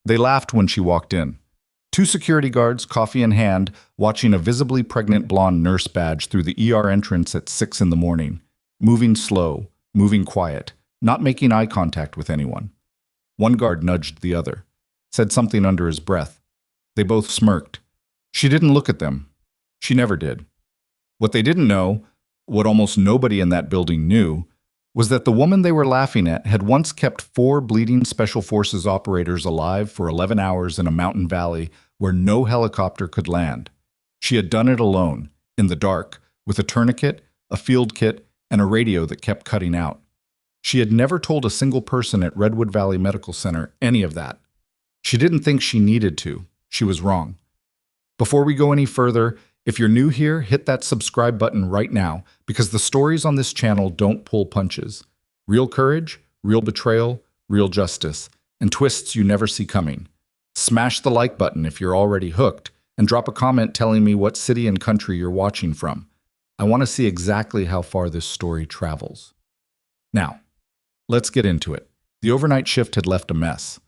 They laughed when she walked in. Two security guards, coffee in hand, watching a visibly pregnant blonde nurse badge through the ER entrance at 6 in the morning. Moving slow, moving quiet, not making eye contact with anyone. One guard nudged the other, said something under his breath. They both smirked. She didn't look at them. She never did. What they didn't know, what almost nobody in that building knew, was that the woman they were laughing at had once kept 4 bleeding Special Forces operators alive for 11 hours in a mountain valley where no helicopter could land. She had done it alone, in the dark, with a tourniquet, a field kit, and a radio that kept cutting out. She had never told a single person at Redwood Valley Medical Center any of that. She didn't think she needed to. She was wrong. Before we go any further, if you're new here, hit that subscribe button right now, because the stories on this channel don't pull punches. Real courage, real betrayal, real justice, and twists you never see coming. Smash the like button if you're already hooked, and drop a comment telling me what city and country you're watching from. I want to see exactly how far this story travels. Now, let's get into it. The overnight shift had left a mess.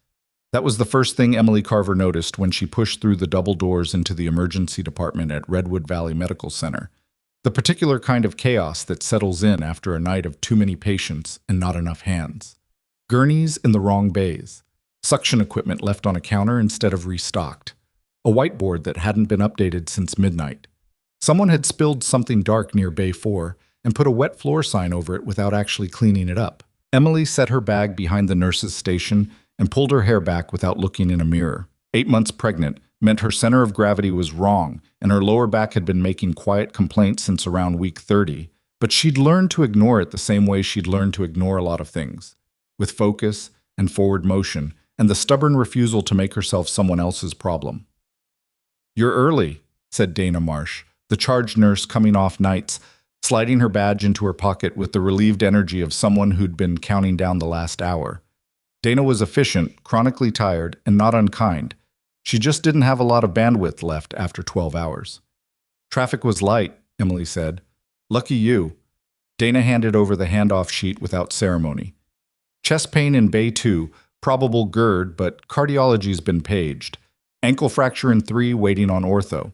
That was the first thing Emily Carver noticed when she pushed through the double doors into the emergency department at Redwood Valley Medical Center. The particular kind of chaos that settles in after a night of too many patients and not enough hands. Gurneys in the wrong bays. Suction equipment left on a counter instead of restocked. A whiteboard that hadn't been updated since midnight. Someone had spilled something dark near Bay 4 and put a wet floor sign over it without actually cleaning it up. Emily set her bag behind the nurse's station and pulled her hair back without looking in a mirror. 8 months pregnant meant her center of gravity was wrong, and her lower back had been making quiet complaints since around week 30, but she'd learned to ignore it the same way she'd learned to ignore a lot of things, with focus and forward motion, and the stubborn refusal to make herself someone else's problem. "You're early," said Dana Marsh, the charge nurse coming off nights, sliding her badge into her pocket with the relieved energy of someone who'd been counting down the last hour. Dana was efficient, chronically tired, and not unkind. She just didn't have a lot of bandwidth left after 12 hours. "Traffic was light," Emily said. "Lucky you." Dana handed over the handoff sheet without ceremony. "Chest pain in Bay 2, probable GERD, but cardiology's been paged. Ankle fracture in 3, waiting on ortho.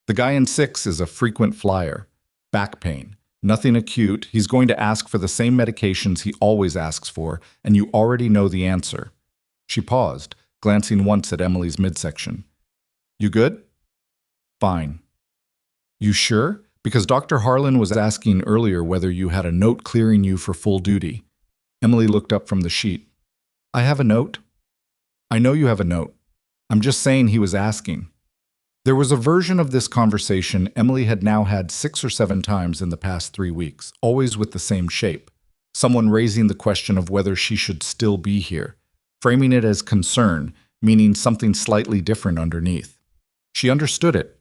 The guy in 6 is a frequent flyer. Back pain. Nothing acute. He's going to ask for the same medications he always asks for, and you already know the answer." She paused, glancing once at Emily's midsection. "You good?" "Fine." "You sure? Because Dr. Harlan was asking earlier whether you had a note clearing you for full duty." Emily looked up from the sheet. "I have a note?" "I know you have a note. I'm just saying he was asking." There was a version of this conversation Emily had now had 6 or 7 times in the past 3 weeks, always with the same shape. Someone raising the question of whether she should still be here, framing it as concern, meaning something slightly different underneath. She understood it.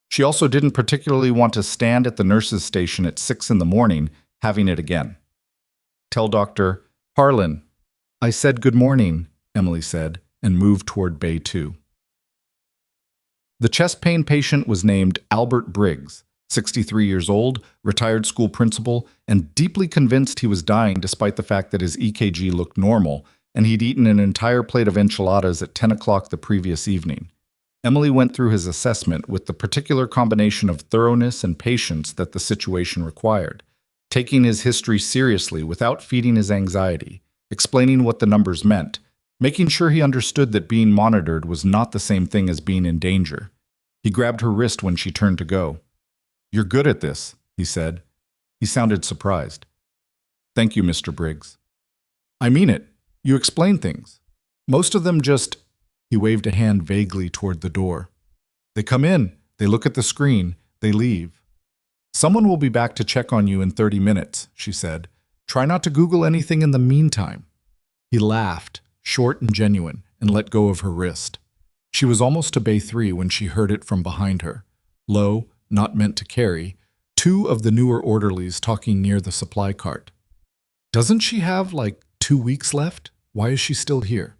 She also didn't particularly want to stand at the nurse's station at 6 in the morning, having it again. "Tell Dr. Harlan." "I said good morning," Emily said, and moved toward Bay 2. The chest pain patient was named Albert Briggs, 63 years old, retired school principal, and deeply convinced he was dying despite the fact that his EKG looked normal, and he'd eaten an entire plate of enchiladas at 10 o'clock the previous evening. Emily went through his assessment with the particular combination of thoroughness and patience that the situation required, taking his history seriously without feeding his anxiety, explaining what the numbers meant, making sure he understood that being monitored was not the same thing as being in danger. He grabbed her wrist when she turned to go. "You're good at this," he said. He sounded surprised. "Thank you, Mr. Briggs." "I mean it. You explain things. Most of them just—" He waved a hand vaguely toward the door. "They come in, they look at the screen, they leave. Someone will be back to check on you in 30 minutes, she said. "Try not to Google anything in the meantime." He laughed, short and genuine, and let go of her wrist. She was almost to Bay 3 when she heard it from behind her. Low, not meant to carry, 2 of the newer orderlies talking near the supply cart. "Doesn't she have, like, 2 weeks left? Why is she still here?"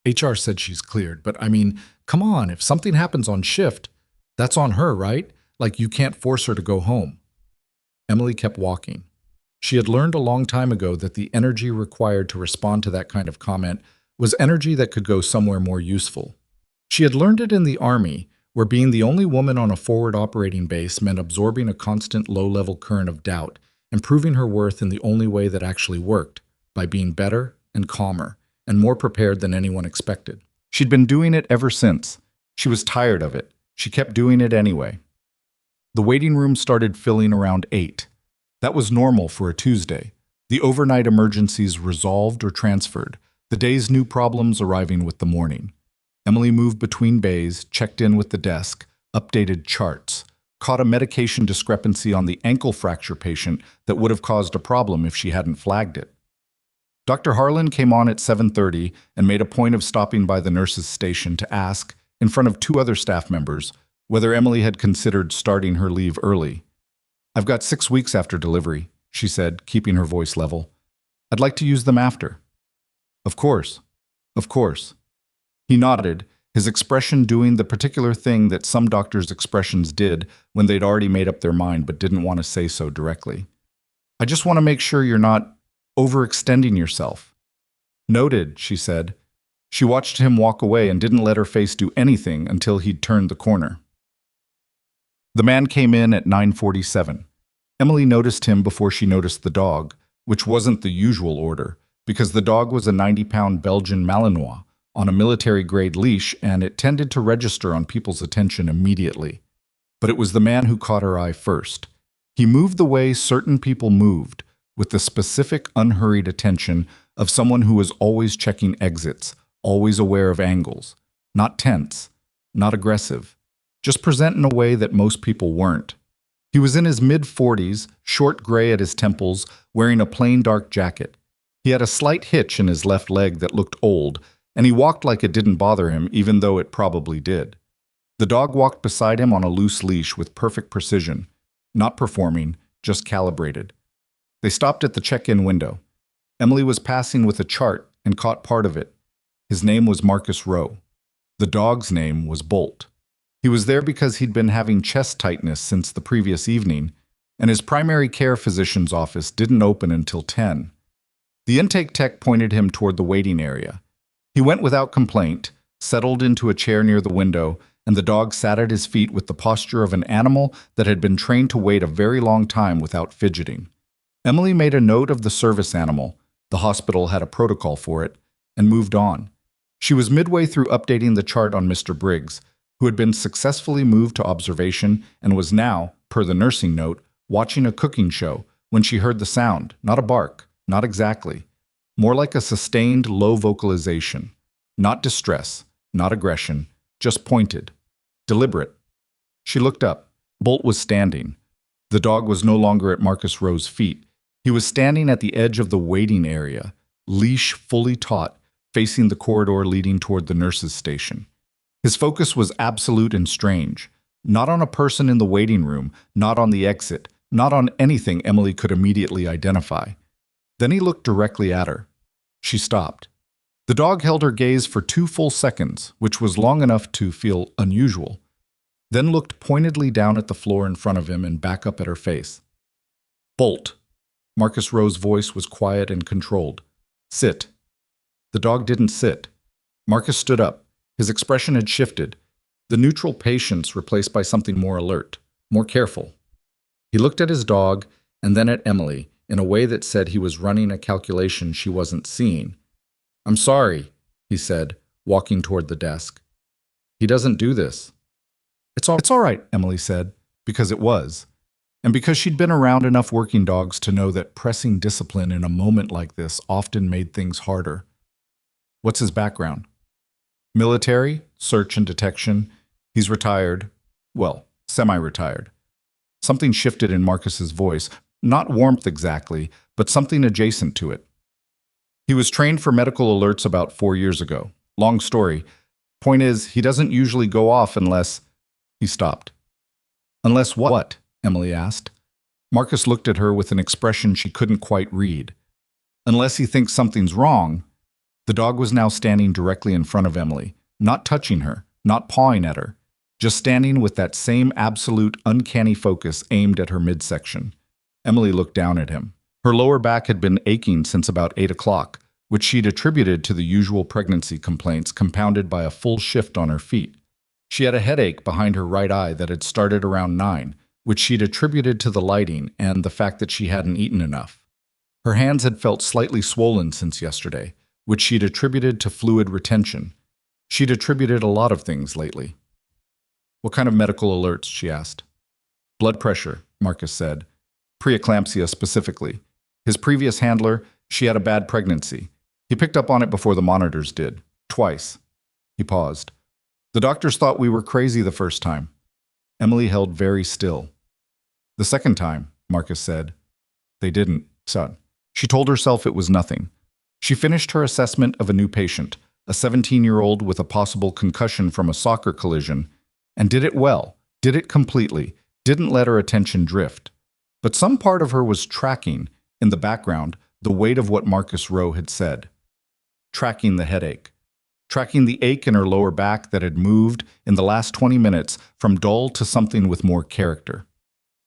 "HR said she's cleared, but I mean, come on, if something happens on shift, that's on her, right? Like, you can't force her to go home." Emily kept walking. She had learned a long time ago that the energy required to respond to that kind of comment was energy that could go somewhere more useful. She had learned it in the Army, where being the only woman on a forward operating base meant absorbing a constant low-level current of doubt and proving her worth in the only way that actually worked, by being better and calmer and more prepared than anyone expected. She'd been doing it ever since. She was tired of it. She kept doing it anyway. The waiting room started filling around 8. That was normal for a Tuesday. The overnight emergencies resolved or transferred, the day's new problems arriving with the morning. Emily moved between bays, checked in with the desk, updated charts, caught a medication discrepancy on the ankle fracture patient that would have caused a problem if she hadn't flagged it. Dr. Harlan came on at 7:30 and made a point of stopping by the nurses' station to ask, in front of 2 other staff members, whether Emily had considered starting her leave early. "I've got 6 weeks after delivery," she said, keeping her voice level. "I'd like to use them after." "Of course. Of course." He nodded, his expression doing the particular thing that some doctors' expressions did when they'd already made up their mind but didn't want to say so directly. "I just want to make sure you're not overextending yourself." "Noted," she said. She watched him walk away and didn't let her face do anything until he'd turned the corner. The man came in at 9:47. Emily noticed him before she noticed the dog, which wasn't the usual order, because the dog was a 90-pound Belgian Malinois on a military-grade leash, and it tended to register on people's attention immediately. But it was the man who caught her eye first. He moved the way certain people moved, with the specific, unhurried attention of someone who was always checking exits, always aware of angles, not tense, not aggressive, just present in a way that most people weren't. He was in his mid-40s, short gray at his temples, wearing a plain dark jacket. He had a slight hitch in his left leg that looked old, and he walked like it didn't bother him, even though it probably did. The dog walked beside him on a loose leash with perfect precision, not performing, just calibrated. They stopped at the check-in window. Emily was passing with a chart and caught part of it. His name was Marcus Rowe. The dog's name was Bolt. He was there because he'd been having chest tightness since the previous evening, and his primary care physician's office didn't open until 10. The intake tech pointed him toward the waiting area. He went without complaint, settled into a chair near the window, and the dog sat at his feet with the posture of an animal that had been trained to wait a very long time without fidgeting. Emily made a note of the service animal, the hospital had a protocol for it, and moved on. She was midway through updating the chart on Mr. Briggs, who had been successfully moved to observation and was now, per the nursing note, watching a cooking show when she heard the sound, not a bark, not exactly. More like a sustained, low vocalization. Not distress, not aggression, just pointed. Deliberate. She looked up. Bolt was standing. The dog was no longer at Marcus Rowe's feet. He was standing at the edge of the waiting area, leash fully taut, facing the corridor leading toward the nurse's station. His focus was absolute and strange. Not on a person in the waiting room, not on the exit, not on anything Emily could immediately identify. Then he looked directly at her. She stopped. The dog held her gaze for 2 full seconds, which was long enough to feel unusual, then looked pointedly down at the floor in front of him and back up at her face. "Bolt." Marcus Rowe's voice was quiet and controlled. "Sit." The dog didn't sit. Marcus stood up. His expression had shifted. The neutral patience replaced by something more alert, more careful. He looked at his dog and then at Emily, in a way that said he was running a calculation she wasn't seeing. "I'm sorry," he said, walking toward the desk. "He doesn't do this." It's all right, Emily said, because it was. And because she'd been around enough working dogs to know that pressing discipline in a moment like this often made things harder. "What's his background?" "Military, search and detection. He's retired. Well, semi-retired." Something shifted in Marcus's voice. Not warmth exactly, but something adjacent to it. "He was trained for medical alerts about 4 years ago. Long story. Point is, he doesn't usually go off unless—" He stopped. "Unless what?" Emily asked. Marcus looked at her with an expression she couldn't quite read. "Unless he thinks something's wrong." The dog was now standing directly in front of Emily, not touching her, not pawing at her, just standing with that same absolute, uncanny focus aimed at her midsection. Emily looked down at him. Her lower back had been aching since about 8 o'clock, which she'd attributed to the usual pregnancy complaints compounded by a full shift on her feet. She had a headache behind her right eye that had started around 9, which she'd attributed to the lighting and the fact that she hadn't eaten enough. Her hands had felt slightly swollen since yesterday, which she'd attributed to fluid retention. She'd attributed a lot of things lately. "What kind of medical alerts?" she asked. "Blood pressure," Marcus said. "Preeclampsia specifically. His previous handler, she had a bad pregnancy. He picked up on it before the monitors did. Twice." He paused. "The doctors thought we were crazy the first time." Emily held very still. "The second time," Marcus said. "They didn't, son." She told herself it was nothing. She finished her assessment of a new patient, a 17-year-old with a possible concussion from a soccer collision, and did it well, did it completely, didn't let her attention drift. But some part of her was tracking, in the background, the weight of what Marcus Rowe had said. Tracking the headache. Tracking the ache in her lower back that had moved, in the last 20 minutes, from dull to something with more character.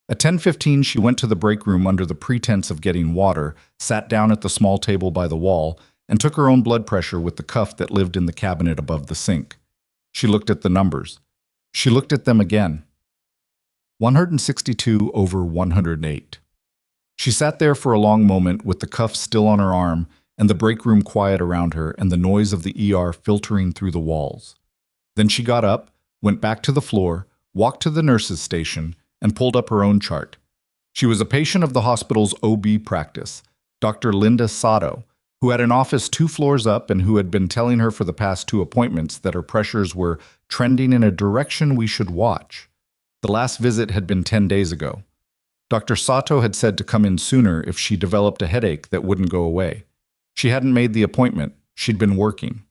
At 10:15, she went to the break room under the pretense of getting water, sat down at the small table by the wall, and took her own blood pressure with the cuff that lived in the cabinet above the sink. She looked at the numbers. She looked at them again. 162 over 108. She sat there for a long moment with the cuff still on her arm and the break room quiet around her and the noise of the ER filtering through the walls. Then she got up, went back to the floor, walked to the nurse's station, and pulled up her own chart. She was a patient of the hospital's OB practice, Dr. Linda Sato, who had an office 2 floors up and who had been telling her for the past 2 appointments that her pressures were trending in a direction we should watch. The last visit had been 10 days ago. Dr. Sato had said to come in sooner if she developed a headache that wouldn't go away. She hadn't made the appointment. She'd been working.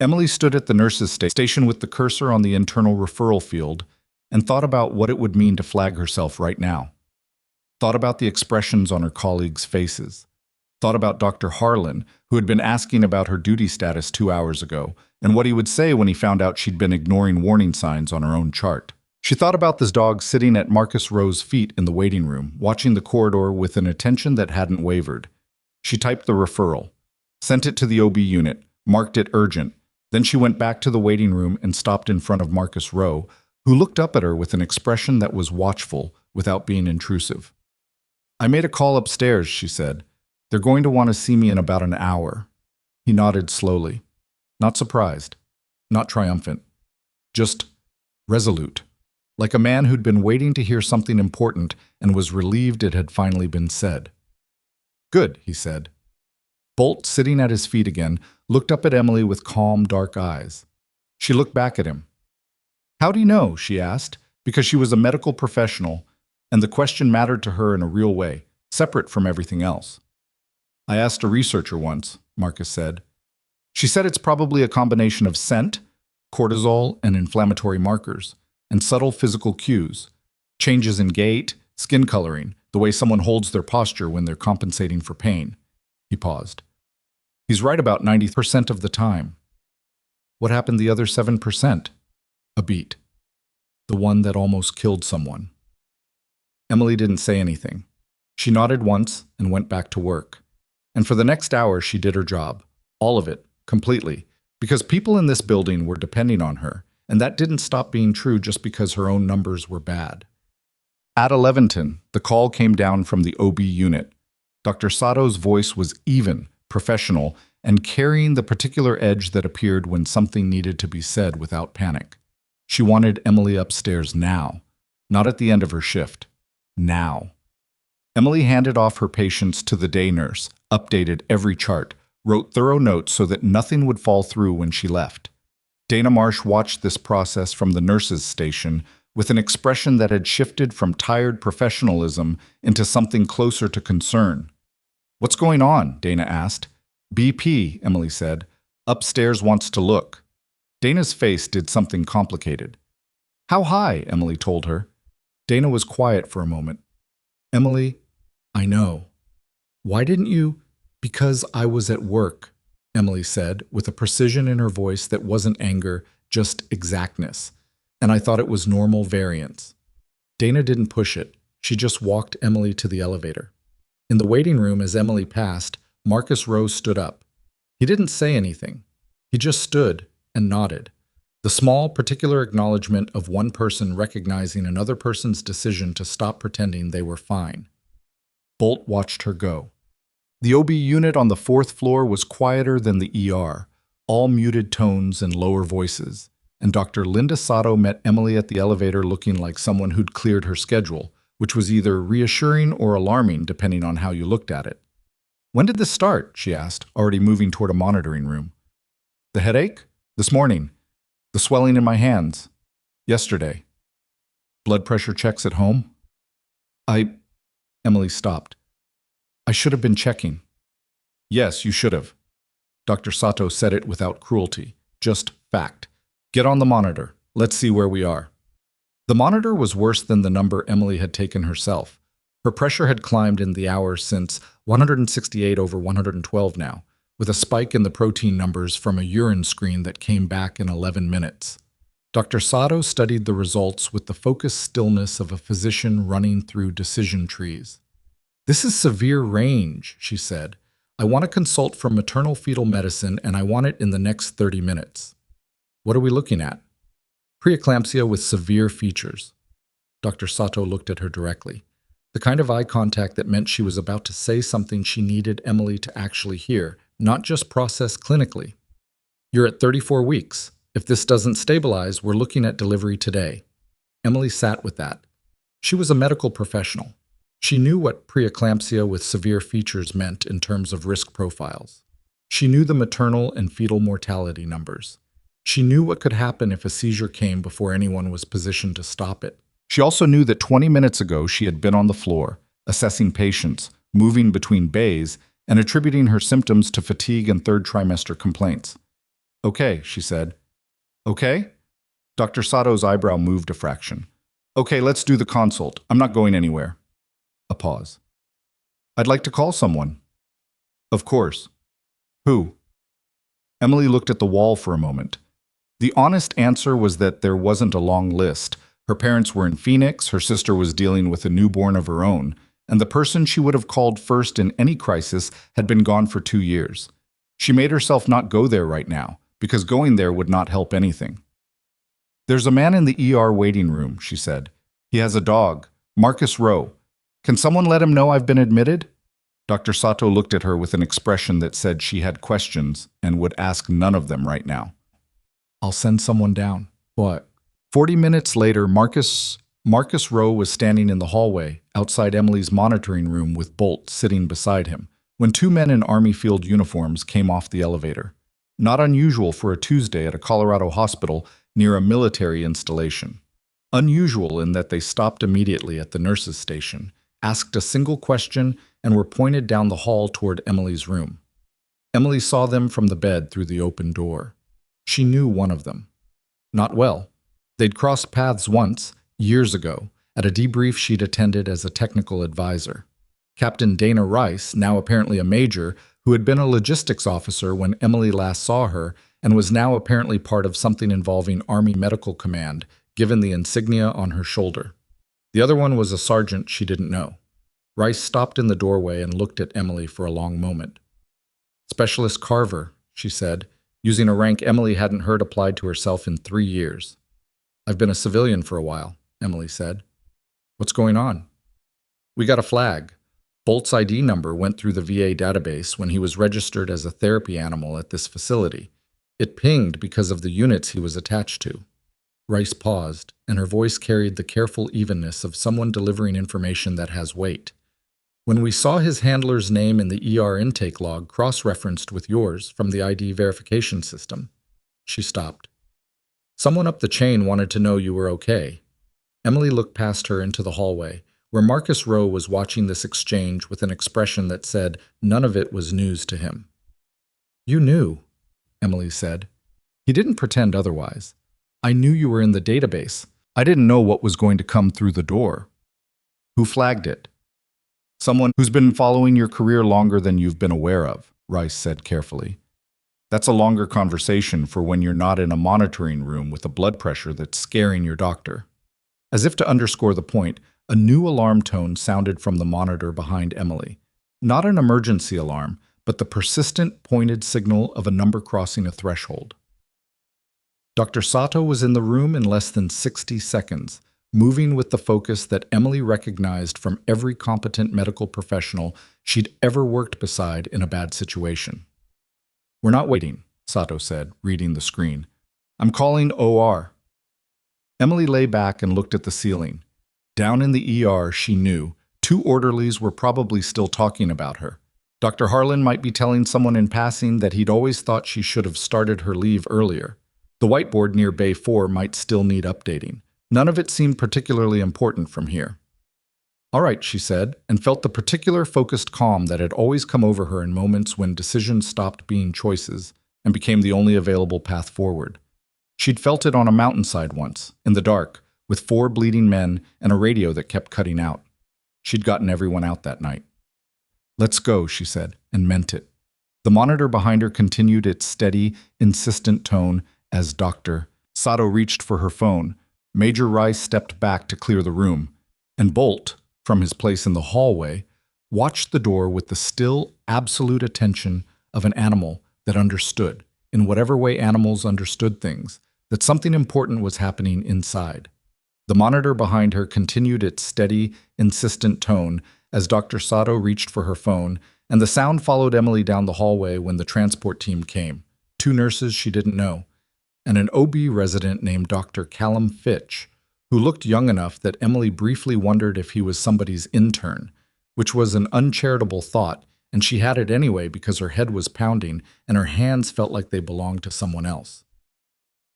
Emily stood at the nurse's station with the cursor on the internal referral field and thought about what it would mean to flag herself right now. Thought about the expressions on her colleagues' faces. Thought about Dr. Harlan, who had been asking about her duty status 2 hours ago, and what he would say when he found out she'd been ignoring warning signs on her own chart. She thought about this dog sitting at Marcus Rowe's feet in the waiting room, watching the corridor with an attention that hadn't wavered. She typed the referral, sent it to the OB unit, marked it urgent. Then she went back to the waiting room and stopped in front of Marcus Rowe, who looked up at her with an expression that was watchful without being intrusive. "I made a call upstairs," she said. "They're going to want to see me in about an hour." He nodded slowly. Not surprised, not triumphant, just resolute, like a man who'd been waiting to hear something important and was relieved it had finally been said. "Good," he said. Bolt, sitting at his feet again, looked up at Emily with calm, dark eyes. She looked back at him. "How do you know?" she asked, because she was a medical professional, and the question mattered to her in a real way, separate from everything else. "I asked a researcher once," Marcus said. "She said it's probably a combination of scent, cortisol, and inflammatory markers, and subtle physical cues, changes in gait, skin coloring, the way someone holds their posture when they're compensating for pain." He paused. "He's right about 90% of the time." "What happened the other 7%? A beat. The one that almost killed someone." Emily didn't say anything. She nodded once and went back to work. And for the next hour, she did her job. All of it, completely, because people in this building were depending on her, and that didn't stop being true just because her own numbers were bad. At 11:10, the call came down from the OB unit. Dr. Sato's voice was even, professional, and carrying the particular edge that appeared when something needed to be said without panic. She wanted Emily upstairs now, not at the end of her shift. Now. Emily handed off her patients to the day nurse, updated every chart, wrote thorough notes so that nothing would fall through when she left. Dana Marsh watched this process from the nurse's station with an expression that had shifted from tired professionalism into something closer to concern. "What's going on?" Dana asked. "BP," Emily said. "Upstairs wants to look." Dana's face did something complicated. "How high?" Emily told her. Dana was quiet for a moment. "Emily, I know." "Why didn't you?" "Because I was at work," Emily said, with a precision in her voice that wasn't anger, just exactness. "And I thought it was normal variance." Dana didn't push it. She just walked Emily to the elevator. In the waiting room as Emily passed, Marcus Rowe stood up. He didn't say anything. He just stood and nodded. The small, particular acknowledgement of one person recognizing another person's decision to stop pretending they were fine. Bolt watched her go. The OB unit on the fourth floor was quieter than the ER, all muted tones and lower voices, and Dr. Linda Sato met Emily at the elevator looking like someone who'd cleared her schedule, which was either reassuring or alarming depending on how you looked at it. "When did this start?" she asked, already moving toward a monitoring room. "The headache? This morning. The swelling in my hands? Yesterday. Blood pressure checks at home?" Emily stopped. "I should have been checking." "Yes, you should have." Dr. Sato said it without cruelty, just fact. "Get on the monitor. Let's see where we are." The monitor was worse than the number Emily had taken herself. Her pressure had climbed in the hours since 168 over 112 now, with a spike in the protein numbers from a urine screen that came back in 11 minutes. Dr. Sato studied the results with the focused stillness of a physician running through decision trees. "This is severe range," she said. "I want to consult for maternal fetal medicine, and I want it in the next 30 minutes. "What are we looking at?" "Preeclampsia with severe features." Dr. Sato looked at her directly, the kind of eye contact that meant she was about to say something she needed Emily to actually hear, not just process clinically. "You're at 34 weeks. If this doesn't stabilize, we're looking at delivery today." Emily sat with that. She was a medical professional. She knew what preeclampsia with severe features meant in terms of risk profiles. She knew the maternal and fetal mortality numbers. She knew what could happen if a seizure came before anyone was positioned to stop it. She also knew that 20 minutes ago she had been on the floor, assessing patients, moving between bays, and attributing her symptoms to fatigue and third trimester complaints. "Okay," she said. "Okay?" Dr. Sato's eyebrow moved a fraction. "Okay, let's do the consult. I'm not going anywhere." A pause. "I'd like to call someone." "Of course." "Who?" Emily looked at the wall for a moment. The honest answer was that there wasn't a long list. Her parents were in Phoenix, her sister was dealing with a newborn of her own, and the person she would have called first in any crisis had been gone for 2 years. She made herself not go there right now, because going there would not help anything. "There's a man in the ER waiting room," she said. "He has a dog, Marcus Rowe. Can someone let him know I've been admitted?" Dr. Sato looked at her with an expression that said she had questions and would ask none of them right now. "I'll send someone down." "What?" 40 minutes later, Marcus Rowe was standing in the hallway, outside Emily's monitoring room with Bolt sitting beside him, when 2 men in Army field uniforms came off the elevator. Not unusual for a Tuesday at a Colorado hospital near a military installation. Unusual in that they stopped immediately at the nurse's station, asked a single question, and were pointed down the hall toward Emily's room. Emily saw them from the bed through the open door. She knew one of them. Not well. They'd crossed paths once, years ago, at a debrief she'd attended as a technical advisor. Captain Dana Rice, now apparently a major, who had been a logistics officer when Emily last saw her and was now apparently part of something involving Army Medical Command, given the insignia on her shoulder. The other one was a sergeant she didn't know. Rice stopped in the doorway and looked at Emily for a long moment. "Specialist Carver," she said, using a rank Emily hadn't heard applied to herself in 3 years. "I've been a civilian for a while," Emily said. "What's going on?" "We got a flag. Bolt's ID number went through the VA database when he was registered as a therapy animal at this facility. It pinged because of the units he was attached to." Rice paused, and her voice carried the careful evenness of someone delivering information that has weight. "When we saw his handler's name in the ER intake log cross-referenced with yours from the ID verification system." She stopped. "Someone up the chain wanted to know you were okay." Emily looked past her into the hallway, where Marcus Rowe was watching this exchange with an expression that said none of it was news to him. "You knew," Emily said. He didn't pretend otherwise. "I knew you were in the database. I didn't know what was going to come through the door." "Who flagged it?" "Someone who's been following your career longer than you've been aware of," Rice said carefully. "That's a longer conversation for when you're not in a monitoring room with a blood pressure that's scaring your doctor." As if to underscore the point, a new alarm tone sounded from the monitor behind Emily. Not an emergency alarm, but the persistent, pointed signal of a number crossing a threshold. Dr. Sato was in the room in less than 60 seconds, moving with the focus that Emily recognized from every competent medical professional she'd ever worked beside in a bad situation. "We're not waiting," Sato said, reading the screen. "I'm calling OR." Emily lay back and looked at the ceiling. Down in the ER, she knew, 2 orderlies were probably still talking about her. Dr. Harlan might be telling someone in passing that he'd always thought she should have started her leave earlier. The whiteboard near Bay 4 might still need updating. None of it seemed particularly important from here. "All right," she said, and felt the particular focused calm that had always come over her in moments when decisions stopped being choices and became the only available path forward. She'd felt it on a mountainside once, in the dark, with 4 bleeding men and a radio that kept cutting out. She'd gotten everyone out that night. "Let's go," she said, and meant it. The monitor behind her continued its steady, insistent tone as Dr. Sato reached for her phone. Major Rice stepped back to clear the room, and Bolt, from his place in the hallway, watched the door with the still, absolute attention of an animal that understood, in whatever way animals understood things, that something important was happening inside. The monitor behind her continued its steady, insistent tone as Dr. Sato reached for her phone, and the sound followed Emily down the hallway when the transport team came. 2 nurses she didn't know, and an OB resident named Dr. Callum Fitch, who looked young enough that Emily briefly wondered if he was somebody's intern, which was an uncharitable thought, and she had it anyway because her head was pounding and her hands felt like they belonged to someone else.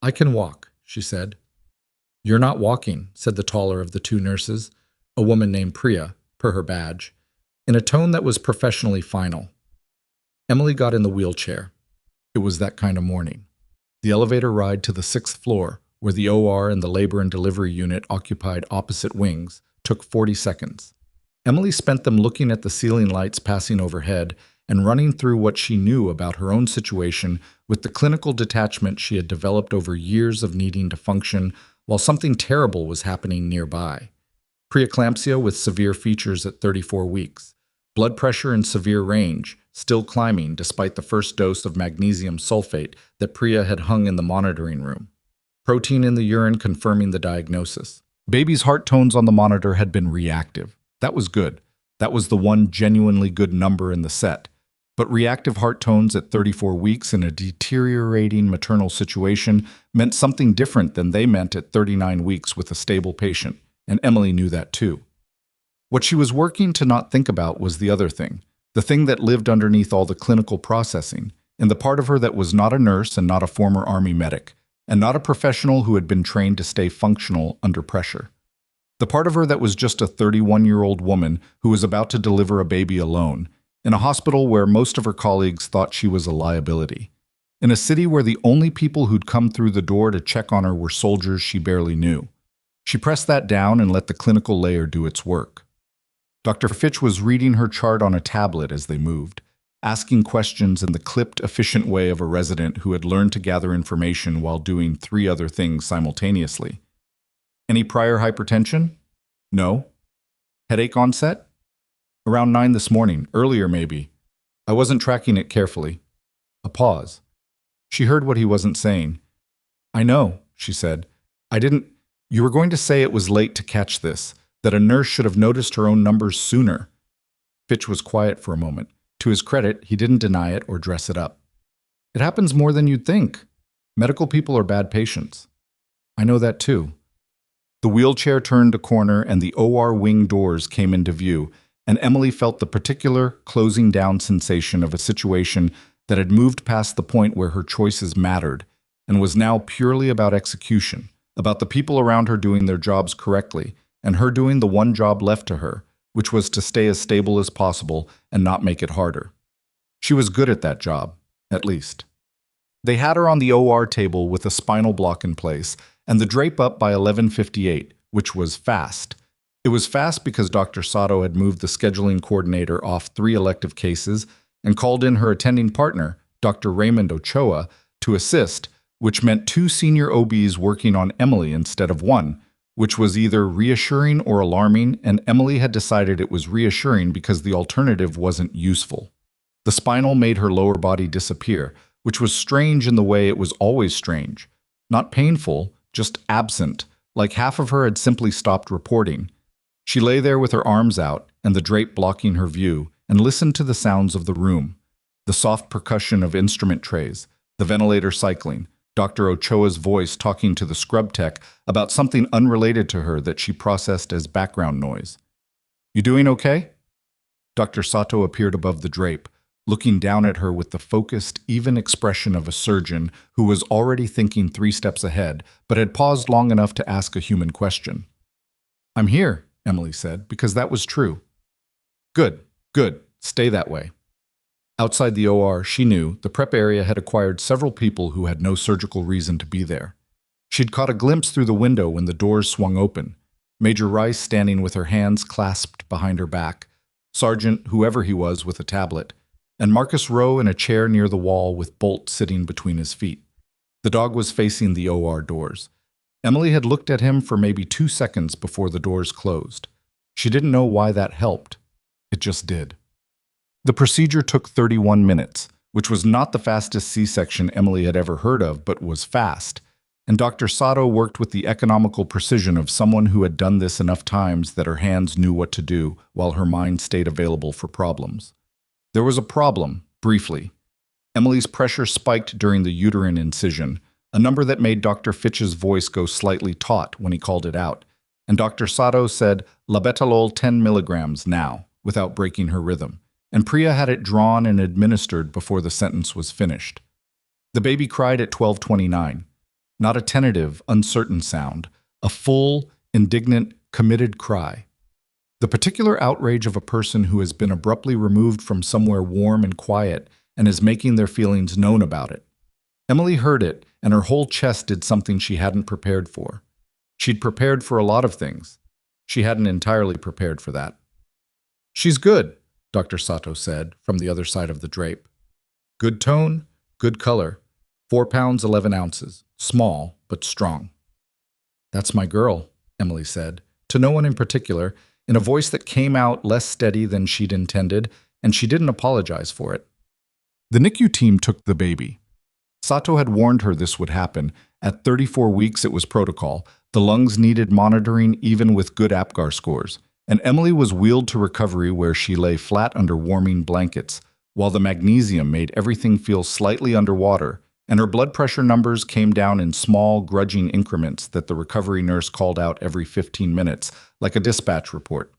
"I can walk," she said. "You're not walking," said the taller of the 2 nurses, a woman named Priya, per her badge, in a tone that was professionally final. Emily got in the wheelchair. It was that kind of morning. The elevator ride to the 6th floor, where the OR and the labor and delivery unit occupied opposite wings, took 40 seconds. Emily spent them looking at the ceiling lights passing overhead and running through what she knew about her own situation with the clinical detachment she had developed over years of needing to function while something terrible was happening nearby. Preeclampsia with severe features at 34 weeks. Blood pressure in severe range, still climbing despite the first dose of magnesium sulfate that Priya had hung in the monitoring room. Protein in the urine confirming the diagnosis. Baby's heart tones on the monitor had been reactive. That was good. That was the one genuinely good number in the set. But reactive heart tones at 34 weeks in a deteriorating maternal situation meant something different than they meant at 39 weeks with a stable patient, and Emily knew that too. What she was working to not think about was the other thing, the thing that lived underneath all the clinical processing, in the part of her that was not a nurse and not a former Army medic, and not a professional who had been trained to stay functional under pressure. The part of her that was just a 31-year-old woman who was about to deliver a baby alone, in a hospital where most of her colleagues thought she was a liability, in a city where the only people who'd come through the door to check on her were soldiers she barely knew. She pressed that down and let the clinical layer do its work. Dr. Fitch was reading her chart on a tablet as they moved, asking questions in the clipped, efficient way of a resident who had learned to gather information while doing 3 other things simultaneously. "Any prior hypertension?" "No." "Headache onset?" "Around 9 this morning, earlier maybe. I wasn't tracking it carefully." A pause. She heard what he wasn't saying. "I know," she said. "I didn't. You were going to say it was late to catch this, that a nurse should have noticed her own numbers sooner." Fitch was quiet for a moment. To his credit, he didn't deny it or dress it up. "It happens more than you'd think. Medical people are bad patients." "I know that too." The wheelchair turned a corner and the OR wing doors came into view, and Emily felt the particular closing down sensation of a situation that had moved past the point where her choices mattered and was now purely about execution, about the people around her doing their jobs correctly, and her doing the one job left to her, which was to stay as stable as possible and not make it harder. She was good at that job, at least. They had her on the OR table with a spinal block in place, and the drape up by 11:58, which was fast. It was fast because Dr. Sato had moved the scheduling coordinator off 3 elective cases and called in her attending partner, Dr. Raymond Ochoa, to assist, which meant 2 senior OBs working on Emily instead of 1, which was either reassuring or alarming, and Emily had decided it was reassuring because the alternative wasn't useful. The spinal made her lower body disappear, which was strange in the way it was always strange. Not painful, just absent, like half of her had simply stopped reporting. She lay there with her arms out and the drape blocking her view and listened to the sounds of the room. The soft percussion of instrument trays, the ventilator cycling, Dr. Ochoa's voice talking to the scrub tech about something unrelated to her that she processed as background noise. "You doing okay?" Dr. Sato appeared above the drape, looking down at her with the focused, even expression of a surgeon who was already thinking 3 steps ahead, but had paused long enough to ask a human question. "I'm here," Emily said, because that was true. Good, good, stay that way." Outside the OR, she knew the prep area had acquired several people who had no surgical reason to be there. She'd caught a glimpse through the window when the doors swung open. Major Rice standing with her hands clasped behind her back, Sergeant whoever he was with a tablet, and Marcus Rowe in a chair near the wall with Bolt sitting between his feet. The dog was facing the OR doors. Emily had looked at him for maybe 2 seconds before the doors closed. She didn't know why that helped. It just did. The procedure took 31 minutes, which was not the fastest C-section Emily had ever heard of, but was fast. And Dr. Sato worked with the economical precision of someone who had done this enough times that her hands knew what to do while her mind stayed available for problems. There was a problem, briefly. Emily's pressure spiked during the uterine incision, a number that made Dr. Fitch's voice go slightly taut when he called it out, and Dr. Sato said, "Labetalol 10 milligrams now," without breaking her rhythm, and Priya had it drawn and administered before the sentence was finished. The baby cried at 12:29. Not a tentative, uncertain sound, a full, indignant, committed cry. The particular outrage of a person who has been abruptly removed from somewhere warm and quiet and is making their feelings known about it. Emily heard it, and her whole chest did something she hadn't prepared for. She'd prepared for a lot of things. She hadn't entirely prepared for that. "She's good," Dr. Sato said from the other side of the drape. "Good tone, good color. 4 pounds 11 ounces. Small, but strong." "That's my girl," Emily said, to no one in particular, in a voice that came out less steady than she'd intended, and she didn't apologize for it. The NICU team took the baby. Sato had warned her this would happen. At 34 weeks it was protocol. The lungs needed monitoring even with good APGAR scores, and Emily was wheeled to recovery where she lay flat under warming blankets, while the magnesium made everything feel slightly underwater, and her blood pressure numbers came down in small, grudging increments that the recovery nurse called out every 15 minutes, like a dispatch report.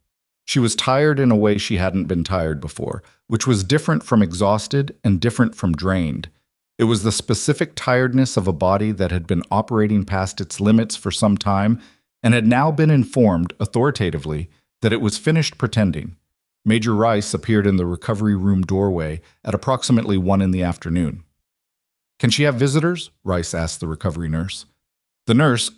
She was tired in a way she hadn't been tired before, which was different from exhausted and different from drained. It was the specific tiredness of a body that had been operating past its limits for some time and had now been informed, authoritatively, that it was finished pretending. Major Rice appeared in the recovery room doorway at approximately 1 in the afternoon. "Can she have visitors?" Rice asked the recovery nurse. The nurse,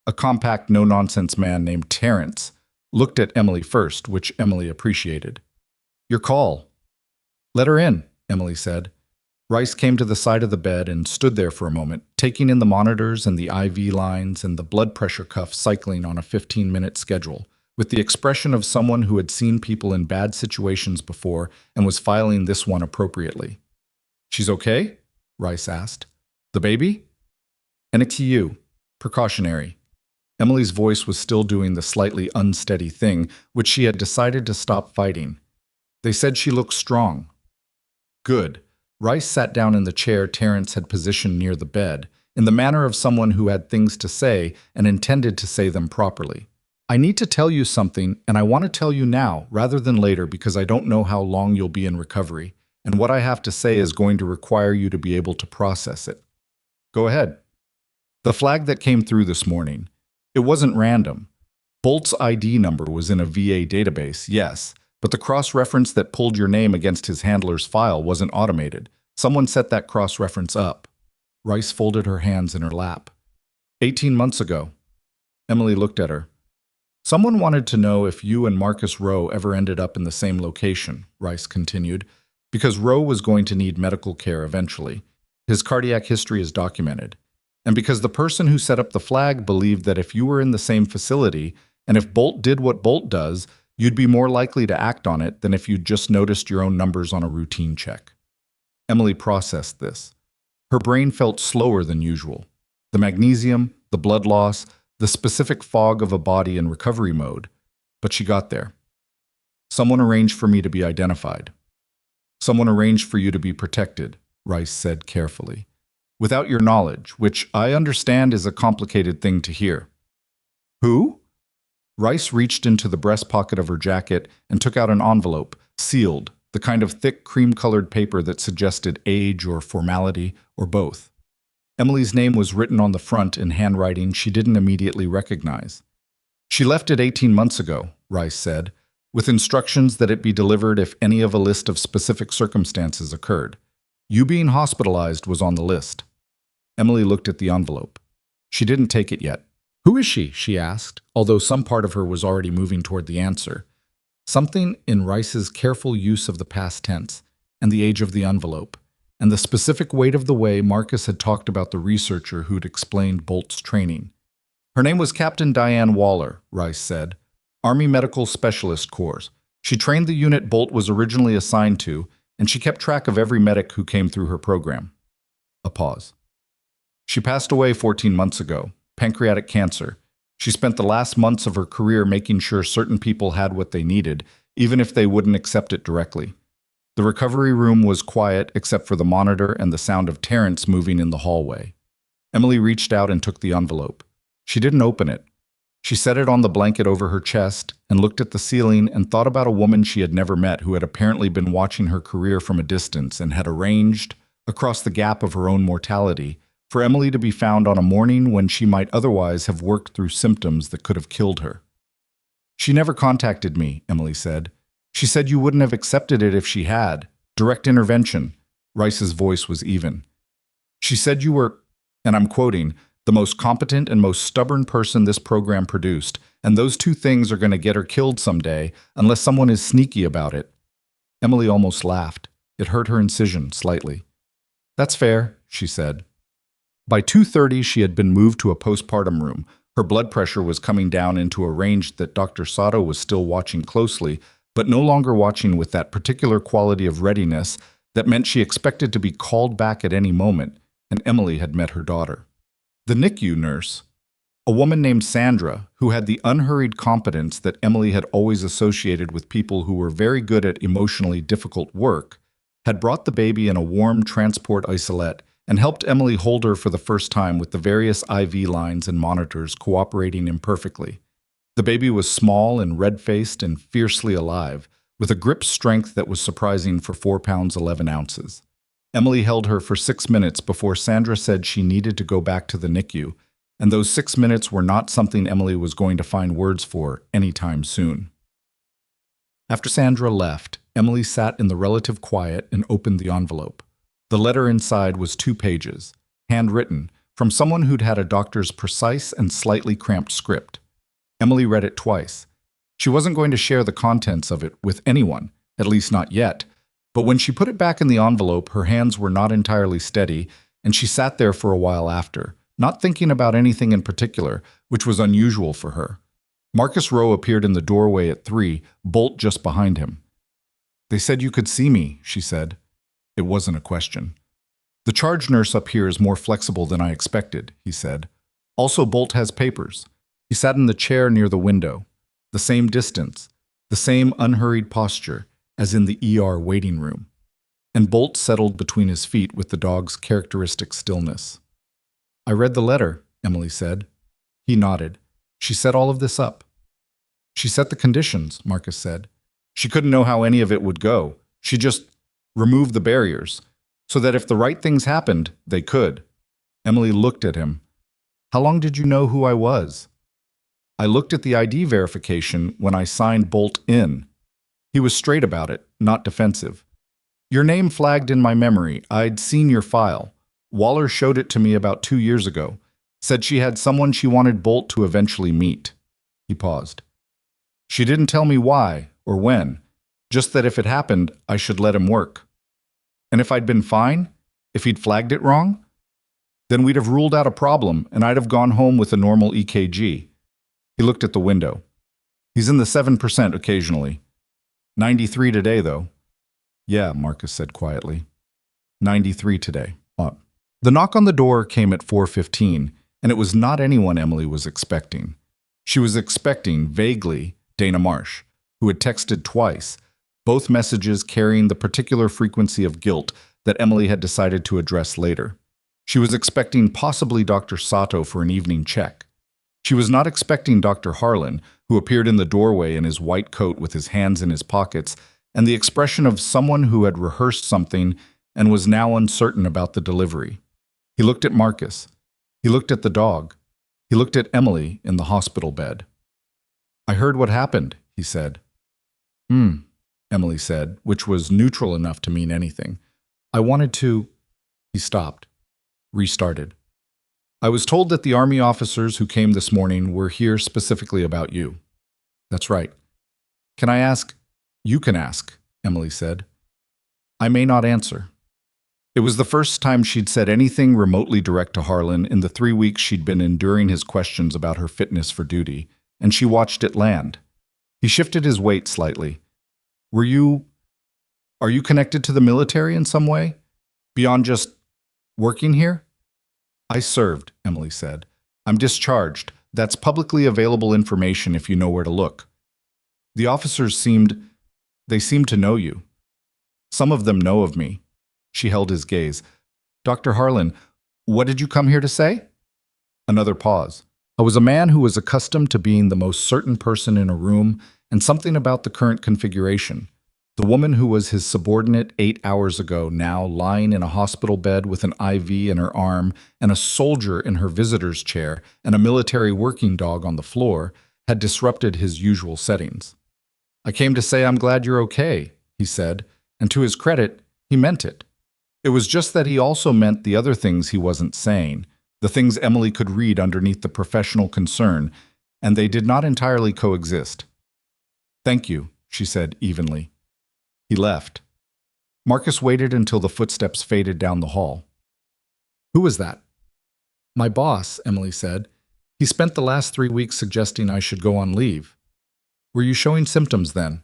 a compact, no-nonsense man named Terrence, looked at Emily first, which Emily appreciated. "Your call." "Let her in," Emily said. Rice came to the side of the bed and stood there for a moment, taking in the monitors and the IV lines and the blood pressure cuff cycling on a 15-minute schedule, with the expression of someone who had seen people in bad situations before and was filing this one appropriately. "She's okay?" Rice asked. "The baby?" "NICU. Precautionary." Emily's voice was still doing the slightly unsteady thing, which she had decided to stop fighting. "They said she looked strong." "Good." Rice sat down in the chair Terrence had positioned near the bed, in the manner of someone who had things to say and intended to say them properly. "I need to tell you something, and I want to tell you now, rather than later, because I don't know how long you'll be in recovery, and what I have to say is going to require you to be able to process it." "Go ahead." "The flag that came through this morning. It wasn't random. Bolt's ID number was in a VA database, yes, but the cross-reference that pulled your name against his handler's file wasn't automated. Someone set that cross-reference up." Rice folded her hands in her lap. 18 months ago." Emily looked at her. "Someone wanted to know if you and Marcus Rowe ever ended up in the same location," Rice continued, "because Rowe was going to need medical care eventually. His cardiac history is documented. And because the person who set up the flag believed that if you were in the same facility, and if Bolt did what Bolt does, you'd be more likely to act on it than if you'd just noticed your own numbers on a routine check." Emily processed this. Her brain felt slower than usual. The magnesium, the blood loss, the specific fog of a body in recovery mode. But she got there. Someone arranged for me to be identified. Someone arranged for you to be protected, Rice said carefully. Without your knowledge, which I understand is a complicated thing to hear. Who? Rice reached into the breast pocket of her jacket and took out an envelope, sealed, the kind of thick cream-colored paper that suggested age or formality, or both. Emily's name was written on the front in handwriting she didn't immediately recognize. She left it 18 months ago, Rice said, with instructions that it be delivered if any of a list of specific circumstances occurred. You being hospitalized was on the list. Emily looked at the envelope. She didn't take it yet. Who is she? She asked, although some part of her was already moving toward the answer. Something in Rice's careful use of the past tense, and the age of the envelope, and the specific weight of the way Marcus had talked about the researcher who'd explained Bolt's training. Her name was Captain Diane Waller, Rice said. Army Medical Specialist Corps. She trained the unit Bolt was originally assigned to, and she kept track of every medic who came through her program. A pause. She passed away 14 months ago, pancreatic cancer. She spent the last months of her career making sure certain people had what they needed, even if they wouldn't accept it directly. The recovery room was quiet except for the monitor and the sound of Terrence moving in the hallway. Emily reached out and took the envelope. She didn't open it. She set it on the blanket over her chest and looked at the ceiling and thought about a woman she had never met who had apparently been watching her career from a distance and had arranged, across the gap of her own mortality, for Emily to be found on a morning when she might otherwise have worked through symptoms that could have killed her. She never contacted me, Emily said. She said you wouldn't have accepted it if she had. Direct intervention. Rice's voice was even. She said you were, and I'm quoting, the most competent and most stubborn person this program produced, and those two things are going to get her killed someday unless someone is sneaky about it. Emily almost laughed. It hurt her incision slightly. That's fair, she said. By 2:30, she had been moved to a postpartum room. Her blood pressure was coming down into a range that Dr. Sato was still watching closely, but no longer watching with that particular quality of readiness that meant she expected to be called back at any moment, and Emily had met her daughter. The NICU nurse, a woman named Sandra, who had the unhurried competence that Emily had always associated with people who were very good at emotionally difficult work, had brought the baby in a warm transport isolette and helped Emily hold her for the first time with the various IV lines and monitors cooperating imperfectly. The baby was small and red-faced and fiercely alive, with a grip strength that was surprising for 4 pounds 11 ounces. Emily held her for 6 minutes before Sandra said she needed to go back to the NICU, and those 6 minutes were not something Emily was going to find words for anytime soon. After Sandra left, Emily sat in the relative quiet and opened the envelope. The letter inside was 2 pages, handwritten, from someone who'd had a doctor's precise and slightly cramped script. Emily read it twice. She wasn't going to share the contents of it with anyone, at least not yet, but when she put it back in the envelope, her hands were not entirely steady, and she sat there for a while after, not thinking about anything in particular, which was unusual for her. Marcus Rowe appeared in the doorway at 3, Bolt just behind him. "They said you could see me," she said. It wasn't a question. "The charge nurse up here is more flexible than I expected," he said. "Also, Bolt has papers." He sat in the chair near the window. The same distance, the same unhurried posture as in the ER waiting room. And Bolt settled between his feet with the dog's characteristic stillness. "I read the letter," Emily said. He nodded. "She set all of this up." "She set the conditions," Marcus said. "She couldn't know how any of it would go. She just removed the barriers, so that if the right things happened, they could." Emily looked at him. "How long did you know who I was?" "I looked at the ID verification when I signed Bolt in." He was straight about it, not defensive. "Your name flagged in my memory. I'd seen your file. Waller showed it to me about 2 years ago. Said she had someone she wanted Bolt to eventually meet." He paused. "She didn't tell me why or when, just that if it happened, I should let him work. And if I'd been fine, if he'd flagged it wrong, then we'd have ruled out a problem and I'd have gone home with a normal EKG." He looked at the window. "He's in the 7% occasionally. 93 today, though." "Yeah," Marcus said quietly. 93 today. The knock on the door came at 4:15, and it was not anyone Emily was expecting. She was expecting, vaguely, Dana Marsh, who had texted twice, both messages carrying the particular frequency of guilt that Emily had decided to address later. She was expecting possibly Dr. Sato for an evening check. She was not expecting Dr. Harlan, who appeared in the doorway in his white coat with his hands in his pockets, and the expression of someone who had rehearsed something and was now uncertain about the delivery. He looked at Marcus. He looked at the dog. He looked at Emily in the hospital bed. "I heard what happened," he said. Emily said, which was neutral enough to mean anything. "I wanted to—" He stopped, restarted. "I was told that the Army officers who came this morning were here specifically about you." "That's right." "Can I ask—" "You can ask," Emily said. "I may not answer." It was the first time she'd said anything remotely direct to Harlan in the 3 weeks she'd been enduring his questions about her fitness for duty, and she watched it land. He shifted his weight slightly. Are you connected to the military in some way? Beyond just working here?" "I served," Emily said. "I'm discharged. That's publicly available information if you know where to look." "The officers seemed to know you." "Some of them know of me." She held his gaze. "Dr. Harlan, what did you come here to say?" Another pause. "I was a man who was accustomed to being the most certain person in a room, and something about the current configuration. The woman who was his subordinate 8 hours ago, now lying in a hospital bed with an IV in her arm and a soldier in her visitor's chair and a military working dog on the floor, had disrupted his usual settings. "I came to say I'm glad you're okay," he said, and to his credit, he meant it. It was just that he also meant the other things he wasn't saying, the things Emily could read underneath the professional concern, and they did not entirely coexist. "Thank you," she said evenly. He left. Marcus waited until the footsteps faded down the hall. "Who was that?" "My boss," Emily said. "He spent the last 3 weeks suggesting I should go on leave." "Were you showing symptoms then?"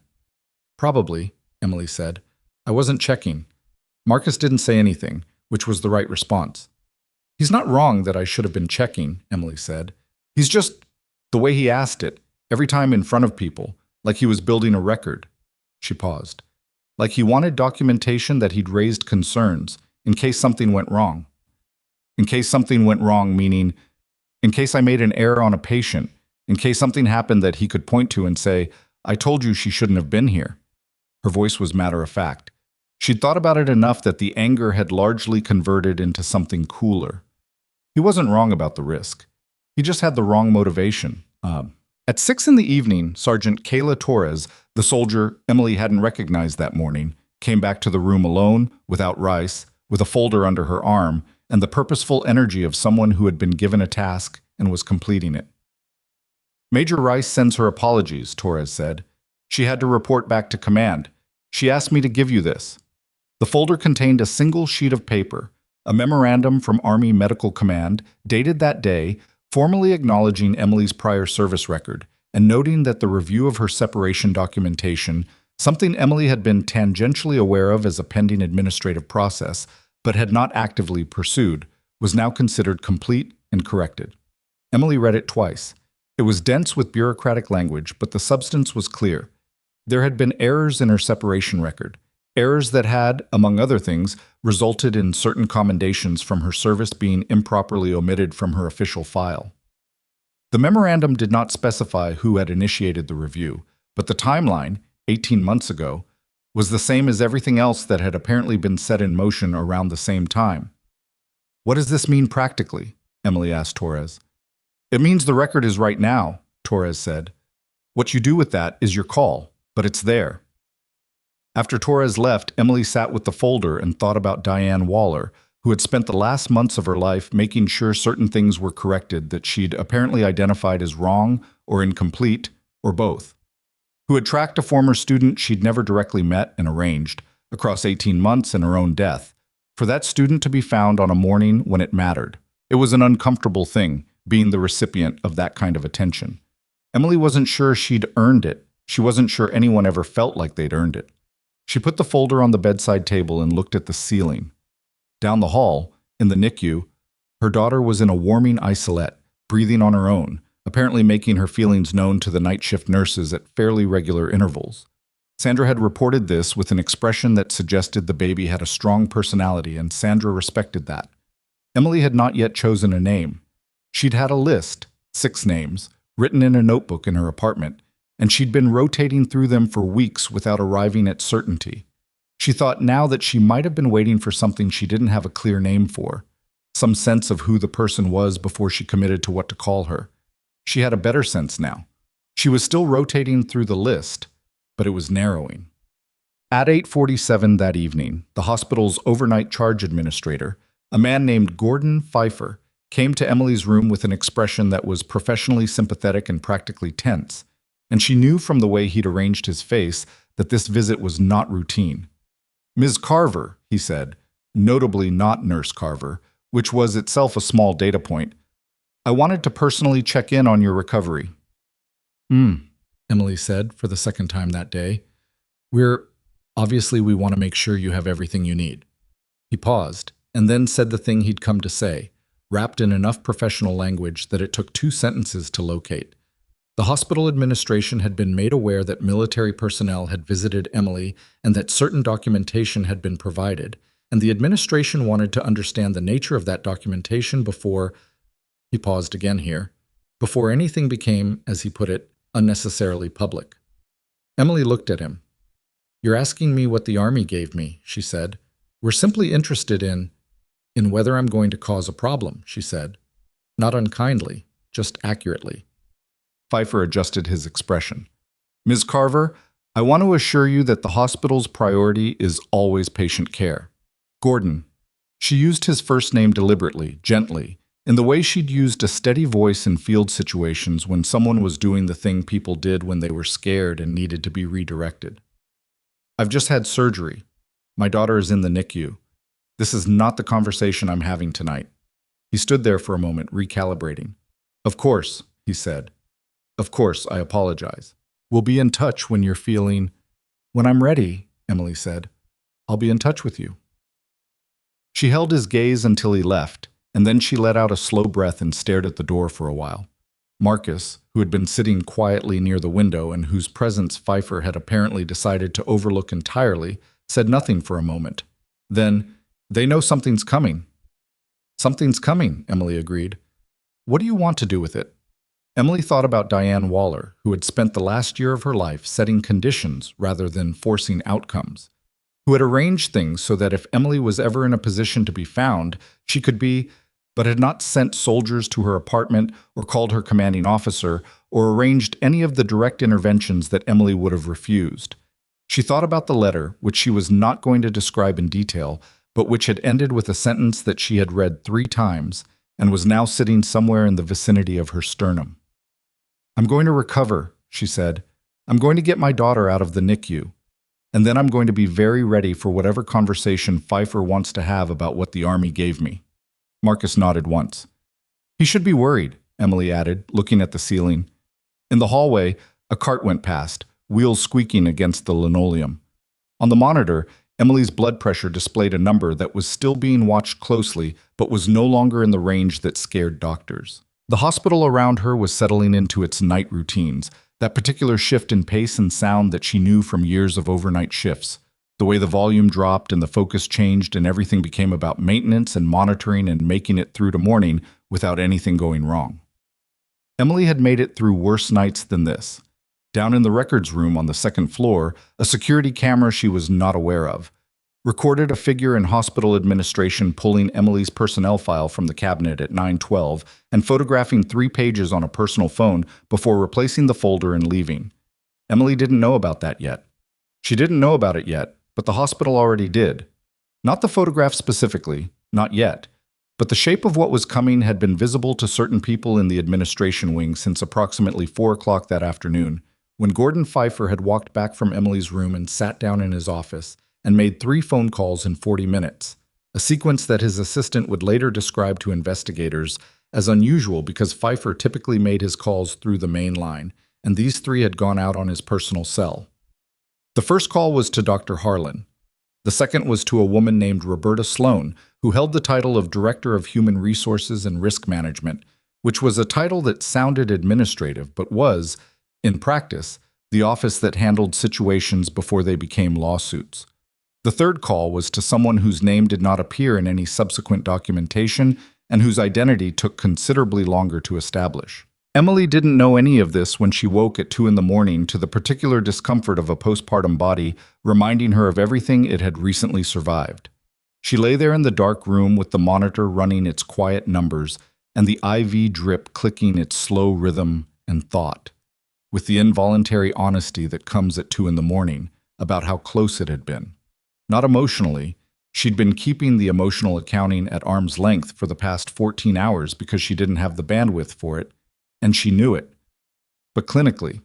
"Probably," Emily said. "I wasn't checking." Marcus didn't say anything, which was the right response. "He's not wrong that I should have been checking," Emily said. "He's just—" the way he asked it, every time in front of people, like he was building a record. She paused. Like he wanted documentation that he'd raised concerns, in case something went wrong. In case something went wrong, meaning, in case I made an error on a patient, in case something happened that he could point to and say, "I told you she shouldn't have been here." Her voice was matter-of-fact. She'd thought about it enough that the anger had largely converted into something cooler. He wasn't wrong about the risk. He just had the wrong motivation. At 6 in the evening, Sergeant Kayla Torres, the soldier Emily hadn't recognized that morning, came back to the room alone, without Rice, with a folder under her arm, and the purposeful energy of someone who had been given a task and was completing it. "Major Rice sends her apologies," Torres said. "She had to report back to command. She asked me to give you this." The folder contained a single sheet of paper, a memorandum from Army Medical Command, dated that day, formally acknowledging Emily's prior service record and noting that the review of her separation documentation, something Emily had been tangentially aware of as a pending administrative process, but had not actively pursued, was now considered complete and corrected. Emily read it twice. It was dense with bureaucratic language, but the substance was clear. There had been errors in her separation record, errors that had, among other things, resulted in certain commendations from her service being improperly omitted from her official file. The memorandum did not specify who had initiated the review, but the timeline, 18 months ago, was the same as everything else that had apparently been set in motion around the same time. "What does this mean practically?" Emily asked Torres. "It means the record is right now," Torres said. "What you do with that is your call, but it's there." After Torres left, Emily sat with the folder and thought about Diane Waller, who had spent the last months of her life making sure certain things were corrected that she'd apparently identified as wrong or incomplete, or both. Who had tracked a former student she'd never directly met and arranged, across 18 months and her own death, for that student to be found on a morning when it mattered. It was an uncomfortable thing, being the recipient of that kind of attention. Emily wasn't sure she'd earned it. She wasn't sure anyone ever felt like they'd earned it. She put the folder on the bedside table and looked at the ceiling. Down the hall, in the NICU, her daughter was in a warming isolette, breathing on her own, apparently making her feelings known to the night shift nurses at fairly regular intervals. Sandra had reported this with an expression that suggested the baby had a strong personality, and Sandra respected that. Emily had not yet chosen a name. She'd had a list, 6 names, written in a notebook in her apartment, and she'd been rotating through them for weeks without arriving at certainty. She thought now that she might have been waiting for something she didn't have a clear name for, some sense of who the person was before she committed to what to call her. She had a better sense now. She was still rotating through the list, but it was narrowing. At 8:47 that evening, the hospital's overnight charge administrator, a man named Gordon Pfeiffer, came to Emily's room with an expression that was professionally sympathetic and practically tense, and she knew from the way he'd arranged his face that this visit was not routine. "Ms. Carver," he said, notably not Nurse Carver, which was itself a small data point, "I wanted to personally check in on your recovery." Emily said for the second time that day. Obviously we want to make sure you have everything you need." He paused, and then said the thing he'd come to say, wrapped in enough professional language that it took 2 sentences to locate. The hospital administration had been made aware that military personnel had visited Emily and that certain documentation had been provided, and the administration wanted to understand the nature of that documentation before, he paused again here, before anything became, as he put it, unnecessarily public. Emily looked at him. "You're asking me what the Army gave me," she said. "We're simply interested in whether I'm going to cause a problem," she said. Not unkindly, just accurately. Pfeiffer adjusted his expression. "Ms. Carver, I want to assure you that the hospital's priority is always patient care. Gordon." She used his first name deliberately, gently, in the way she'd used a steady voice in field situations when someone was doing the thing people did when they were scared and needed to be redirected. "I've just had surgery. My daughter is in the NICU. This is not the conversation I'm having tonight." He stood there for a moment, recalibrating. "Of course," he said. "Of course, I apologize. We'll be in touch when you're feeling—" "When I'm ready," Emily said, "I'll be in touch with you." She held his gaze until he left, and then she let out a slow breath and stared at the door for a while. Marcus, who had been sitting quietly near the window and whose presence Pfeiffer had apparently decided to overlook entirely, said nothing for a moment. Then, "They know something's coming." "Something's coming," Emily agreed. "What do you want to do with it?" Emily thought about Diane Waller, who had spent the last year of her life setting conditions rather than forcing outcomes, who had arranged things so that if Emily was ever in a position to be found, she could be, but had not sent soldiers to her apartment or called her commanding officer or arranged any of the direct interventions that Emily would have refused. She thought about the letter, which she was not going to describe in detail, but which had ended with a sentence that she had read 3 times and was now sitting somewhere in the vicinity of her sternum. "I'm going to recover," she said. "I'm going to get my daughter out of the NICU. And then I'm going to be very ready for whatever conversation Pfeiffer wants to have about what the Army gave me." Marcus nodded once. "He should be worried," Emily added, looking at the ceiling. In the hallway, a cart went past, wheels squeaking against the linoleum. On the monitor, Emily's blood pressure displayed a number that was still being watched closely, but was no longer in the range that scared doctors. The hospital around her was settling into its night routines, that particular shift in pace and sound that she knew from years of overnight shifts. The way the volume dropped and the focus changed and everything became about maintenance and monitoring and making it through to morning without anything going wrong. Emily had made it through worse nights than this. Down in the records room on the 2nd floor, a security camera she was not aware of recorded a figure in hospital administration pulling Emily's personnel file from the cabinet at 9:12 and photographing 3 pages on a personal phone before replacing the folder and leaving. Emily didn't know about that yet. She didn't know about it yet, but the hospital already did. Not the photograph specifically, not yet, but the shape of what was coming had been visible to certain people in the administration wing since approximately 4 o'clock that afternoon, when Gordon Pfeiffer had walked back from Emily's room and sat down in his office and made 3 phone calls in 40 minutes, a sequence that his assistant would later describe to investigators as unusual because Pfeiffer typically made his calls through the main line, and these 3 had gone out on his personal cell. The first call was to Dr. Harlan. The second was to a woman named Roberta Sloan, who held the title of Director of Human Resources and Risk Management, which was a title that sounded administrative but was, in practice, the office that handled situations before they became lawsuits. The third call was to someone whose name did not appear in any subsequent documentation and whose identity took considerably longer to establish. Emily didn't know any of this when she woke at 2 in the morning to the particular discomfort of a postpartum body reminding her of everything it had recently survived. She lay there in the dark room with the monitor running its quiet numbers and the IV drip clicking its slow rhythm, and thought, with the involuntary honesty that comes at 2 in the morning, about how close it had been. Not emotionally. She'd been keeping the emotional accounting at arm's length for the past 14 hours because she didn't have the bandwidth for it, and she knew it. But clinically,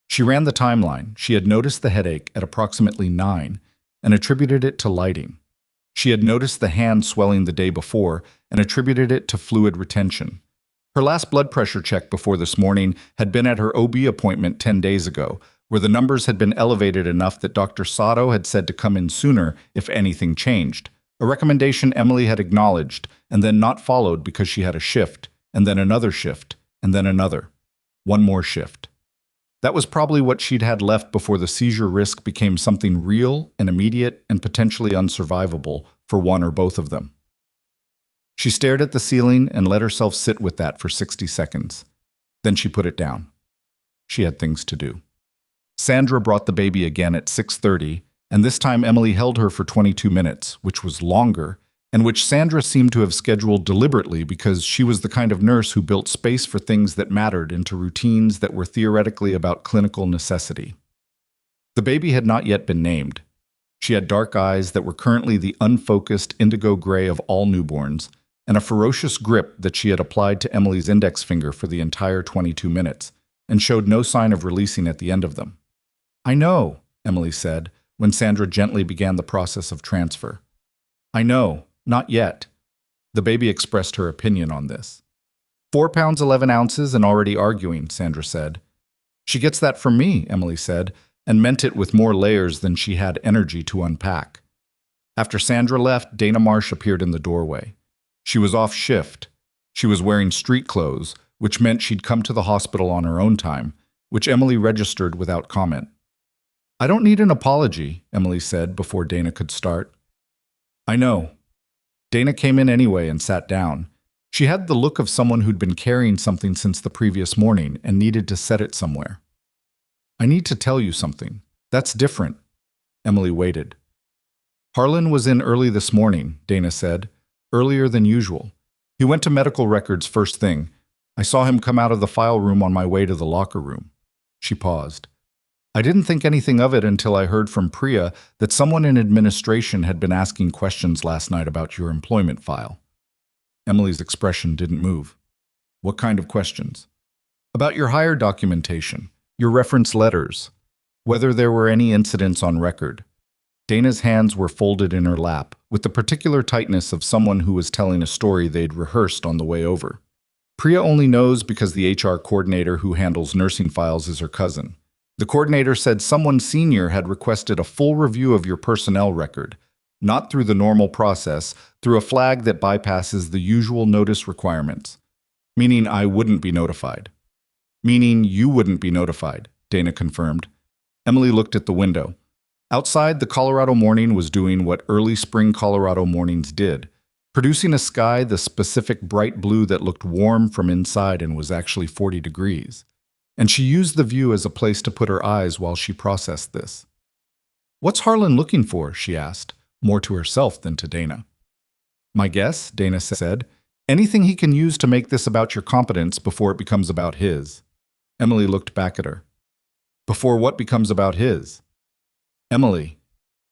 she ran the timeline. She had noticed the headache at approximately 9 and attributed it to lighting. She had noticed the hand swelling the day before and attributed it to fluid retention. Her last blood pressure check before this morning had been at her OB appointment 10 days ago, where the numbers had been elevated enough that Dr. Sato had said to come in sooner if anything changed, a recommendation Emily had acknowledged and then not followed because she had a shift, and then another shift, and then another. One more shift. That was probably what she'd had left before the seizure risk became something real and immediate and potentially unsurvivable for one or both of them. She stared at the ceiling and let herself sit with that for 60 seconds. Then she put it down. She had things to do. Sandra brought the baby again at 6:30, and this time Emily held her for 22 minutes, which was longer, and which Sandra seemed to have scheduled deliberately because she was the kind of nurse who built space for things that mattered into routines that were theoretically about clinical necessity. The baby had not yet been named. She had dark eyes that were currently the unfocused indigo gray of all newborns, and a ferocious grip that she had applied to Emily's index finger for the entire 22 minutes, and showed no sign of releasing at the end of them. "I know," Emily said, when Sandra gently began the process of transfer. "I know, not yet." The baby expressed her opinion on this. 4 pounds 11 ounces and already arguing, Sandra said. "She gets that from me," Emily said, and meant it with more layers than she had energy to unpack. After Sandra left, Dana Marsh appeared in the doorway. She was off shift. She was wearing street clothes, which meant she'd come to the hospital on her own time, which Emily registered without comment. "I don't need an apology," Emily said before Dana could start. "I know." Dana came in anyway and sat down. She had the look of someone who'd been carrying something since the previous morning and needed to set it somewhere. "I need to tell you something. That's different." Emily waited. "Harlan was in early this morning," Dana said. "Earlier than usual. He went to medical records first thing. I saw him come out of the file room on my way to the locker room." She paused. "I didn't think anything of it until I heard from Priya that someone in administration had been asking questions last night about your employment file." Emily's expression didn't move. "What kind of questions?" "About your hire documentation, your reference letters, whether there were any incidents on record." Dana's hands were folded in her lap, with the particular tightness of someone who was telling a story they'd rehearsed on the way over. "Priya only knows because the HR coordinator who handles nursing files is her cousin. The coordinator said someone senior had requested a full review of your personnel record, not through the normal process, through a flag that bypasses the usual notice requirements. Meaning I wouldn't be notified." "Meaning you wouldn't be notified," Dana confirmed. Emily looked at the window. Outside, the Colorado morning was doing what early spring Colorado mornings did, producing a sky the specific bright blue that looked warm from inside and was actually 40 degrees. And she used the view as a place to put her eyes while she processed this. "What's Harlan looking for?" she asked, more to herself than to Dana. "My guess," Dana said, "anything he can use to make this about your competence before it becomes about his." Emily looked back at her. "Before what becomes about his?" "Emily."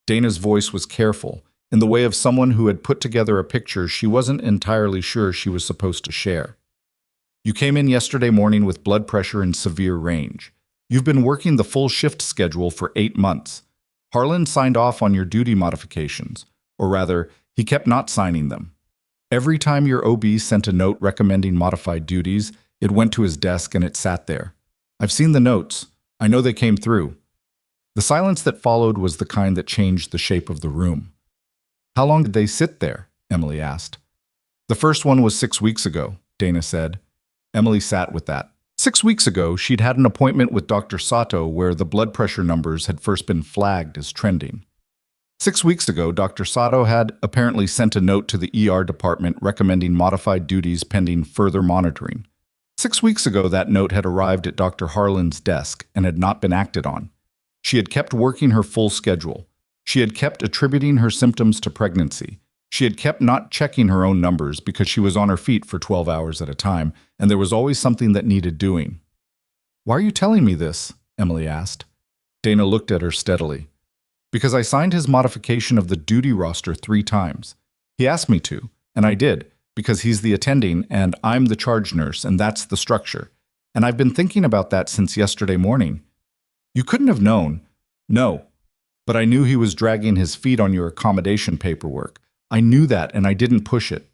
Dana's voice was careful, in the way of someone who had put together a picture she wasn't entirely sure she was supposed to share. "You came in yesterday morning with blood pressure in severe range. You've been working the full shift schedule for 8 months. Harlan signed off on your duty modifications, or rather, he kept not signing them. Every time your OB sent a note recommending modified duties, it went to his desk and it sat there. I've seen the notes. I know they came through." The silence that followed was the kind that changed the shape of the room. How long did they sit there? Emily asked. The first one was 6 weeks ago, Dana said. Emily sat with that. 6 weeks ago, she'd had an appointment with Dr. Sato where the blood pressure numbers had first been flagged as trending. 6 weeks ago, Dr. Sato had apparently sent a note to the ER department recommending modified duties pending further monitoring. 6 weeks ago, that note had arrived at Dr. Harlan's desk and had not been acted on. She had kept working her full schedule. She had kept attributing her symptoms to pregnancy. She had kept not checking her own numbers because she was on her feet for 12 hours at a time, and there was always something that needed doing. "Why are you telling me this?" Emily asked. Dana looked at her steadily. "Because I signed his modification of the duty roster 3 times. He asked me to, and I did, because he's the attending and I'm the charge nurse, and that's the structure. And I've been thinking about that since yesterday morning. You couldn't have known." "No, but I knew he was dragging his feet on your accommodation paperwork. I knew that, and I didn't push it."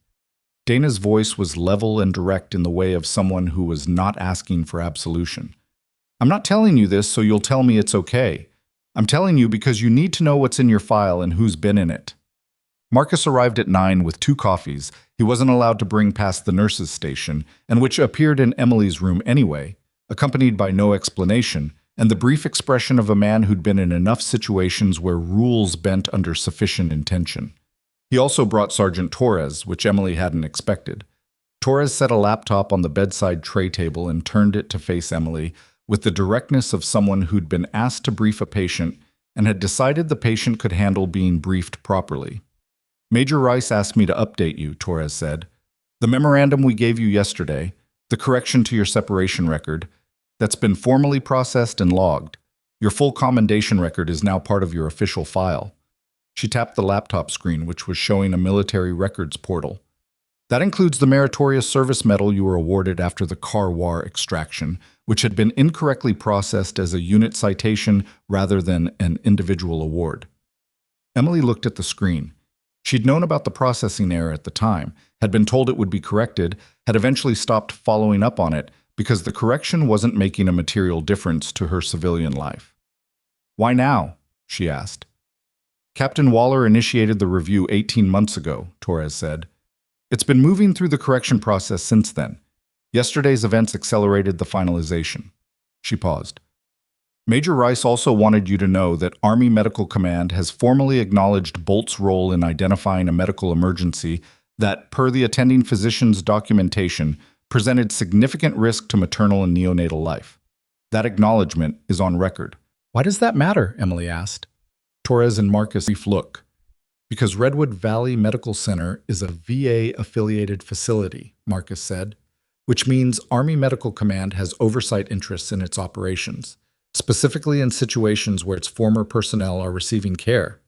Dana's voice was level and direct in the way of someone who was not asking for absolution. "I'm not telling you this so you'll tell me it's okay. I'm telling you because you need to know what's in your file and who's been in it." Marcus arrived at 9 with 2 coffees he wasn't allowed to bring past the nurse's station, and which appeared in Emily's room anyway, accompanied by no explanation, and the brief expression of a man who'd been in enough situations where rules bent under sufficient intention. He also brought Sergeant Torres, which Emily hadn't expected. Torres set a laptop on the bedside tray table and turned it to face Emily with the directness of someone who'd been asked to brief a patient and had decided the patient could handle being briefed properly. "Major Rice asked me to update you," Torres said. "The memorandum we gave you yesterday, the correction to your separation record, that's been formally processed and logged. Your full commendation record is now part of your official file." She tapped the laptop screen, which was showing a military records portal. "That includes the Meritorious Service Medal you were awarded after the Karwar extraction, which had been incorrectly processed as a unit citation rather than an individual award." Emily looked at the screen. She'd known about the processing error at the time, had been told it would be corrected, had eventually stopped following up on it because the correction wasn't making a material difference to her civilian life. "Why now?" she asked. "Captain Waller initiated the review 18 months ago," Torres said. "It's been moving through the correction process since then. Yesterday's events accelerated the finalization." She paused. "Major Rice also wanted you to know that Army Medical Command has formally acknowledged Bolt's role in identifying a medical emergency that, per the attending physician's documentation, presented significant risk to maternal and neonatal life. That acknowledgement is on record." "Why does that matter?" Emily asked. Torres and Marcus brief look. "Because Redwood Valley Medical Center is a VA-affiliated facility," Marcus said, "which means Army Medical Command has oversight interests in its operations, specifically in situations where its former personnel are receiving care."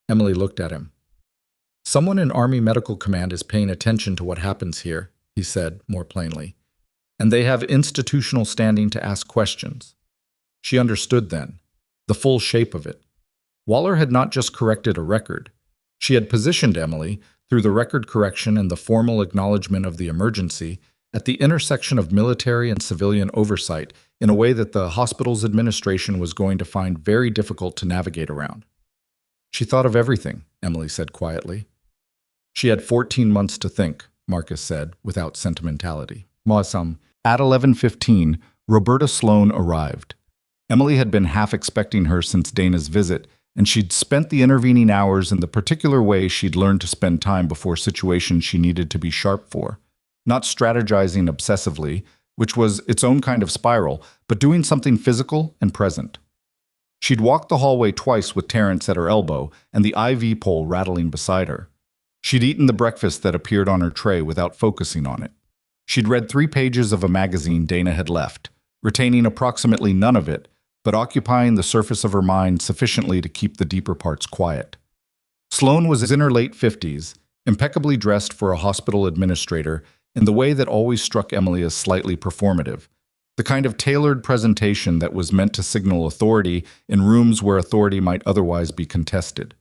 Emily looked at him. "Someone in Army Medical Command is paying attention to what happens here," he said more plainly, "and they have institutional standing to ask questions." She understood then, the full shape of it. Waller had not just corrected a record. She had positioned Emily, through the record correction and the formal acknowledgement of the emergency, at the intersection of military and civilian oversight in a way that the hospital's administration was going to find very difficult to navigate around. "She thought of everything," Emily said quietly. "She had 14 months to think," Marcus said, without sentimentality. At 11:15, Roberta Sloan arrived. Emily had been half expecting her since Dana's visit, and she'd spent the intervening hours in the particular way she'd learned to spend time before situations she needed to be sharp for. Not strategizing obsessively, which was its own kind of spiral, but doing something physical and present. She'd walked the hallway twice with Terrence at her elbow and the IV pole rattling beside her. She'd eaten the breakfast that appeared on her tray without focusing on it. She'd read 3 pages of a magazine Dana had left, retaining approximately none of it, but occupying the surface of her mind sufficiently to keep the deeper parts quiet. Sloan was in her late 50s, impeccably dressed for a hospital administrator in the way that always struck Emily as slightly performative, the kind of tailored presentation that was meant to signal authority in rooms where authority might otherwise be contested.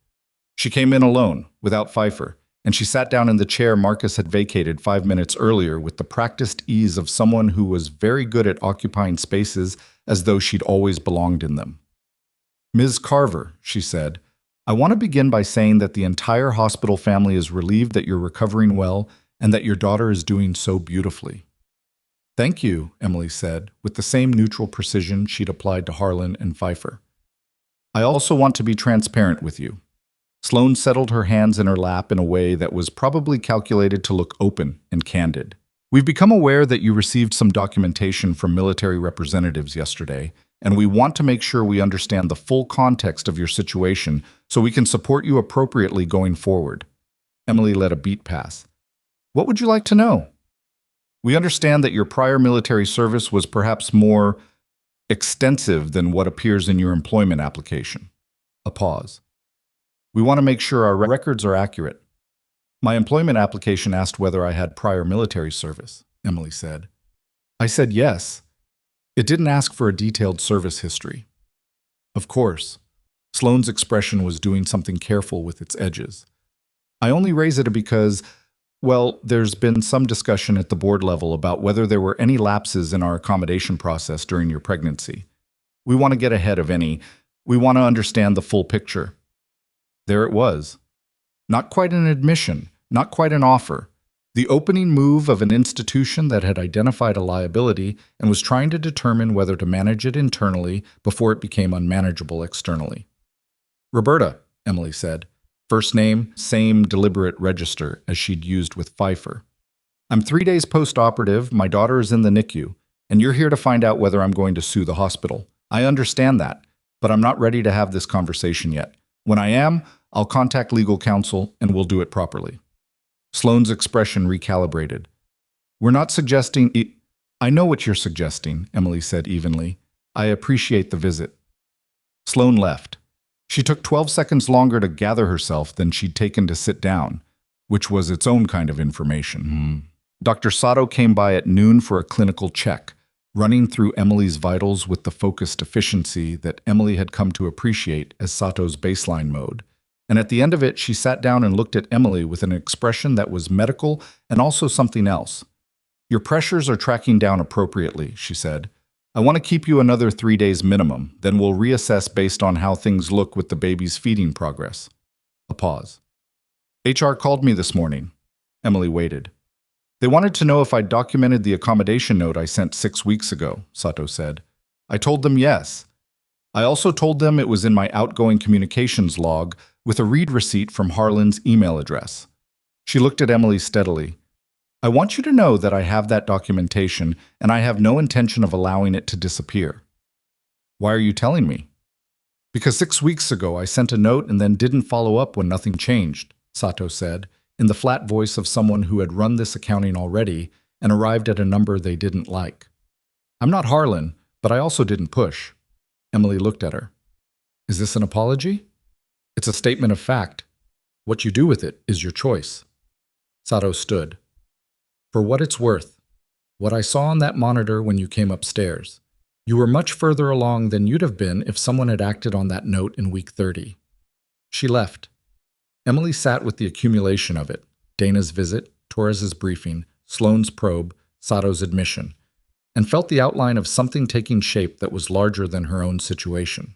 She came in alone, without Pfeiffer, and she sat down in the chair Marcus had vacated 5 minutes earlier with the practiced ease of someone who was very good at occupying spaces as though she'd always belonged in them. Ms. Carver, she said, I want to begin by saying that the entire hospital family is relieved that you're recovering well and that your daughter is doing so beautifully. Thank you, Emily said, with the same neutral precision she'd applied to Harlan and Pfeiffer. I also want to be transparent with you. Sloane settled her hands in her lap in a way that was probably calculated to look open and candid. We've become aware that you received some documentation from military representatives yesterday, and we want to make sure we understand the full context of your situation so we can support you appropriately going forward. Emily let a beat pass. What would you like to know? We understand that your prior military service was perhaps more extensive than what appears in your employment application. A pause. We want to make sure our records are accurate. My employment application asked whether I had prior military service, Emily said. I said yes. It didn't ask for a detailed service history. Of course. Sloane's expression was doing something careful with its edges. I only raise it because, well, there's been some discussion at the board level about whether there were any lapses in our accommodation process during your pregnancy. We want to get ahead of any. We want to understand the full picture. There it was. Not quite an admission, not quite an offer. The opening move of an institution that had identified a liability and was trying to determine whether to manage it internally before it became unmanageable externally. Roberta, Emily said. First name, same deliberate register as she'd used with Pfeiffer. I'm 3 days post-operative, my daughter is in the NICU, and you're here to find out whether I'm going to sue the hospital. I understand that, but I'm not ready to have this conversation yet. When I am, I'll contact legal counsel and we'll do it properly. Sloane's expression recalibrated. We're not suggesting I know what you're suggesting, Emily said evenly. I appreciate the visit. Sloane left. She took 12 seconds longer to gather herself than she'd taken to sit down, which was its own kind of information. Dr. Sato came by at noon for a clinical check, running through Emily's vitals with the focused efficiency that Emily had come to appreciate as Sato's baseline mode. And at the end of it, she sat down and looked at Emily with an expression that was medical and also something else. Your pressures are tracking down appropriately, she said. I want to keep you another 3 days minimum, then we'll reassess based on how things look with the baby's feeding progress. A pause. HR called me this morning. Emily waited. They wanted to know if I'd documented the accommodation note I sent 6 weeks ago, Sato said. I told them yes. I also told them it was in my outgoing communications log with a read receipt from Harlan's email address. She looked at Emily steadily. I want you to know that I have that documentation and I have no intention of allowing it to disappear. Why are you telling me? Because 6 weeks ago I sent a note and then didn't follow up when nothing changed, Sato said, in the flat voice of someone who had run this accounting already and arrived at a number they didn't like. I'm not Harlan, but I also didn't push. Emily looked at her. Is this an apology? It's a statement of fact. What you do with it is your choice. Sato stood. For what it's worth, what I saw on that monitor when you came upstairs, you were much further along than you'd have been if someone had acted on that note in week 30. She left. Emily sat with the accumulation of it, Dana's visit, Torres's briefing, Sloane's probe, Sato's admission, and felt the outline of something taking shape that was larger than her own situation.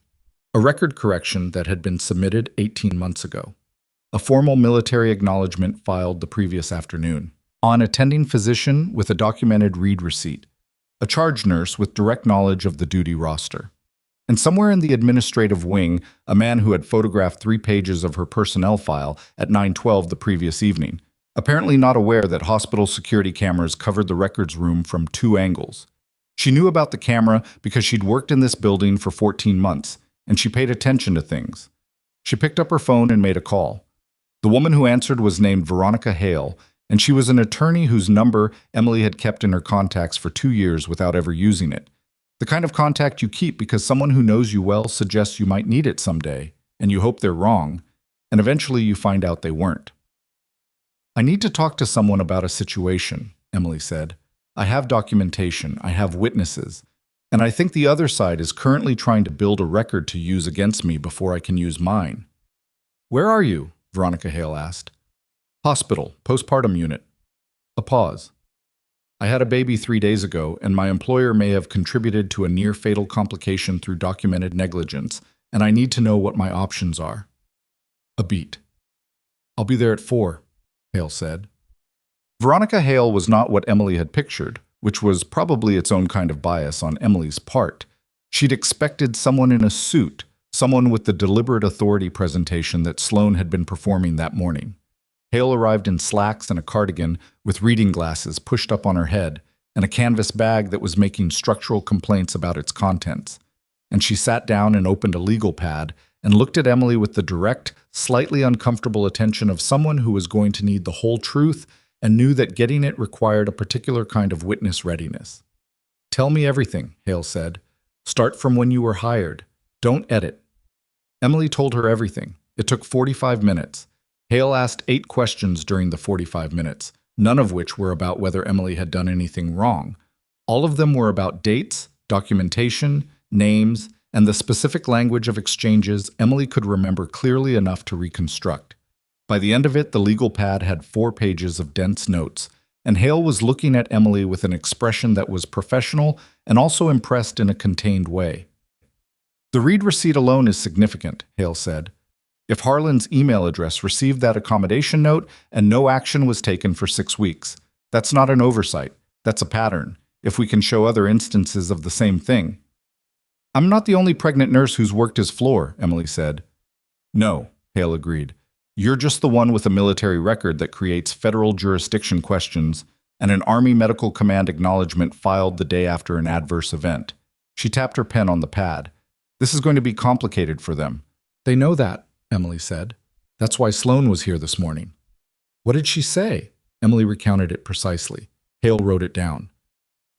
A record correction that had been submitted 18 months ago. A formal military acknowledgement filed the previous afternoon. On attending physician with a documented read receipt. A charge nurse with direct knowledge of the duty roster. And somewhere in the administrative wing, a man who had photographed 3 pages of her personnel file at 9:12 the previous evening, apparently not aware that hospital security cameras covered the records room from 2 angles. She knew about the camera because she'd worked in this building for 14 months, and she paid attention to things. She picked up her phone and made a call. The woman who answered was named Veronica Hale, and she was an attorney whose number Emily had kept in her contacts for 2 years without ever using it. The kind of contact you keep because someone who knows you well suggests you might need it someday, and you hope they're wrong, and eventually you find out they weren't. I need to talk to someone about a situation, Emily said. I have documentation, I have witnesses, and I think the other side is currently trying to build a record to use against me before I can use mine. Where are you? Veronica Hale asked. Hospital, postpartum unit. A pause. I had a baby 3 days ago, and my employer may have contributed to a near-fatal complication through documented negligence, and I need to know what my options are. A beat. I'll be there at 4, Hale said. Veronica Hale was not what Emily had pictured, which was probably its own kind of bias on Emily's part. She'd expected someone in a suit, someone with the deliberate authority presentation that Sloane had been performing that morning. Hale arrived in slacks and a cardigan with reading glasses pushed up on her head and a canvas bag that was making structural complaints about its contents. And she sat down and opened a legal pad and looked at Emily with the direct, slightly uncomfortable attention of someone who was going to need the whole truth and knew that getting it required a particular kind of witness readiness. "Tell me everything," Hale said. "Start from when you were hired. Don't edit." Emily told her everything. It took 45 minutes. Hale asked 8 questions during the 45 minutes, none of which were about whether Emily had done anything wrong. All of them were about dates, documentation, names, and the specific language of exchanges Emily could remember clearly enough to reconstruct. By the end of it, the legal pad had 4 pages of dense notes, and Hale was looking at Emily with an expression that was professional and also impressed in a contained way. "The read receipt alone is significant," Hale said. "If Harlan's email address received that accommodation note and no action was taken for 6 weeks, that's not an oversight, that's a pattern, if we can show other instances of the same thing." "I'm not the only pregnant nurse who's worked his floor," Emily said. "No," Hale agreed. "You're just the one with a military record that creates federal jurisdiction questions and an Army Medical Command acknowledgement filed the day after an adverse event." She tapped her pen on the pad. "This is going to be complicated for them." "They know that," Emily said. "That's why Sloane was here this morning." "What did she say?" Emily recounted it precisely. Hale wrote it down.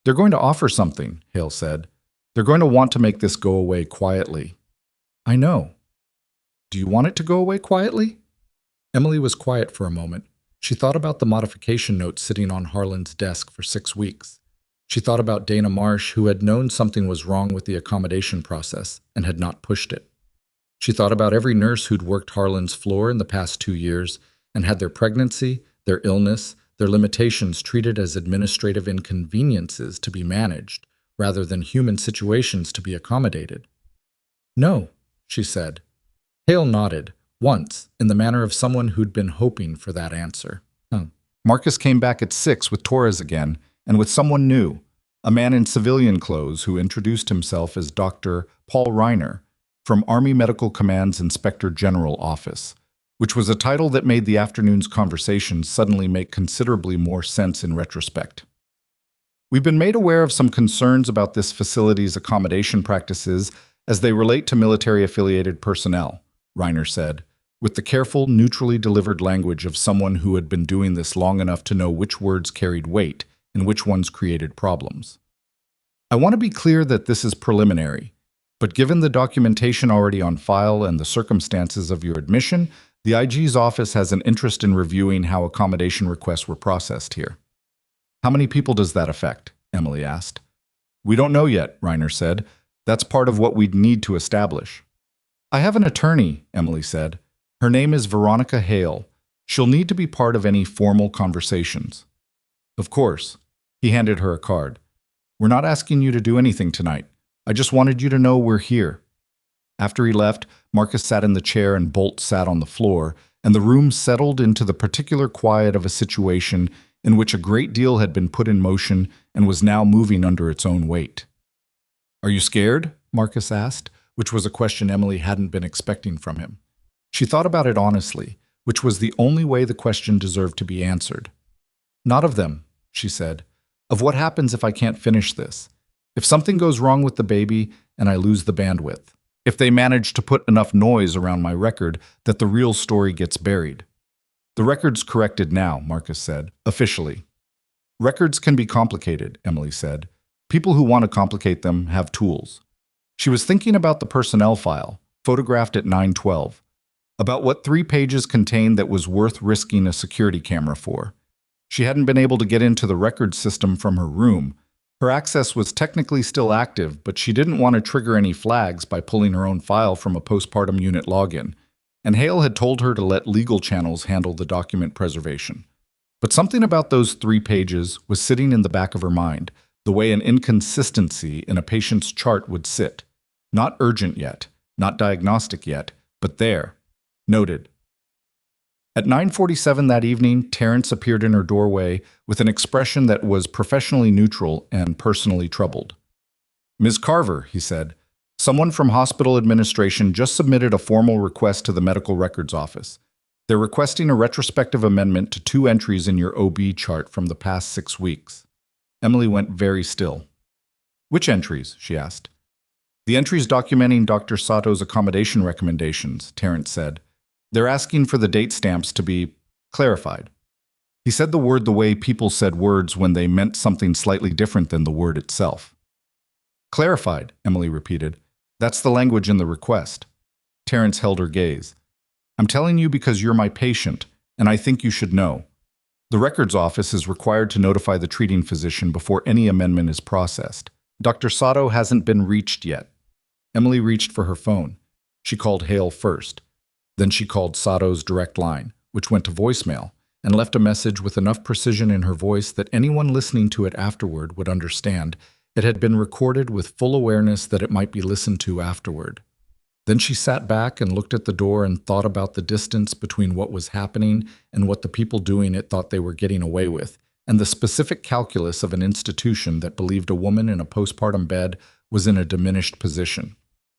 "They're going to offer something," Hale said. "They're going to want to make this go away quietly." "I know." "Do you want it to go away quietly?" Emily was quiet for a moment. She thought about the modification note sitting on Harlan's desk for 6 weeks. She thought about Dana Marsh, who had known something was wrong with the accommodation process and had not pushed it. She thought about every nurse who'd worked Harlan's floor in the past 2 years and had their pregnancy, their illness, their limitations treated as administrative inconveniences to be managed, rather than human situations to be accommodated. "No," she said. Hale nodded, once, in the manner of someone who'd been hoping for that answer. Marcus came back at 6 with Torres again, and with someone new, a man in civilian clothes who introduced himself as Dr. Paul Reiner, from Army Medical Command's Inspector General Office, which was a title that made the afternoon's conversation suddenly make considerably more sense in retrospect. "We've been made aware of some concerns about this facility's accommodation practices as they relate to military-affiliated personnel," Reiner said, with the careful, neutrally delivered language of someone who had been doing this long enough to know which words carried weight and which ones created problems. "I want to be clear that this is preliminary. But given the documentation already on file and the circumstances of your admission, the IG's office has an interest in reviewing how accommodation requests were processed here." "How many people does that affect?" Emily asked. "We don't know yet," Reiner said. "That's part of what we'd need to establish." "I have an attorney," Emily said. "Her name is Veronica Hale. She'll need to be part of any formal conversations." "Of course." He handed her a card. "We're not asking you to do anything tonight. I just wanted you to know we're here." After he left, Marcus sat in the chair and Bolt sat on the floor, and the room settled into the particular quiet of a situation in which a great deal had been put in motion and was now moving under its own weight. "Are you scared?" Marcus asked, which was a question Emily hadn't been expecting from him. She thought about it honestly, which was the only way the question deserved to be answered. "Not of them," she said. "Of what happens if I can't finish this? If something goes wrong with the baby and I lose the bandwidth? If they manage to put enough noise around my record that the real story gets buried?" "The record's corrected now," Marcus said, "officially." "Records can be complicated," Emily said. "People who want to complicate them have tools." She was thinking about the personnel file, photographed at 9:12, about what 3 pages contained that was worth risking a security camera for. She hadn't been able to get into the record system from her room. Her access was technically still active, but she didn't want to trigger any flags by pulling her own file from a postpartum unit login, and Hale had told her to let legal channels handle the document preservation. But something about those 3 pages was sitting in the back of her mind, the way an inconsistency in a patient's chart would sit. Not urgent yet, Not diagnostic yet, but there. Noted. At 9:47 that evening, Terrence appeared in her doorway with an expression that was professionally neutral and personally troubled. "Ms. Carver," he said, "someone from hospital administration just submitted a formal request to the medical records office. They're requesting a retrospective amendment to 2 entries in your OB chart from the past 6 weeks." Emily went very still. "Which entries?" she asked. "The entries documenting Dr. Sato's accommodation recommendations," Terrence said. "They're asking for the date stamps to be clarified." He said the word the way people said words when they meant something slightly different than the word itself. "Clarified," Emily repeated. "That's the language in the request." Terrence held her gaze. "I'm telling you because you're my patient, and I think you should know. The records office is required to notify the treating physician before any amendment is processed. Dr. Sato hasn't been reached yet." Emily reached for her phone. She called Hale first. Then she called Sato's direct line, which went to voicemail, and left a message with enough precision in her voice that anyone listening to it afterward would understand it had been recorded with full awareness that it might be listened to afterward. Then she sat back and looked at the door and thought about the distance between what was happening and what the people doing it thought they were getting away with, and the specific calculus of an institution that believed a woman in a postpartum bed was in a diminished position.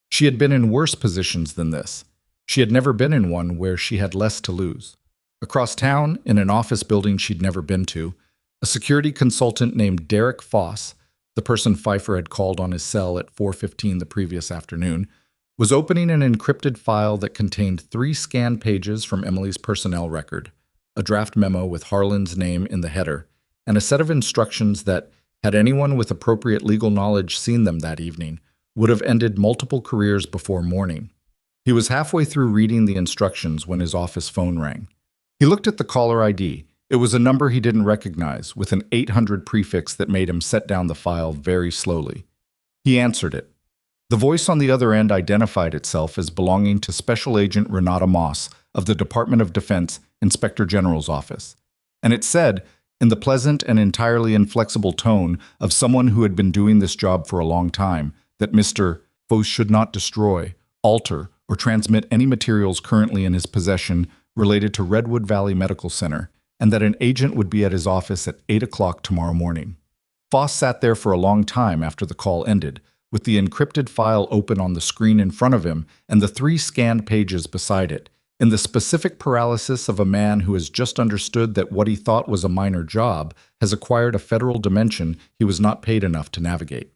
She had been in worse positions than this. She had never been in one where she had less to lose. Across town, in an office building she'd never been to, a security consultant named Derek Foss, the person Pfeiffer had called on his cell at 4:15 the previous afternoon, was opening an encrypted file that contained 3 scanned pages from Emily's personnel record, a draft memo with Harlan's name in the header, and a set of instructions that, had anyone with appropriate legal knowledge seen them that evening, would have ended multiple careers before morning. He was halfway through reading the instructions when his office phone rang. He looked at the caller ID. It was a number he didn't recognize, with an 800 prefix that made him set down the file very slowly. He answered it. The voice on the other end identified itself as belonging to Special Agent Renata Moss of the Department of Defense Inspector General's office. And it said, in the pleasant and entirely inflexible tone of someone who had been doing this job for a long time, that Mr. Foss should not destroy, alter, or transmit any materials currently in his possession related to Redwood Valley Medical Center, and that an agent would be at his office at 8 o'clock tomorrow morning. Foss sat there for a long time after the call ended, with the encrypted file open on the screen in front of him and the 3 scanned pages beside it, in the specific paralysis of a man who has just understood that what he thought was a minor job has acquired a federal dimension he was not paid enough to navigate.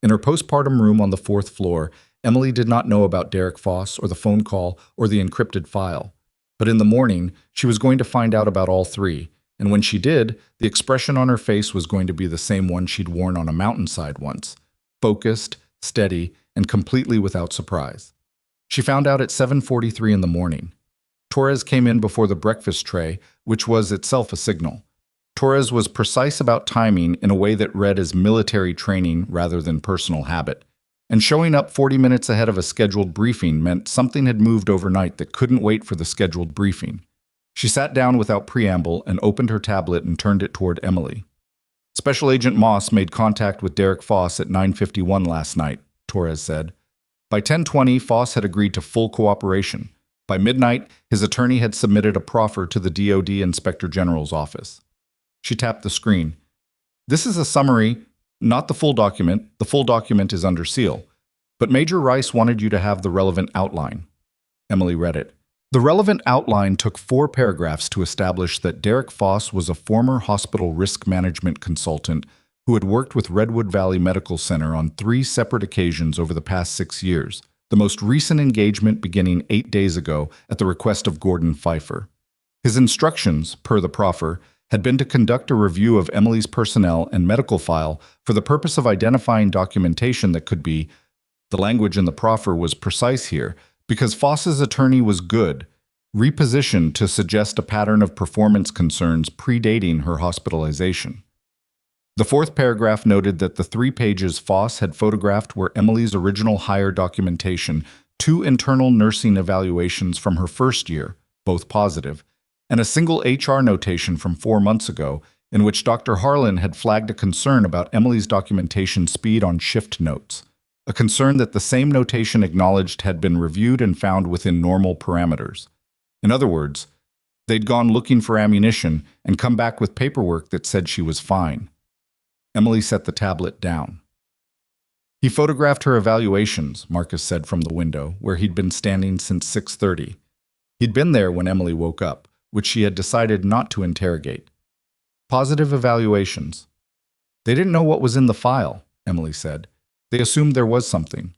In her postpartum room on the 4th floor, Emily did not know about Derek Foss or the phone call or the encrypted file. But in the morning, she was going to find out about all 3, and when she did, the expression on her face was going to be the same one she'd worn on a mountainside once, focused, steady, and completely without surprise. She found out at 7:43 in the morning. Torres came in before the breakfast tray, which was itself a signal. Torres was precise about timing in a way that read as military training rather than personal habit. And showing up 40 minutes ahead of a scheduled briefing meant something had moved overnight that couldn't wait for the scheduled briefing. She sat down without preamble and opened her tablet and turned it toward Emily. "Special Agent Moss made contact with Derek Foss at 9:51 last night," Torres said. By 10:20, Foss had agreed to full cooperation. By midnight, his attorney had submitted a proffer to the DoD Inspector General's office. She tapped the screen. "This is a summary. Not the full document. The full document is under seal. But Major Rice wanted you to have the relevant outline." Emily read it. The relevant outline took 4 paragraphs to establish that Derek Foss was a former hospital risk management consultant who had worked with Redwood Valley Medical Center on 3 separate occasions over the past 6 years, the most recent engagement beginning 8 days ago at the request of Gordon Pfeiffer. His instructions, per the proffer, had been to conduct a review of Emily's personnel and medical file for the purpose of identifying documentation that could be, the language in the proffer was precise here, because Foss's attorney was good, repositioned to suggest a pattern of performance concerns predating her hospitalization. The 4th paragraph noted that the 3 pages Foss had photographed were Emily's original hire documentation, 2 internal nursing evaluations from her first year, both positive, and a single HR notation from 4 months ago in which Dr. Harlan had flagged a concern about Emily's documentation speed on shift notes. a concern that the same notation acknowledged had been reviewed and found within normal parameters. In other words, they'd gone looking for ammunition and come back with paperwork that said she was fine. Emily set the tablet down. He photographed her evaluations, Marcus said from the window, where he'd been standing since 6:30. He'd been there when Emily woke up, which she had decided not to interrogate. Positive evaluations. They didn't know what was in the file, Emily said. They assumed there was something.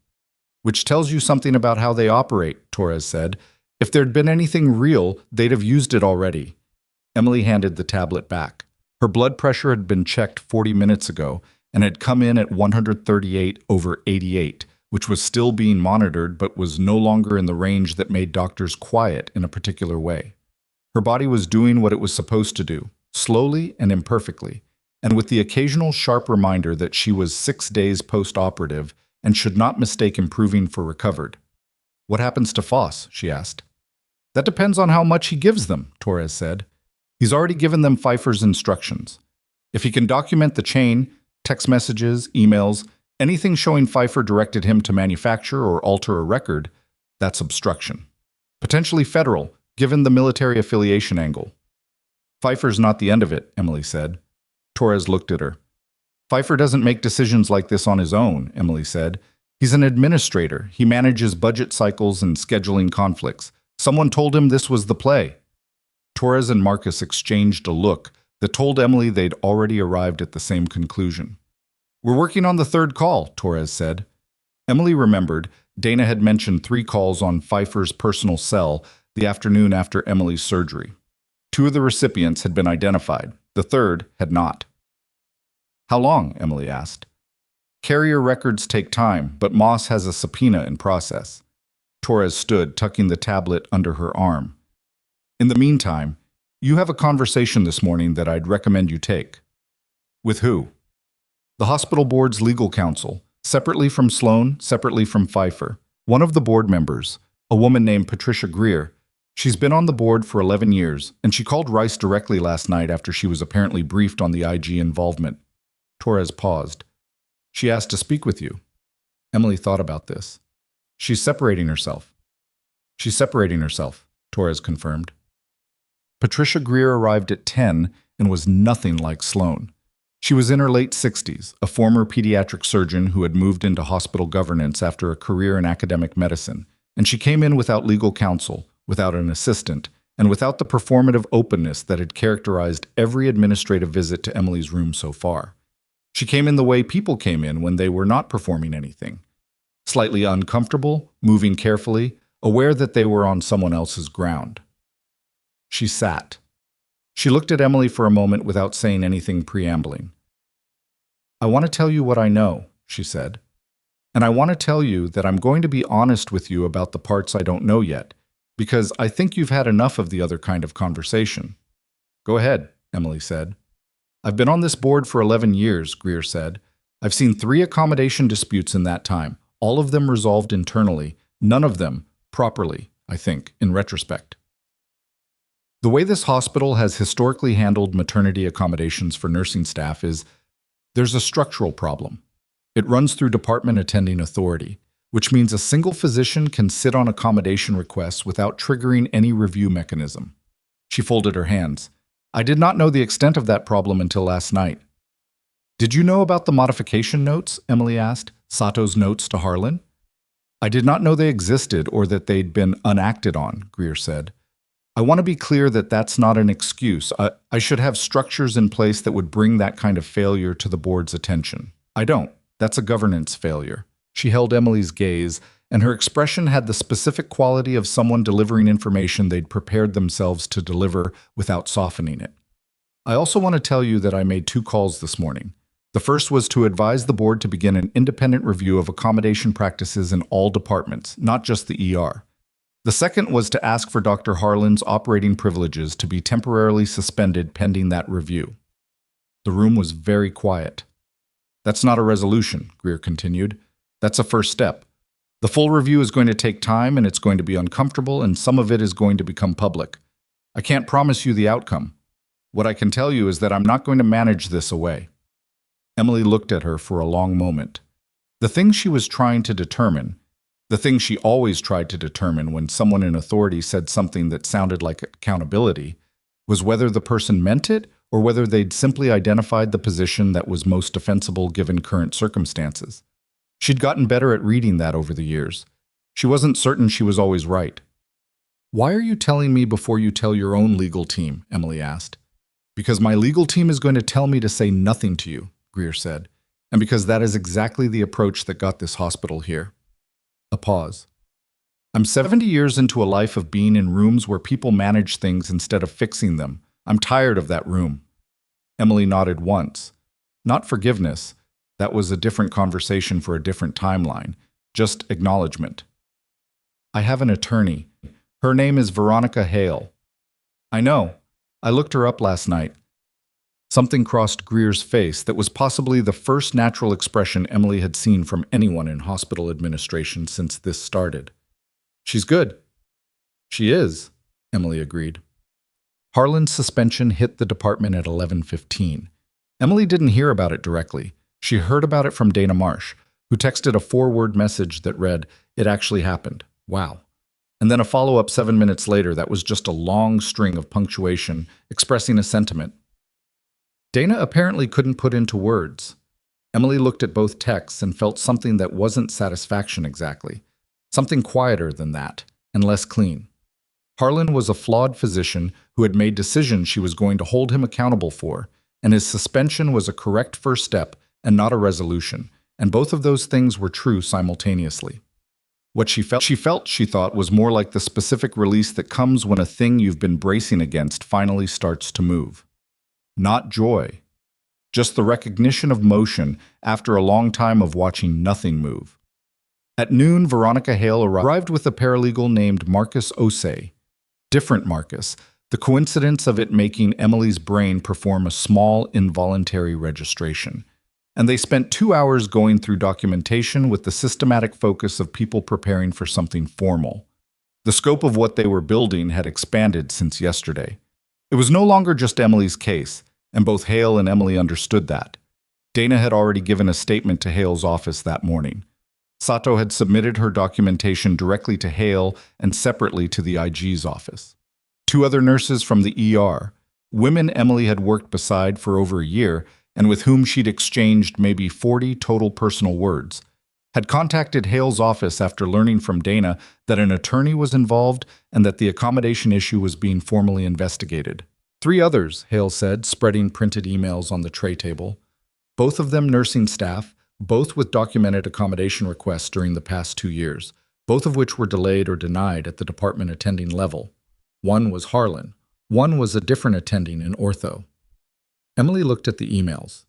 Which tells you something about how they operate, Torres said. If there'd been anything real, they'd have used it already. Emily handed the tablet back. Her blood pressure had been checked 40 minutes ago and had come in at 138/88, which was still being monitored but was no longer in the range that made doctors quiet in a particular way. Her body was doing what it was supposed to do, slowly and imperfectly, and with the occasional sharp reminder that she was 6 days post-operative and should not mistake improving for recovered. "What happens to Foss?" she asked. "That depends on how much he gives them," Torres said. "He's already given them Pfeiffer's instructions. If he can document the chain, text messages, emails, anything showing Pfeiffer directed him to manufacture or alter a record, that's obstruction. Potentially federal, given the military affiliation angle." "Pfeiffer's not the end of it," Emily said. Torres looked at her. "Pfeiffer doesn't make decisions like this on his own," Emily said. "He's an administrator. He manages budget cycles and scheduling conflicts. Someone told him this was the play." Torres and Marcus exchanged a look that told Emily they'd already arrived at the same conclusion. "We're working on the third call," Torres said. Emily remembered Dana had mentioned 3 calls on Pfeiffer's personal cell the afternoon after Emily's surgery. 2 of the recipients had been identified. The third had not. "How long?" Emily asked. "Carrier records take time, but Moss has a subpoena in process." Torres stood, tucking the tablet under her arm. "In the meantime, you have a conversation this morning that I'd recommend you take." "With who?" "The hospital board's legal counsel, separately from Sloan, separately from Pfeiffer. One of the board members, a woman named Patricia Greer. She's been on the board for 11 years, and she called Rice directly last night after she was apparently briefed on the IG involvement." Torres paused. "She asked to speak with you." Emily thought about this. "She's separating herself." "She's separating herself," Torres confirmed. Patricia Greer arrived at 10 and was nothing like Sloan. She was in her late 60s, a former pediatric surgeon who had moved into hospital governance after a career in academic medicine, and she came in without legal counsel, without an assistant, and without the performative openness that had characterized every administrative visit to Emily's room so far. She came in the way people came in when they were not performing anything. Slightly uncomfortable, moving carefully, aware that they were on someone else's ground. She sat. She looked at Emily for a moment without saying anything preambling. "I want to tell you what I know," she said. "And I want to tell you that I'm going to be honest with you about the parts I don't know yet, because I think you've had enough of the other kind of conversation." "Go ahead," Emily said. "I've been on this board for 11 years, Greer said. "I've seen 3 accommodation disputes in that time, all of them resolved internally, none of them properly, I think, in retrospect. The way this hospital has historically handled maternity accommodations for nursing staff is there's a structural problem. It runs through department attending authority, which means a single physician can sit on accommodation requests without triggering any review mechanism." She folded her hands. "I did not know the extent of that problem until last night." "Did you know about the modification notes?" Emily asked. "Sato's notes to Harlan?" "I did not know they existed or that they'd been unacted on," Greer said. "I want to be clear that that's not an excuse. I should have structures in place that would bring that kind of failure to the board's attention. I don't. That's a governance failure." She held Emily's gaze, and her expression had the specific quality of someone delivering information they'd prepared themselves to deliver without softening it. "I also want to tell you that I made 2 calls this morning. The first was to advise the board to begin an independent review of accommodation practices in all departments, not just the ER. The second was to ask for Dr. Harlan's operating privileges to be temporarily suspended pending that review." The room was very quiet. "That's not a resolution," Greer continued. "That's a first step. The full review is going to take time, and it's going to be uncomfortable, and some of it is going to become public. I can't promise you the outcome. What I can tell you is that I'm not going to manage this away." Emily looked at her for a long moment. The thing she was trying to determine, the thing she always tried to determine when someone in authority said something that sounded like accountability, was whether the person meant it or whether they'd simply identified the position that was most defensible given current circumstances. She'd gotten better at reading that over the years. She wasn't certain she was always right. "Why are you telling me before you tell your own legal team?" Emily asked. "Because my legal team is going to tell me to say nothing to you," Greer said, "and because that is exactly the approach that got this hospital here." A pause. "I'm 70 years into a life of being in rooms where people manage things instead of fixing them. I'm tired of that room." Emily nodded once. Not forgiveness. That was a different conversation for a different timeline. Just acknowledgement. "I have an attorney. Her name is Veronica Hale." "I know. I looked her up last night." Something crossed Greer's face that was possibly the first natural expression Emily had seen from anyone in hospital administration since this started. "She's good." "She is," Emily agreed. Harlan's suspension hit the department at 11:15. Emily didn't hear about it directly. She heard about it from Dana Marsh, who texted a 4-word message that read, "It actually happened. Wow." And then a follow-up 7 minutes later that was just a long string of punctuation expressing a sentiment. Dana apparently couldn't put into words. Emily looked at both texts and felt something that wasn't satisfaction exactly. Something quieter than that, and less clean. Harlan was a flawed physician who had made decisions she was going to hold him accountable for, and his suspension was a correct first step and not a resolution, and both of those things were true simultaneously. What she thought, was more like the specific release that comes when a thing you've been bracing against finally starts to move. Not joy. Just the recognition of motion after a long time of watching nothing move. At noon, Veronica Hale arrived with a paralegal named Marcus Osei. Different Marcus, the coincidence of it making Emily's brain perform a small, involuntary registration. And they spent 2 hours going through documentation with the systematic focus of people preparing for something formal. The scope of what they were building had expanded since yesterday. It was no longer just Emily's case, and both Hale and Emily understood that. Dana had already given a statement to Hale's office that morning. Sato had submitted her documentation directly to Hale and separately to the IG's office. 2 other nurses from the ER, women Emily had worked beside for over a year and with whom she'd exchanged maybe 40 total personal words, had contacted Hale's office after learning from Dana that an attorney was involved and that the accommodation issue was being formally investigated. 3 others, Hale said, spreading printed emails on the tray table. Both of them nursing staff, both with documented accommodation requests during the past 2 years, both of which were delayed or denied at the department attending level. One was Harlan. One was a different attending in ortho. Emily looked at the emails.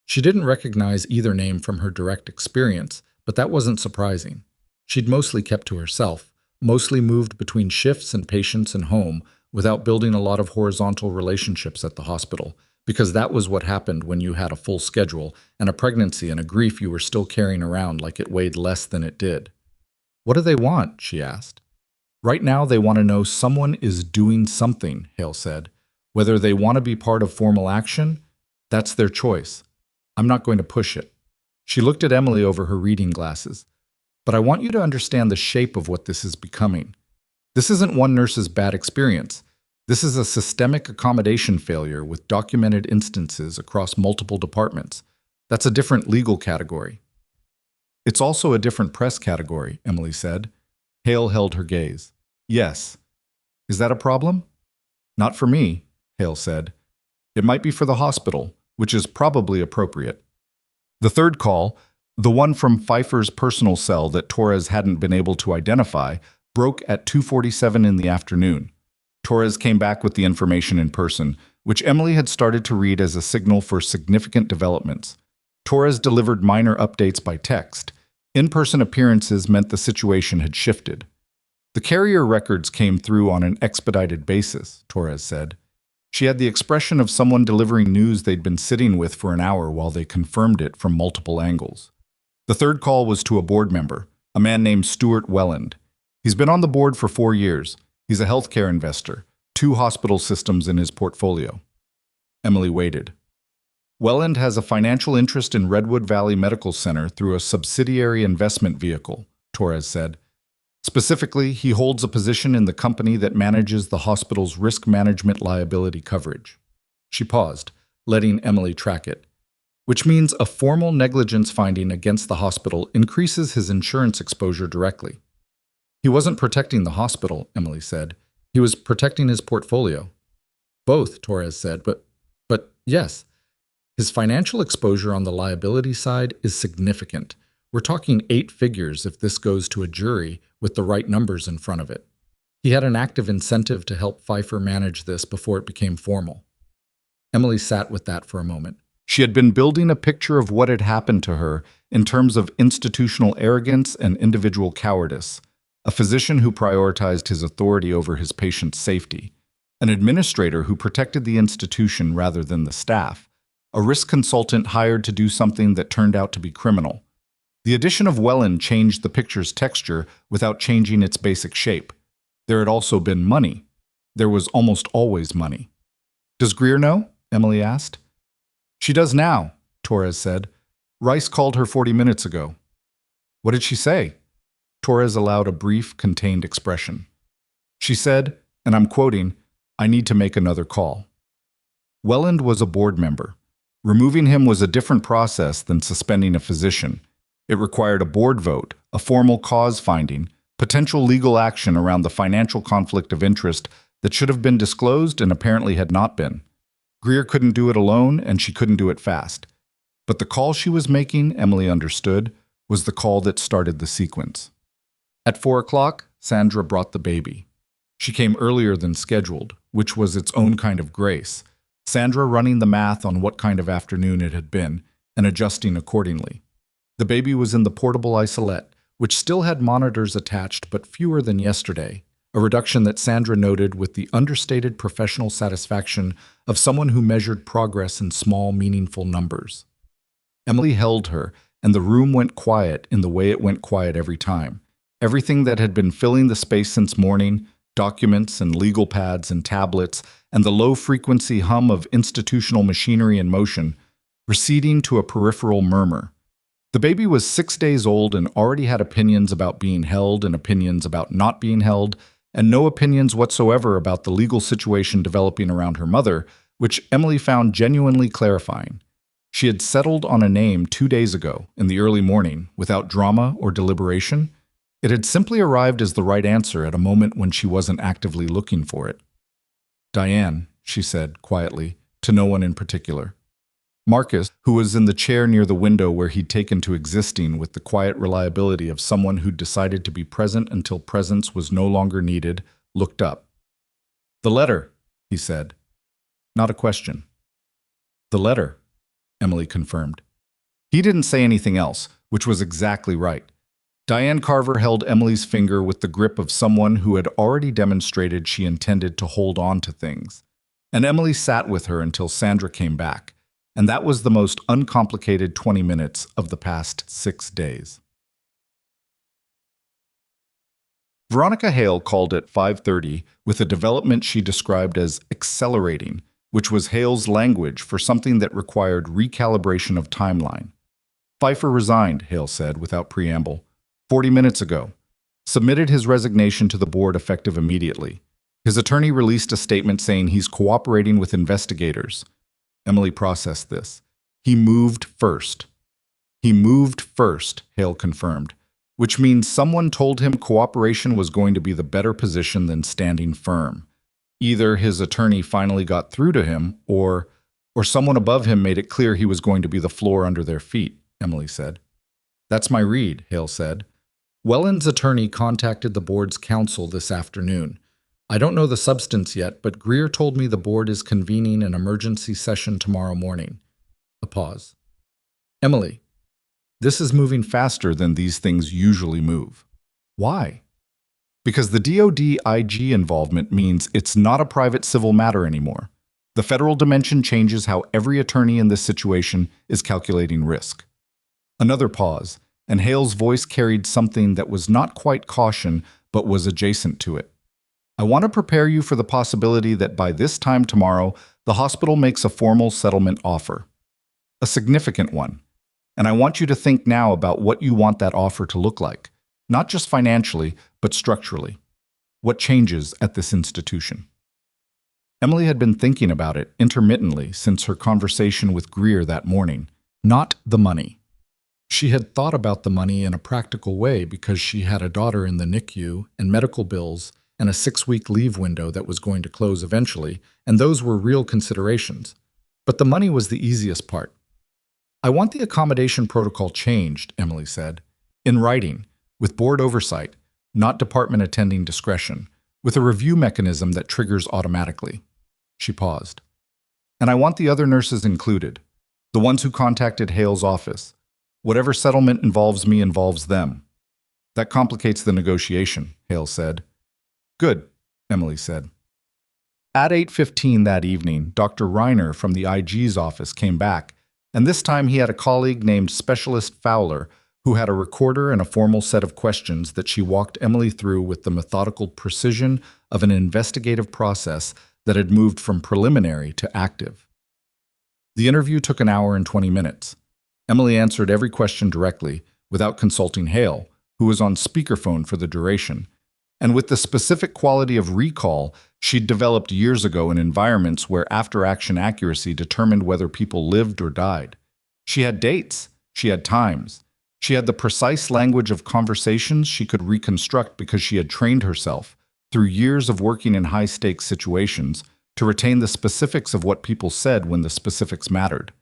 She didn't recognize either name from her direct experience, but that wasn't surprising. She'd mostly kept to herself, mostly moved between shifts and patients and home without building a lot of horizontal relationships at the hospital, because that was what happened when you had a full schedule and a pregnancy and a grief you were still carrying around like it weighed less than it did. "What do they want?" she asked. "Right now they want to know someone is doing something," Hale said. "Whether they want to be part of formal action, that's their choice. I'm not going to push it." She looked at Emily over her reading glasses. "But I want you to understand the shape of what this is becoming. This isn't one nurse's bad experience. This is a systemic accommodation failure with documented instances across multiple departments. That's a different legal category." "It's also a different press category," Emily said. Hale held her gaze. "Yes. Is that a problem?" "Not for me," Hale said. "It might be for the hospital, which is probably appropriate." The third call, the one from Pfeiffer's personal cell that Torres hadn't been able to identify, broke at 2:47 in the afternoon. Torres came back with the information in person, which Emily had started to read as a signal for significant developments. Torres delivered minor updates by text. In-person appearances meant the situation had shifted. "The carrier records came through on an expedited basis," Torres said. She had the expression of someone delivering news they'd been sitting with for an hour while they confirmed it from multiple angles. The third call was to a board member, a man named Stuart Welland. He's been on the board for 4 years. He's a healthcare investor, 2 hospital systems in his portfolio. Emily waited. Welland has a financial interest in Redwood Valley Medical Center through a subsidiary investment vehicle, Torres said. Specifically, he holds a position in the company that manages the hospital's risk management liability coverage. She paused, letting Emily track it. Which means a formal negligence finding against the hospital increases his insurance exposure directly. He wasn't protecting the hospital, Emily said. He was protecting his portfolio. Both, Torres said, but yes. His financial exposure on the liability side is significant. We're talking 8 figures if this goes to a jury with the right numbers in front of it. He had an active incentive to help Pfeiffer manage this before it became formal. Emily sat with that for a moment. She had been building a picture of what had happened to her in terms of institutional arrogance and individual cowardice, a physician who prioritized his authority over his patient's safety, an administrator who protected the institution rather than the staff, a risk consultant hired to do something that turned out to be criminal. The addition of Welland changed the picture's texture without changing its basic shape. There had also been money. There was almost always money. "Does Greer know?" Emily asked. "She does now," Torres said. "Rice called her 40 minutes ago." "What did she say?" Torres allowed a brief, contained expression. She said, and I'm quoting, "I need to make another call." Welland was a board member. Removing him was a different process than suspending a physician. It required a board vote, a formal cause finding, potential legal action around the financial conflict of interest that should have been disclosed and apparently had not been. Greer couldn't do it alone, and she couldn't do it fast. But the call she was making, Emily understood, was the call that started the sequence. At 4 o'clock, Sandra brought the baby. She came earlier than scheduled, which was its own kind of grace, Sandra running the math on what kind of afternoon it had been and adjusting accordingly. The baby was in the portable isolette, which still had monitors attached but fewer than yesterday, a reduction that Sandra noted with the understated professional satisfaction of someone who measured progress in small, meaningful numbers. Emily held her, and the room went quiet in the way it went quiet every time. Everything that had been filling the space since morning, documents and legal pads and tablets, and the low-frequency hum of institutional machinery in motion, receding to a peripheral murmur. The baby was 6 days old and already had opinions about being held and opinions about not being held, and no opinions whatsoever about the legal situation developing around her mother, which Emily found genuinely clarifying. She had settled on a name 2 days ago, in the early morning, without drama or deliberation. It had simply arrived as the right answer at a moment when she wasn't actively looking for it. "Diane," she said, quietly, to no one in particular. Marcus, who was in the chair near the window where he'd taken to existing with the quiet reliability of someone who'd decided to be present until presence was no longer needed, looked up. "The letter," he said. Not a question. "The letter," Emily confirmed. He didn't say anything else, which was exactly right. Diane Carver held Emily's finger with the grip of someone who had already demonstrated she intended to hold on to things. And Emily sat with her until Sandra came back. And that was the most uncomplicated 20 minutes of the past 6 days. Veronica Hale called at 5:30 with a development she described as accelerating, which was Hale's language for something that required recalibration of timeline. "Pfeiffer resigned," Hale said without preamble, 40 minutes ago. Submitted his resignation to the board effective immediately. His attorney released a statement saying he's cooperating with investigators. Emily processed this. He moved first. He moved first, Hale confirmed, which means someone told him cooperation was going to be the better position than standing firm. Either his attorney finally got through to him, or someone above him made it clear he was going to be the floor under their feet, Emily said. "That's my read," Hale said. "Welland's attorney contacted the board's counsel this afternoon. I don't know the substance yet, but Greer told me the board is convening an emergency session tomorrow morning." A pause. "Emily, this is moving faster than these things usually move." "Why?" "Because the DoD IG involvement means it's not a private civil matter anymore. The federal dimension changes how every attorney in this situation is calculating risk." Another pause, and Hale's voice carried something that was not quite caution, but was adjacent to it. "I want to prepare you for the possibility that by this time tomorrow, the hospital makes a formal settlement offer. a significant one. And I want you to think now about what you want that offer to look like, not just financially, but structurally. What changes at this institution? Emily had been thinking about it intermittently since her conversation with Greer that morning. Not the money. She had thought about the money in a practical way because she had a daughter in the NICU and medical bills and a 6-week leave window that was going to close eventually, and those were real considerations. But the money was the easiest part. I want the accommodation protocol changed, Emily said. In writing, with board oversight, not department attending discretion, with a review mechanism that triggers automatically. She paused. And I want the other nurses included, the ones who contacted Hale's office. Whatever settlement involves me involves them. That complicates the negotiation, Hale said. Good, Emily said. At 8:15 that evening, Dr. Reiner from the IG's office came back, and this time he had a colleague named Specialist Fowler who had a recorder and a formal set of questions that she walked Emily through with the methodical precision of an investigative process that had moved from preliminary to active. The interview took an hour and 20 minutes. Emily answered every question directly, without consulting Hale, who was on speakerphone for the duration, and with the specific quality of recall she'd developed years ago in environments where after-action accuracy determined whether people lived or died. She had dates, she had times, she had the precise language of conversations she could reconstruct because she had trained herself, through years of working in high-stakes situations, to retain the specifics of what people said when the specifics mattered.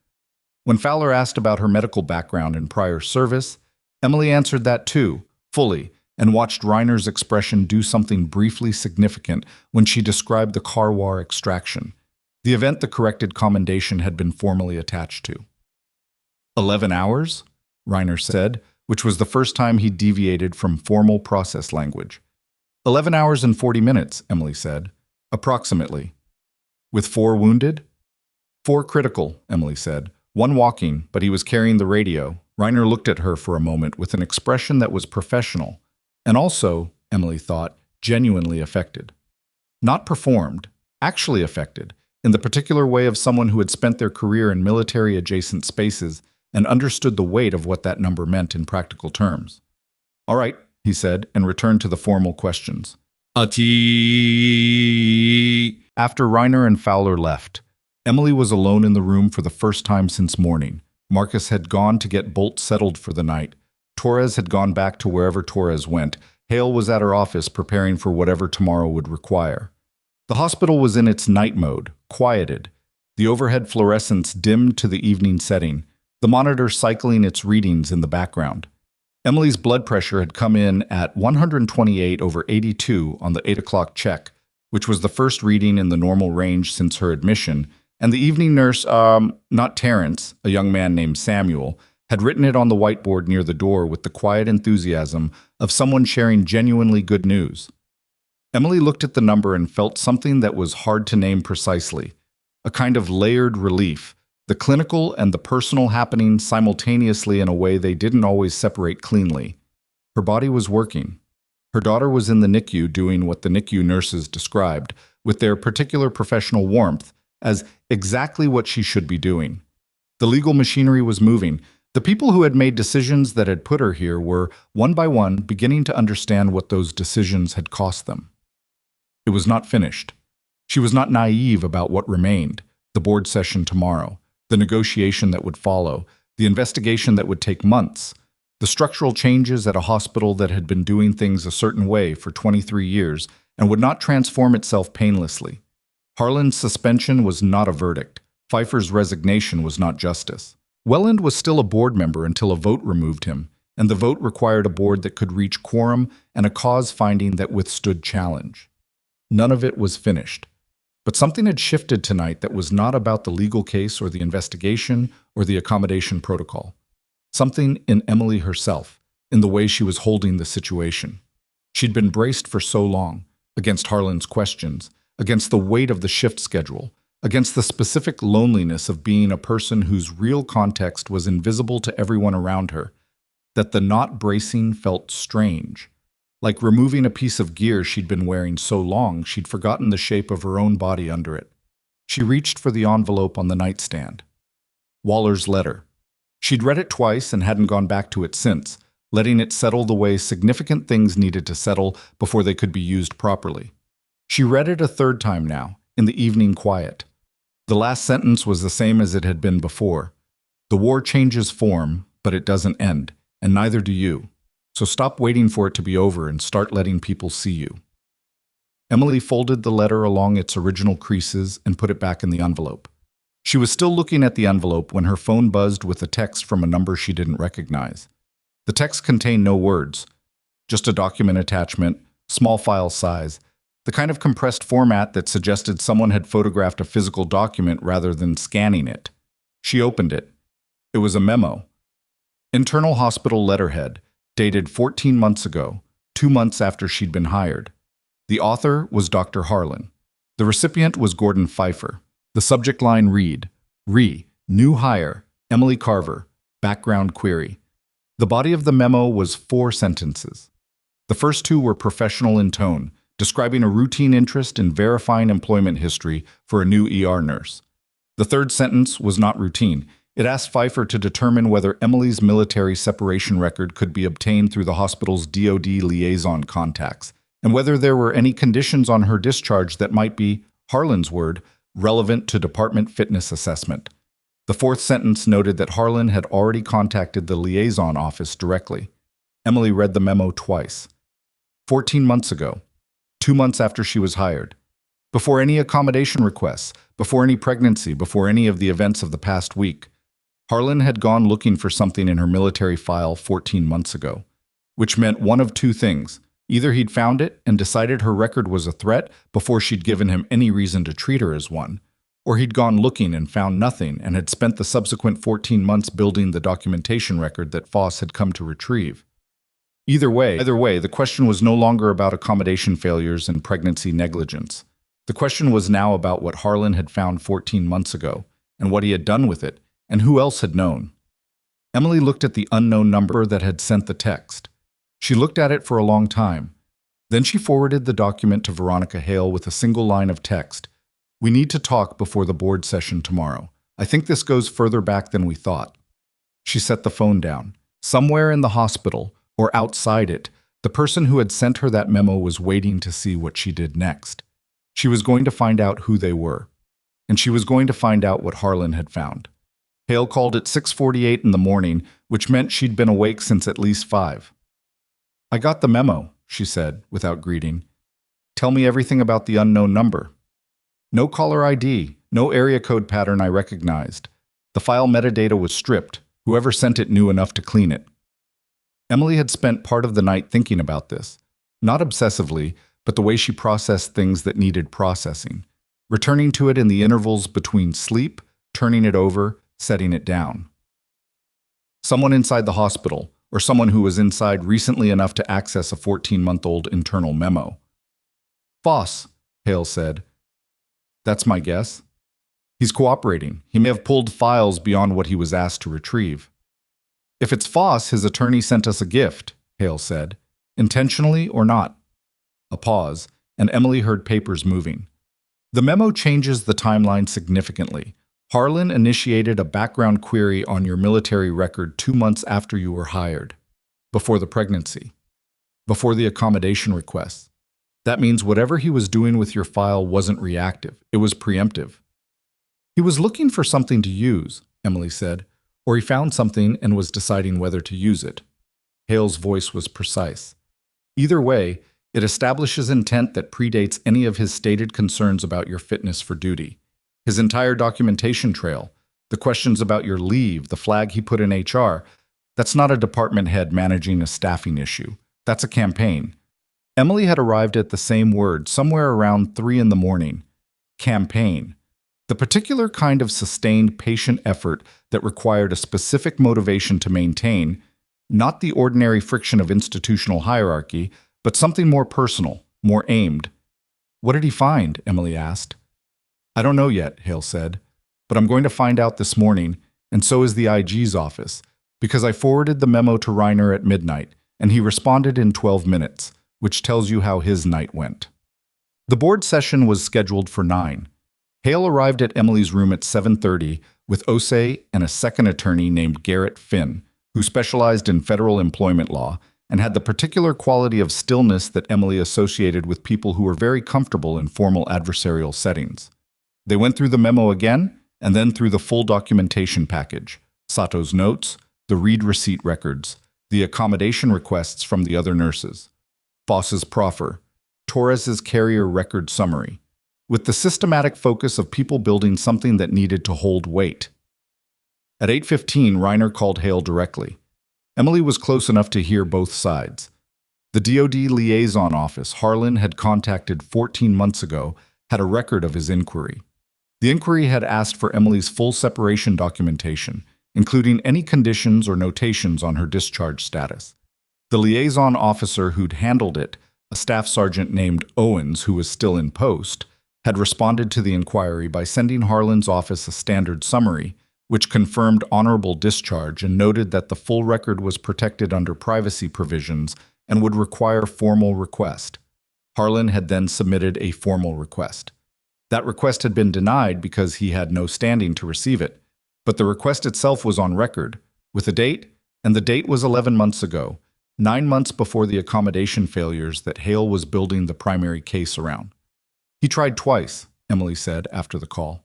When Fowler asked about her medical background and prior service, Emily answered that too, fully, and watched Reiner's expression do something briefly significant when she described the Karwar extraction, the event the corrected commendation had been formally attached to. 11 hours? Reiner said, which was the first time he deviated from formal process language. 11 hours and 40 minutes, Emily said. Approximately. With 4 wounded? 4 critical, Emily said. 1 walking, but he was carrying the radio. Reiner looked at her for a moment with an expression that was professional, and also, Emily thought, genuinely affected. Not performed, actually affected, in the particular way of someone who had spent their career in military-adjacent spaces and understood the weight of what that number meant in practical terms. All right, he said, and returned to the formal questions. After Reiner and Fowler left, Emily was alone in the room for the first time since morning. Marcus had gone to get Bolt settled for the night. Torres had gone back to wherever Torres went. Hale was at her office preparing for whatever tomorrow would require. The hospital was in its night mode, quieted, the overhead fluorescence dimmed to the evening setting, the monitor cycling its readings in the background. Emily's blood pressure had come in at 128/82 on the 8 o'clock check, which was the first reading in the normal range since her admission, and the evening nurse, not Terrence, a young man named Samuel, had written it on the whiteboard near the door with the quiet enthusiasm of someone sharing genuinely good news. Emily looked at the number and felt something that was hard to name precisely, a kind of layered relief, the clinical and the personal happening simultaneously in a way they didn't always separate cleanly. Her body was working. Her daughter was in the NICU doing what the NICU nurses described, with their particular professional warmth, as exactly what she should be doing. The legal machinery was moving. The people who had made decisions that had put her here were, one by one, beginning to understand what those decisions had cost them. It was not finished. She was not naive about what remained, the board session tomorrow, the negotiation that would follow, the investigation that would take months, the structural changes at a hospital that had been doing things a certain way for 23 years and would not transform itself painlessly. Harlan's suspension was not a verdict. Pfeiffer's resignation was not justice. Welland was still a board member until a vote removed him, and the vote required a board that could reach quorum and a cause finding that withstood challenge. None of it was finished. But something had shifted tonight that was not about the legal case or the investigation or the accommodation protocol. Something in Emily herself, in the way she was holding the situation. She'd been braced for so long, against Harlan's questions, against the weight of the shift schedule, against the specific loneliness of being a person whose real context was invisible to everyone around her, that the not bracing felt strange. Like removing a piece of gear she'd been wearing so long she'd forgotten the shape of her own body under it. She reached for the envelope on the nightstand. Waller's letter. She'd read it twice and hadn't gone back to it since, letting it settle the way significant things needed to settle before they could be used properly. She read it a third time now, in the evening quiet. The last sentence was the same as it had been before. The war changes form, but it doesn't end, and neither do you. So stop waiting for it to be over and start letting people see you. Emily folded the letter along its original creases and put it back in the envelope. She was still looking at the envelope when her phone buzzed with a text from a number she didn't recognize. The text contained no words, just a document attachment, small file size, the kind of compressed format that suggested someone had photographed a physical document rather than scanning it. She opened it. It was a memo. Internal hospital letterhead, dated 14 months ago, 2 months after she'd been hired. The author was Dr. Harlan. The recipient was Gordon Pfeiffer. The subject line read, New hire, Emily Carver, background query. The body of the memo was 4 sentences. The first 2 were professional in tone, describing a routine interest in verifying employment history for a new ER nurse. The third sentence was not routine. It asked Pfeiffer to determine whether Emily's military separation record could be obtained through the hospital's DoD liaison contacts, and whether there were any conditions on her discharge that might be, Harlan's word, relevant to department fitness assessment. The fourth sentence noted that Harlan had already contacted the liaison office directly. Emily read the memo twice. 14 months ago, 2 months after she was hired. Before any accommodation requests, before any pregnancy, before any of the events of the past week, Harlan had gone looking for something in her military file 14 months ago, which meant one of 2 things. Either he'd found it and decided her record was a threat before she'd given him any reason to treat her as one, or he'd gone looking and found nothing and had spent the subsequent 14 months building the documentation record that Foss had come to retrieve. Either way, the question was no longer about accommodation failures and pregnancy negligence. The question was now about what Harlan had found 14 months ago, and what he had done with it, and who else had known. Emily looked at the unknown number that had sent the text. She looked at it for a long time. Then she forwarded the document to Veronica Hale with a single line of text. We need to talk before the board session tomorrow. I think this goes further back than we thought. She set the phone down. Somewhere in the hospital, or outside it, the person who had sent her that memo was waiting to see what she did next. She was going to find out who they were. And she was going to find out what Harlan had found. Hale called at 6:48 in the morning, which meant she'd been awake since at least 5. I got the memo, she said, without greeting. Tell me everything about the unknown number. No caller ID, no area code pattern I recognized. The file metadata was stripped. Whoever sent it knew enough to clean it. Emily had spent part of the night thinking about this. Not obsessively, but the way she processed things that needed processing. Returning to it in the intervals between sleep, turning it over, setting it down. Someone inside the hospital, or someone who was inside recently enough to access a 14-month-old internal memo. Foss, Hale said. That's my guess. He's cooperating. He may have pulled files beyond what he was asked to retrieve. If it's Foss, his attorney sent us a gift, Hale said. Intentionally or not? A pause, and Emily heard papers moving. The memo changes the timeline significantly. Harlan initiated a background query on your military record 2 months after you were hired, before the pregnancy, before the accommodation requests. That means whatever he was doing with your file wasn't reactive, it was preemptive. He was looking for something to use, Emily said, or he found something and was deciding whether to use it. Hale's voice was precise. Either way, it establishes intent that predates any of his stated concerns about your fitness for duty. His entire documentation trail, the questions about your leave, the flag he put in HR, that's not a department head managing a staffing issue. That's a campaign. Emily had arrived at the same word somewhere around 3 in the morning. Campaign. The particular kind of sustained patient effort that required a specific motivation to maintain, not the ordinary friction of institutional hierarchy, but something more personal, more aimed. What did he find? Emily asked. I don't know yet, Hale said, but I'm going to find out this morning, and so is the IG's office, because I forwarded the memo to Reiner at midnight, and he responded in 12 minutes, which tells you how his night went. The board session was scheduled for 9. Hale arrived at Emily's room at 7:30, with Osei and a second attorney named Garrett Finn, who specialized in federal employment law and had the particular quality of stillness that Emily associated with people who were very comfortable in formal adversarial settings. They went through the memo again, and then through the full documentation package, Sato's notes, the read receipt records, the accommodation requests from the other nurses, Foss's proffer, Torres's carrier record summary, with the systematic focus of people building something that needed to hold weight. At 8:15, Reiner called Hale directly. Emily was close enough to hear both sides. The DoD liaison office Harlan had contacted 14 months ago had a record of his inquiry. The inquiry had asked for Emily's full separation documentation, including any conditions or notations on her discharge status. The liaison officer who'd handled it, a staff sergeant named Owens, who was still in post, had responded to the inquiry by sending Harlan's office a standard summary, which confirmed honorable discharge and noted that the full record was protected under privacy provisions and would require formal request. Harlan had then submitted a formal request. That request had been denied because he had no standing to receive it, but the request itself was on record, with a date, and the date was 11 months ago, 9 months before the accommodation failures that Hale was building the primary case around. He tried twice, Emily said after the call.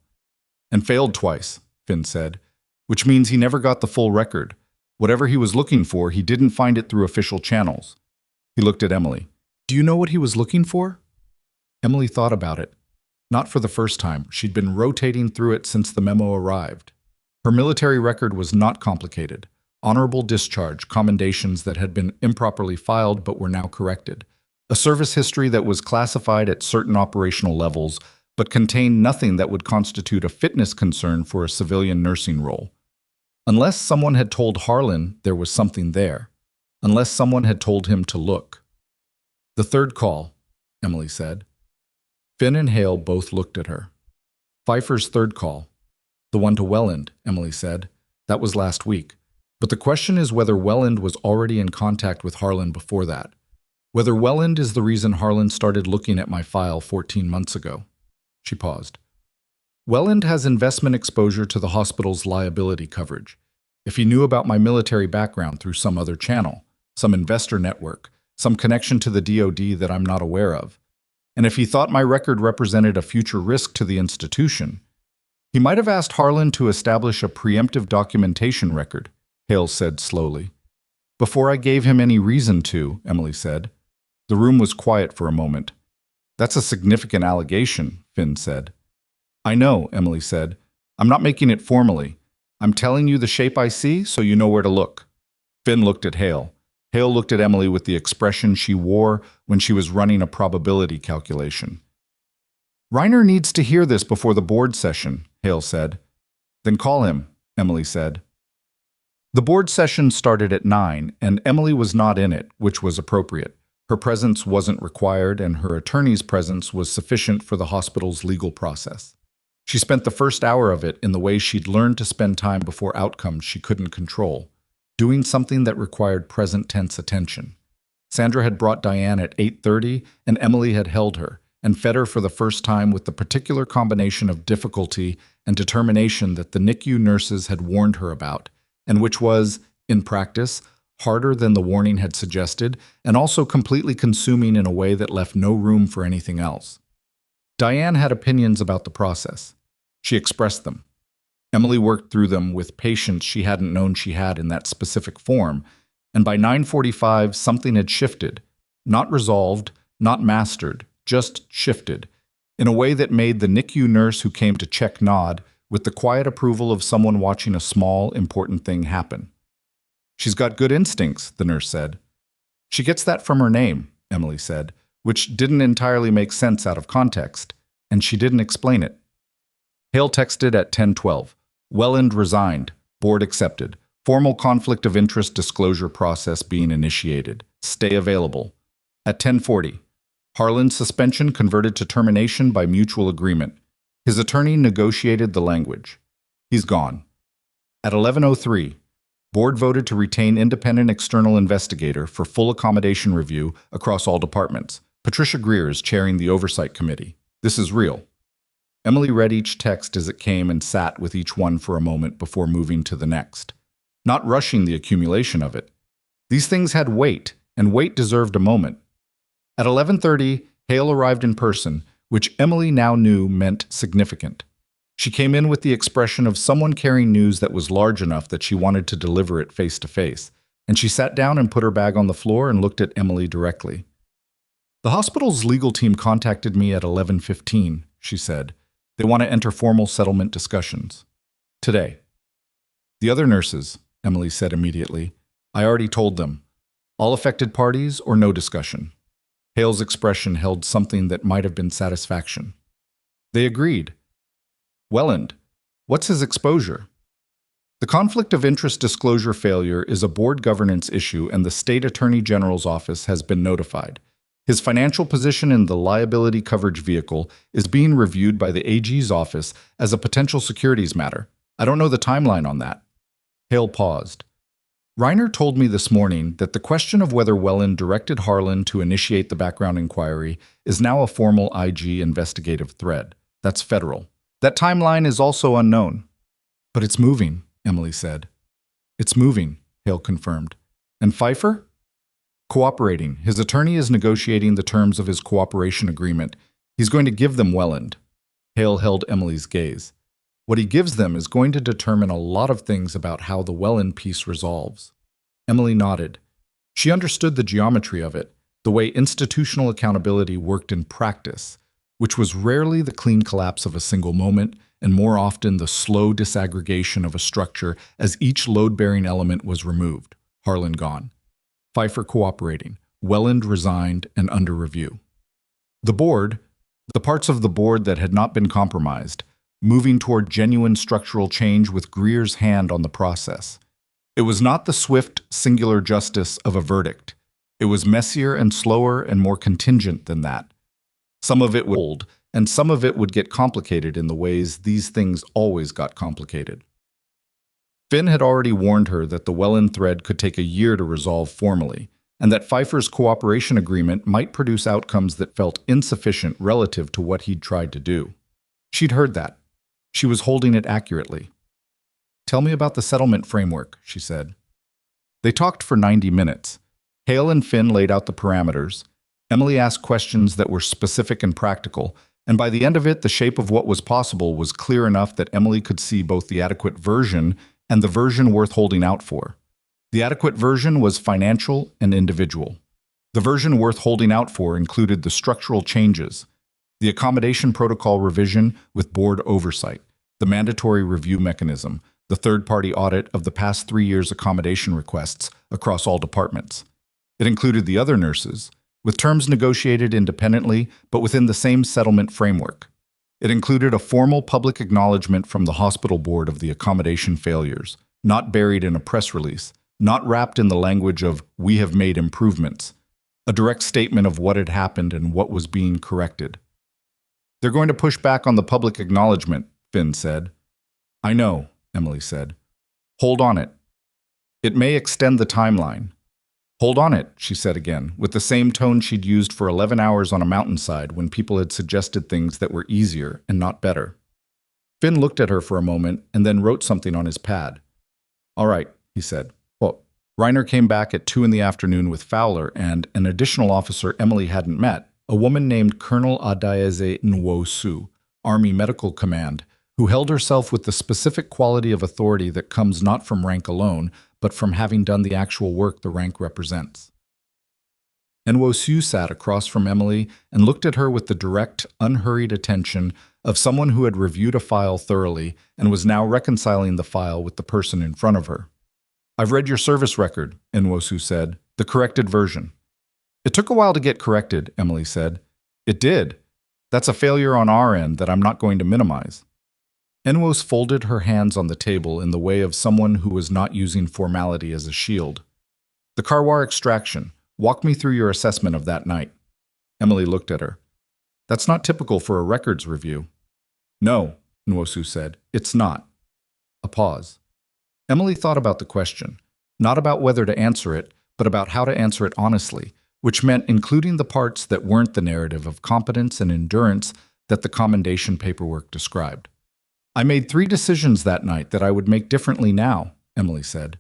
And failed twice, Finn said, which means he never got the full record. Whatever he was looking for, he didn't find it through official channels. He looked at Emily. Do you know what he was looking for? Emily thought about it. Not for the first time. She'd been rotating through it since the memo arrived. Her military record was not complicated. Honorable discharge, commendations that had been improperly filed but were now corrected. A service history that was classified at certain operational levels, but contained nothing that would constitute a fitness concern for a civilian nursing role. Unless someone had told Harlan there was something there. Unless someone had told him to look. The third call, Emily said. Finn and Hale both looked at her. Pfeiffer's third call. The one to Welland, Emily said. That was last week. But the question is whether Welland was already in contact with Harlan before that. Whether Welland is the reason Harlan started looking at my file 14 months ago. She paused. Welland has investment exposure to the hospital's liability coverage. If he knew about my military background through some other channel, some investor network, some connection to the DoD that I'm not aware of, and if he thought my record represented a future risk to the institution, he might have asked Harlan to establish a preemptive documentation record, Hale said slowly. Before I gave him any reason to, Emily said. The room was quiet for a moment. That's a significant allegation, Finn said. I know, Emily said. I'm not making it formally. I'm telling you the shape I see so you know where to look. Finn looked at Hale. Hale looked at Emily with the expression she wore when she was running a probability calculation. Reiner needs to hear this before the board session, Hale said. Then call him, Emily said. The board session started at 9, and Emily was not in it, which was appropriate. Her presence wasn't required, and her attorney's presence was sufficient for the hospital's legal process. She spent the first hour of it in the way she'd learned to spend time before outcomes she couldn't control, doing something that required present-tense attention. Sandra had brought Diane at 8:30, and Emily had held her, and fed her for the first time with the particular combination of difficulty and determination that the NICU nurses had warned her about, and which was, in practice, harder than the warning had suggested, and also completely consuming in a way that left no room for anything else. Diane had opinions about the process. She expressed them. Emily worked through them with patience she hadn't known she had in that specific form, and by 9:45 something had shifted, not resolved, not mastered, just shifted, in a way that made the NICU nurse who came to check nod with the quiet approval of someone watching a small, important thing happen. She's got good instincts, the nurse said. She gets that from her name, Emily said, which didn't entirely make sense out of context, and she didn't explain it. Hale texted at 10:12. Welland resigned. Board accepted. Formal conflict of interest disclosure process being initiated. Stay available. At 10:40. Harlan's suspension converted to termination by mutual agreement. His attorney negotiated the language. He's gone. At 11:03. Board voted to retain independent external investigator for full accommodation review across all departments. Patricia Greer is chairing the oversight committee. This is real. Emily read each text as it came and sat with each one for a moment before moving to the next, not rushing the accumulation of it. These things had weight, and weight deserved a moment. At 11:30, Hale arrived in person, which Emily now knew meant significant. She came in with the expression of someone carrying news that was large enough that she wanted to deliver it face to face, and she sat down and put her bag on the floor and looked at Emily directly. "The hospital's legal team contacted me at 11:15, she said. "They want to enter formal settlement discussions. Today." "The other nurses," Emily said immediately. "I already told them. All affected parties or no discussion." Hale's expression held something that might have been satisfaction. "They agreed." "Welland, what's his exposure?" The conflict of interest disclosure failure is a board governance issue, and the State Attorney General's office has been notified. His financial position in the liability coverage vehicle is being reviewed by the AG's office as a potential securities matter. I don't know the timeline on that. Hale paused. Reiner told me this morning that the question of whether Welland directed Harlan to initiate the background inquiry is now a formal IG investigative thread. That's federal. That timeline is also unknown. "But it's moving," Emily said. "It's moving," Hale confirmed. "And Pfeiffer?" "Cooperating. His attorney is negotiating the terms of his cooperation agreement. He's going to give them Welland." Hale held Emily's gaze. "What he gives them is going to determine a lot of things about how the Welland piece resolves." Emily nodded. She understood the geometry of it, the way institutional accountability worked in practice, which was rarely the clean collapse of a single moment, and more often the slow disaggregation of a structure as each load-bearing element was removed. Harlan gone. Pfeiffer cooperating. Welland resigned and under review. The board, the parts of the board that had not been compromised, moving toward genuine structural change with Greer's hand on the process. It was not the swift, singular justice of a verdict. It was messier and slower and more contingent than that. Some of it would hold, and some of it would get complicated in the ways these things always got complicated. Finn had already warned her that the Welland thread could take a year to resolve formally, and that Pfeiffer's cooperation agreement might produce outcomes that felt insufficient relative to what he'd tried to do. She'd heard that. She was holding it accurately. "Tell me about the settlement framework," she said. They talked for 90 minutes. Hale and Finn laid out the parameters. Emily asked questions that were specific and practical, and by the end of it, the shape of what was possible was clear enough that Emily could see both the adequate version and the version worth holding out for. The adequate version was financial and individual. The version worth holding out for included the structural changes, the accommodation protocol revision with board oversight, the mandatory review mechanism, the third-party audit of the past 3 years' accommodation requests across all departments. It included the other nurses, with terms negotiated independently but within the same settlement framework. It included a formal public acknowledgement from the hospital board of the accommodation failures, not buried in a press release, not wrapped in the language of "we have made improvements," a direct statement of what had happened and what was being corrected. "They're going to push back on the public acknowledgement," Finn said. "I know," Emily said. "Hold on it. It may extend the timeline." "Hold on it," she said again, with the same tone she'd used for 11 hours on a mountainside when people had suggested things that were easier and not better. Finn looked at her for a moment and then wrote something on his pad. "All right," he said. "Well, Reiner came back at 2 in the afternoon with Fowler and an additional officer Emily hadn't met, a woman named Colonel Adaeze Nwosu, Army Medical Command, who held herself with the specific quality of authority that comes not from rank alone, but from having done the actual work the rank represents." Nwosu sat across from Emily and looked at her with the direct, unhurried attention of someone who had reviewed a file thoroughly and was now reconciling the file with the person in front of her. "I've read your service record," Nwosu said, "the corrected version." "It took a while to get corrected," Emily said. "It did. That's a failure on our end that I'm not going to minimize." Enwos folded her hands on the table in the way of someone who was not using formality as a shield. "The Karwar extraction. Walk me through your assessment of that night." Emily looked at her. "That's not typical for a records review." "No," Nwosu said. "It's not." A pause. Emily thought about the question, not about whether to answer it, but about how to answer it honestly, which meant including the parts that weren't the narrative of competence and endurance, that the commendation paperwork described. I made 3 decisions that night that I would make differently now, Emily said.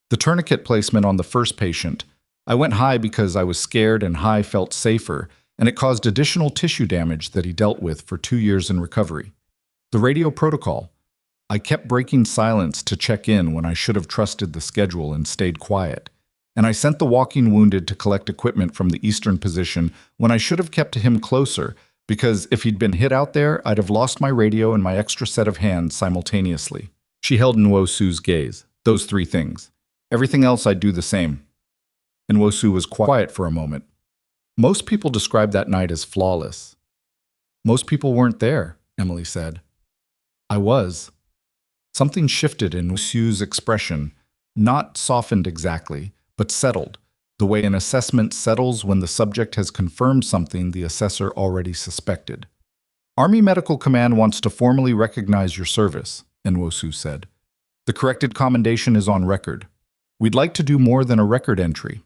The tourniquet placement on the first patient. I went high because I was scared and high felt safer, and it caused additional tissue damage that he dealt with for 2 years in recovery. The radio protocol. I kept breaking silence to check in when I should have trusted the schedule and stayed quiet. And I sent the walking wounded to collect equipment from the eastern position when I should have kept him closer, because if he'd been hit out there, I'd have lost my radio and my extra set of hands simultaneously. She held Nwosu's gaze. Those 3 things. Everything else I'd do the same. Nwosu was quiet for a moment. Most people describe that night as flawless. Most people weren't there, Emily said. I was. Something shifted in Nwosu's expression, not softened exactly, but settled, the way an assessment settles when the subject has confirmed something the assessor already suspected. Army Medical Command wants to formally recognize your service, Nwosu said. The corrected commendation is on record. We'd like to do more than a record entry.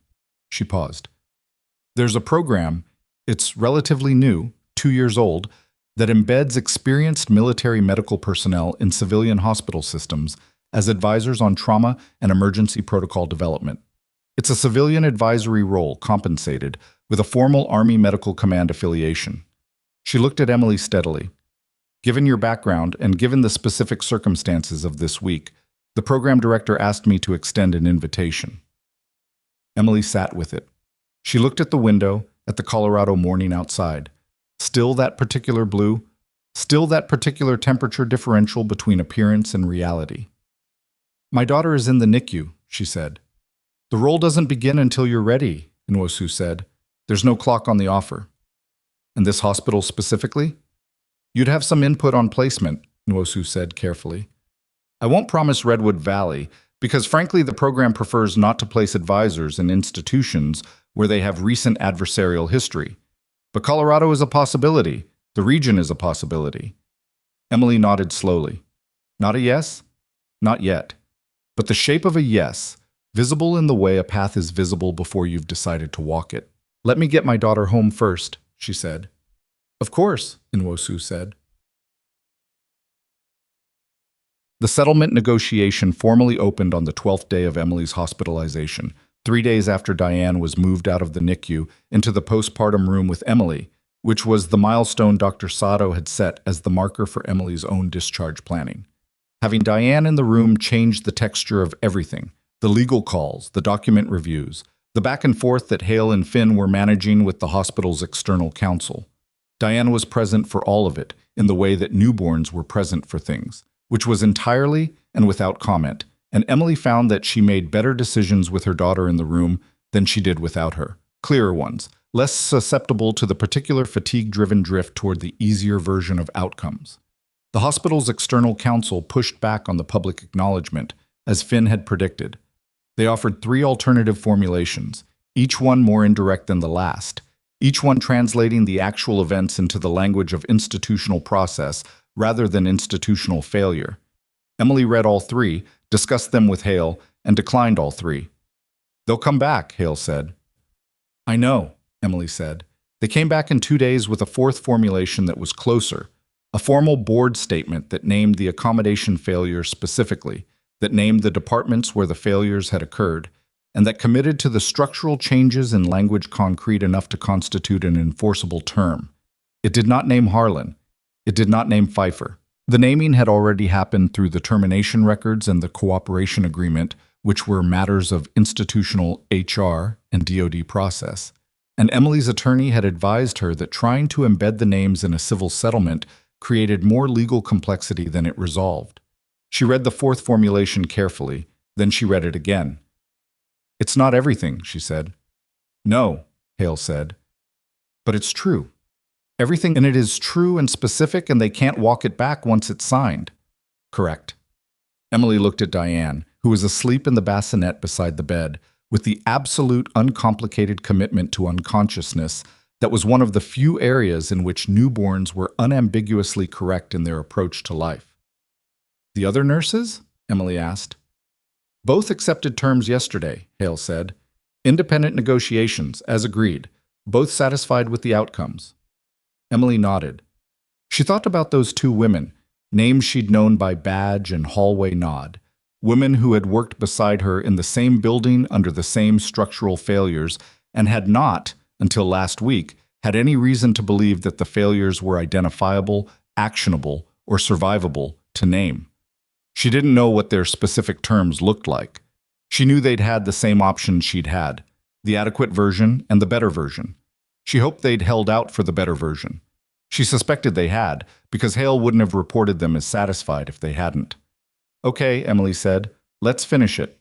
She paused. There's a program, it's relatively new, 2 years old, that embeds experienced military medical personnel in civilian hospital systems as advisors on trauma and emergency protocol development. It's a civilian advisory role, compensated, with a formal Army Medical Command affiliation. She looked at Emily steadily. Given your background and given the specific circumstances of this week, the program director asked me to extend an invitation. Emily sat with it. She looked at the window, at the Colorado morning outside. Still that particular blue, still that particular temperature differential between appearance and reality. My daughter is in the NICU, she said. The role doesn't begin until you're ready, Nwosu said. There's no clock on the offer. And this hospital specifically? You'd have some input on placement, Nwosu said carefully. I won't promise Redwood Valley, because frankly the program prefers not to place advisors in institutions where they have recent adversarial history. But Colorado is a possibility. The region is a possibility. Emily nodded slowly. Not a yes? Not yet. But the shape of a yes, visible in the way a path is visible before you've decided to walk it. Let me get my daughter home first, she said. Of course, Nwosu said. The settlement negotiation formally opened on the 12th day of Emily's hospitalization, 3 days after Diane was moved out of the NICU into the postpartum room with Emily, which was the milestone Dr. Sato had set as the marker for Emily's own discharge planning. Having Diane in the room changed the texture of everything, the legal calls, the document reviews, the back and forth that Hale and Finn were managing with the hospital's external counsel. Diane was present for all of it, in the way that newborns were present for things, which was entirely and without comment, and Emily found that she made better decisions with her daughter in the room than she did without her. Clearer ones, less susceptible to the particular fatigue-driven drift toward the easier version of outcomes. The hospital's external counsel pushed back on the public acknowledgement, as Finn had predicted. They offered 3 alternative formulations, each one more indirect than the last, each one translating the actual events into the language of institutional process rather than institutional failure. Emily read all 3, discussed them with Hale, and declined all 3. They'll come back, Hale said. I know, Emily said. They came back in 2 days with a 4th formulation that was closer, a formal board statement that named the accommodation failures specifically, that named the departments where the failures had occurred, and that committed to the structural changes in language concrete enough to constitute an enforceable term. It did not name Harlan. It did not name Pfeiffer. The naming had already happened through the termination records and the cooperation agreement, which were matters of institutional HR and DoD process. And Emily's attorney had advised her that trying to embed the names in a civil settlement created more legal complexity than it resolved. She read the 4th formulation carefully, then she read it again. It's not everything, she said. No, Hale said. But it's true. Everything in it is true and specific, and they can't walk it back once it's signed. Correct. Emily looked at Diane, who was asleep in the bassinet beside the bed, with the absolute uncomplicated commitment to unconsciousness that was one of the few areas in which newborns were unambiguously correct in their approach to life. The other nurses? Emily asked. Both accepted terms yesterday, Hale said. Independent negotiations, as agreed, both satisfied with the outcomes. Emily nodded. She thought about those two women, names she'd known by badge and hallway nod, women who had worked beside her in the same building under the same structural failures and had not, until last week, had any reason to believe that the failures were identifiable, actionable, or survivable to name. She didn't know what their specific terms looked like. She knew they'd had the same options she'd had, the adequate version and the better version. She hoped they'd held out for the better version. She suspected they had, because Hale wouldn't have reported them as satisfied if they hadn't. "Okay," Emily said, "let's finish it."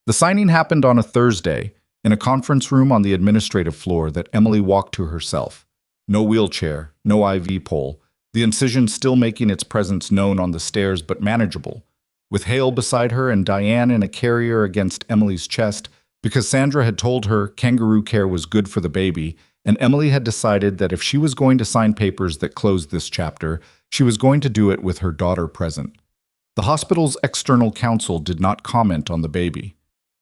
The signing happened on a Thursday, in a conference room on the administrative floor that Emily walked to herself. No wheelchair, no IV pole, the incision still making its presence known on the stairs but manageable, with Hale beside her and Diane in a carrier against Emily's chest, because Sandra had told her kangaroo care was good for the baby, and Emily had decided that if she was going to sign papers that closed this chapter, she was going to do it with her daughter present. The hospital's external counsel did not comment on the baby.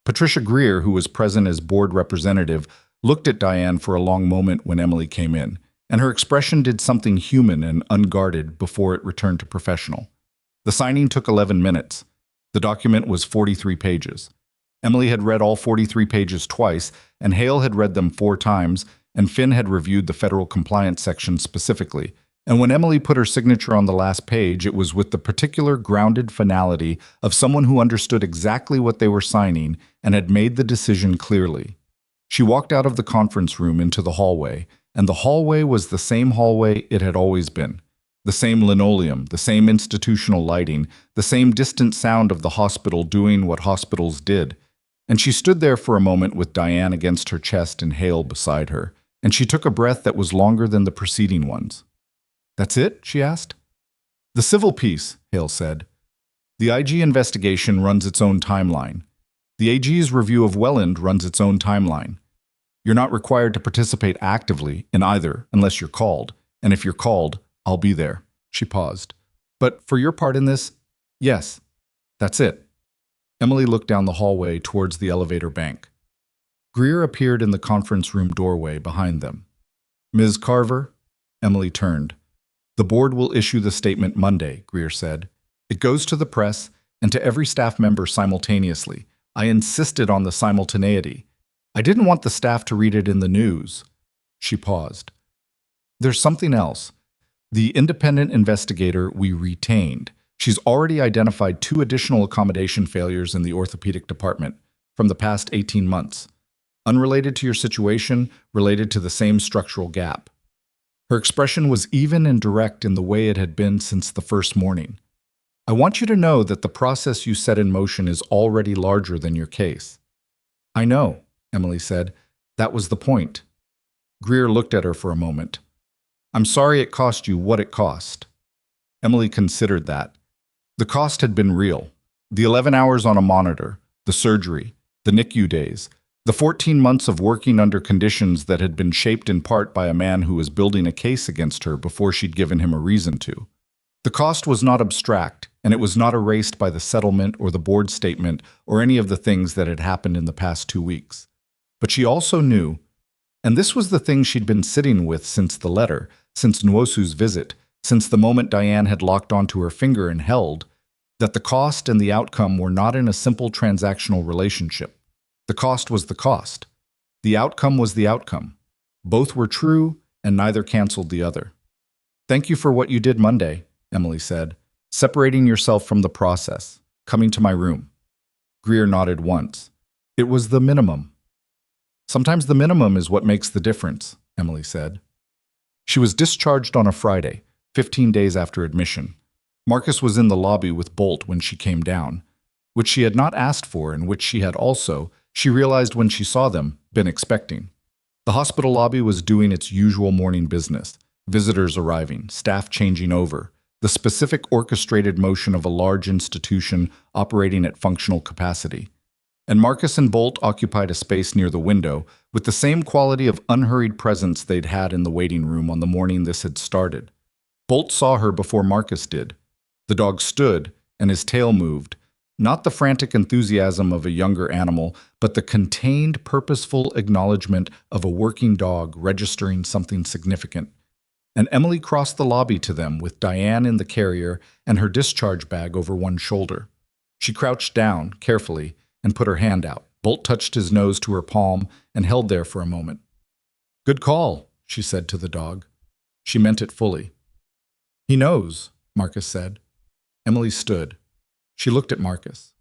Patricia Greer, who was present as board representative, looked at Diane for a long moment when Emily came in, and her expression did something human and unguarded before it returned to professional. The signing took 11 minutes. The document was 43 pages. Emily had read all 43 pages twice, and Hale had read them 4 times, and Finn had reviewed the federal compliance section specifically. And when Emily put her signature on the last page, it was with the particular grounded finality of someone who understood exactly what they were signing and had made the decision clearly. She walked out of the conference room into the hallway, and the hallway was the same hallway it had always been. The same linoleum, the same institutional lighting, the same distant sound of the hospital doing what hospitals did. And she stood there for a moment with Diane against her chest and Hale beside her, and she took a breath that was longer than the preceding ones. "That's it?" she asked. "The civil piece," Hale said. "The IG investigation runs its own timeline. The AG's review of Welland runs its own timeline. You're not required to participate actively in either unless you're called, and if you're called, I'll be there." She paused. "But for your part in this, yes, that's it." Emily looked down the hallway towards the elevator bank. Greer appeared in the conference room doorway behind them. "Ms. Carver?" Emily turned. "The board will issue the statement Monday," Greer said. "It goes to the press and to every staff member simultaneously. I insisted on the simultaneity. I didn't want the staff to read it in the news." She paused. "There's something else. The independent investigator we retained. She's already identified 2 additional accommodation failures in the orthopedic department from the past 18 months. Unrelated to your situation, related to the same structural gap." Her expression was even and direct in the way it had been since the first morning. "I want you to know that the process you set in motion is already larger than your case." "I know," Emily said. "That was the point." Greer looked at her for a moment. "I'm sorry it cost you what it cost." Emily considered that. The cost had been real. The 11 hours on a monitor, the surgery, the NICU days, the 14 months of working under conditions that had been shaped in part by a man who was building a case against her before she'd given him a reason to. The cost was not abstract, and it was not erased by the settlement or the board statement or any of the things that had happened in the past 2 weeks. But she also knew, and this was the thing she'd been sitting with since the letter, since Nwosu's visit, since the moment Diane had locked onto her finger and held, that the cost and the outcome were not in a simple transactional relationship. The cost was the cost. The outcome was the outcome. Both were true, and neither canceled the other. "Thank you for what you did Monday," Emily said, "separating yourself from the process, coming to my room." Greer nodded once. "It was the minimum." "Sometimes the minimum is what makes the difference," Emily said. She was discharged on a Friday, 15 days after admission. Marcus was in the lobby with Bolt when she came down, which she had not asked for and which she had also, she realized when she saw them, been expecting. The hospital lobby was doing its usual morning business, visitors arriving, staff changing over, the specific orchestrated motion of a large institution operating at functional capacity. And Marcus and Bolt occupied a space near the window with the same quality of unhurried presence they'd had in the waiting room on the morning this had started. Bolt saw her before Marcus did. The dog stood, and his tail moved, not the frantic enthusiasm of a younger animal, but the contained, purposeful acknowledgement of a working dog registering something significant. and Emily crossed the lobby to them with Diane in the carrier and her discharge bag over one shoulder. She crouched down, carefully, and put her hand out. Bolt touched his nose to her palm and held there for a moment. "Good call," she said to the dog. She meant it fully. "He knows," Marcus said. Emily stood. She looked at Marcus,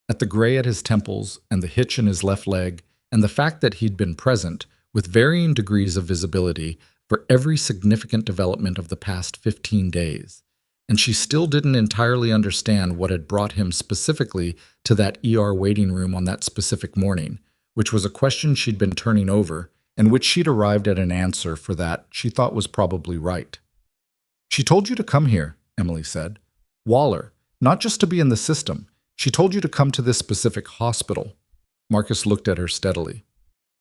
at the gray at his temples and the hitch in his left leg, and the fact that he'd been present, with varying degrees of visibility, for every significant development of the past 15 days. And she still didn't entirely understand what had brought him specifically to that ER waiting room on that specific morning, which was a question she'd been turning over, and which she'd arrived at an answer for that she thought was probably right. "She told you to come here," Emily said. "Waller, not just to be in the system. She told you to come to this specific hospital." Marcus looked at her steadily.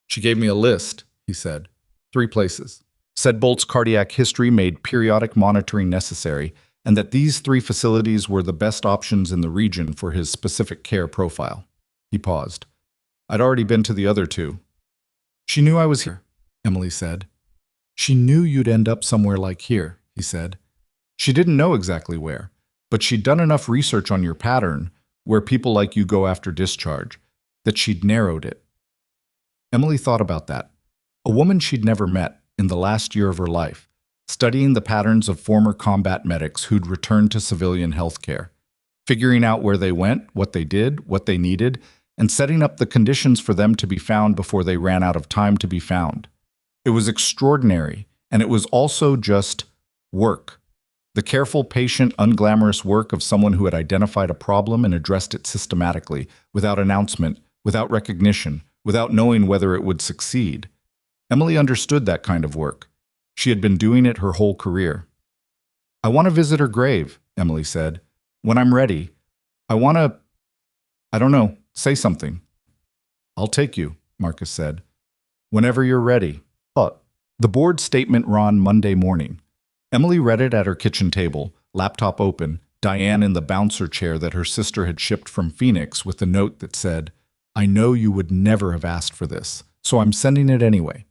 "She gave me a list," he said. "3 places. Said Bolt's cardiac history made periodic monitoring necessary, and that these 3 facilities were the best options in the region for his specific care profile." He paused. "I'd already been to the other 2. "She knew I was here," Emily said. "She knew you'd end up somewhere like here," he said. "She didn't know exactly where, but she'd done enough research on your pattern, where people like you go after discharge, that she'd narrowed it." Emily thought about that. A woman she'd never met, in the last year of her life, studying the patterns of former combat medics who'd returned to civilian healthcare, figuring out where they went, what they did, what they needed, and setting up the conditions for them to be found before they ran out of time to be found. It was extraordinary, and it was also just work. The careful, patient, unglamorous work of someone who had identified a problem and addressed it systematically, without announcement, without recognition, without knowing whether it would succeed. Emily understood that kind of work. She had been doing it her whole career. "I want to visit her grave," Emily said. "When I'm ready. I want to, I don't know, say something." "I'll take you," Marcus said. "Whenever you're ready." But the board statement ran Monday morning. Emily read it at her kitchen table, laptop open, Diane in the bouncer chair that her sister had shipped from Phoenix with a note that said, "I know you would never have asked for this, so I'm sending it anyway."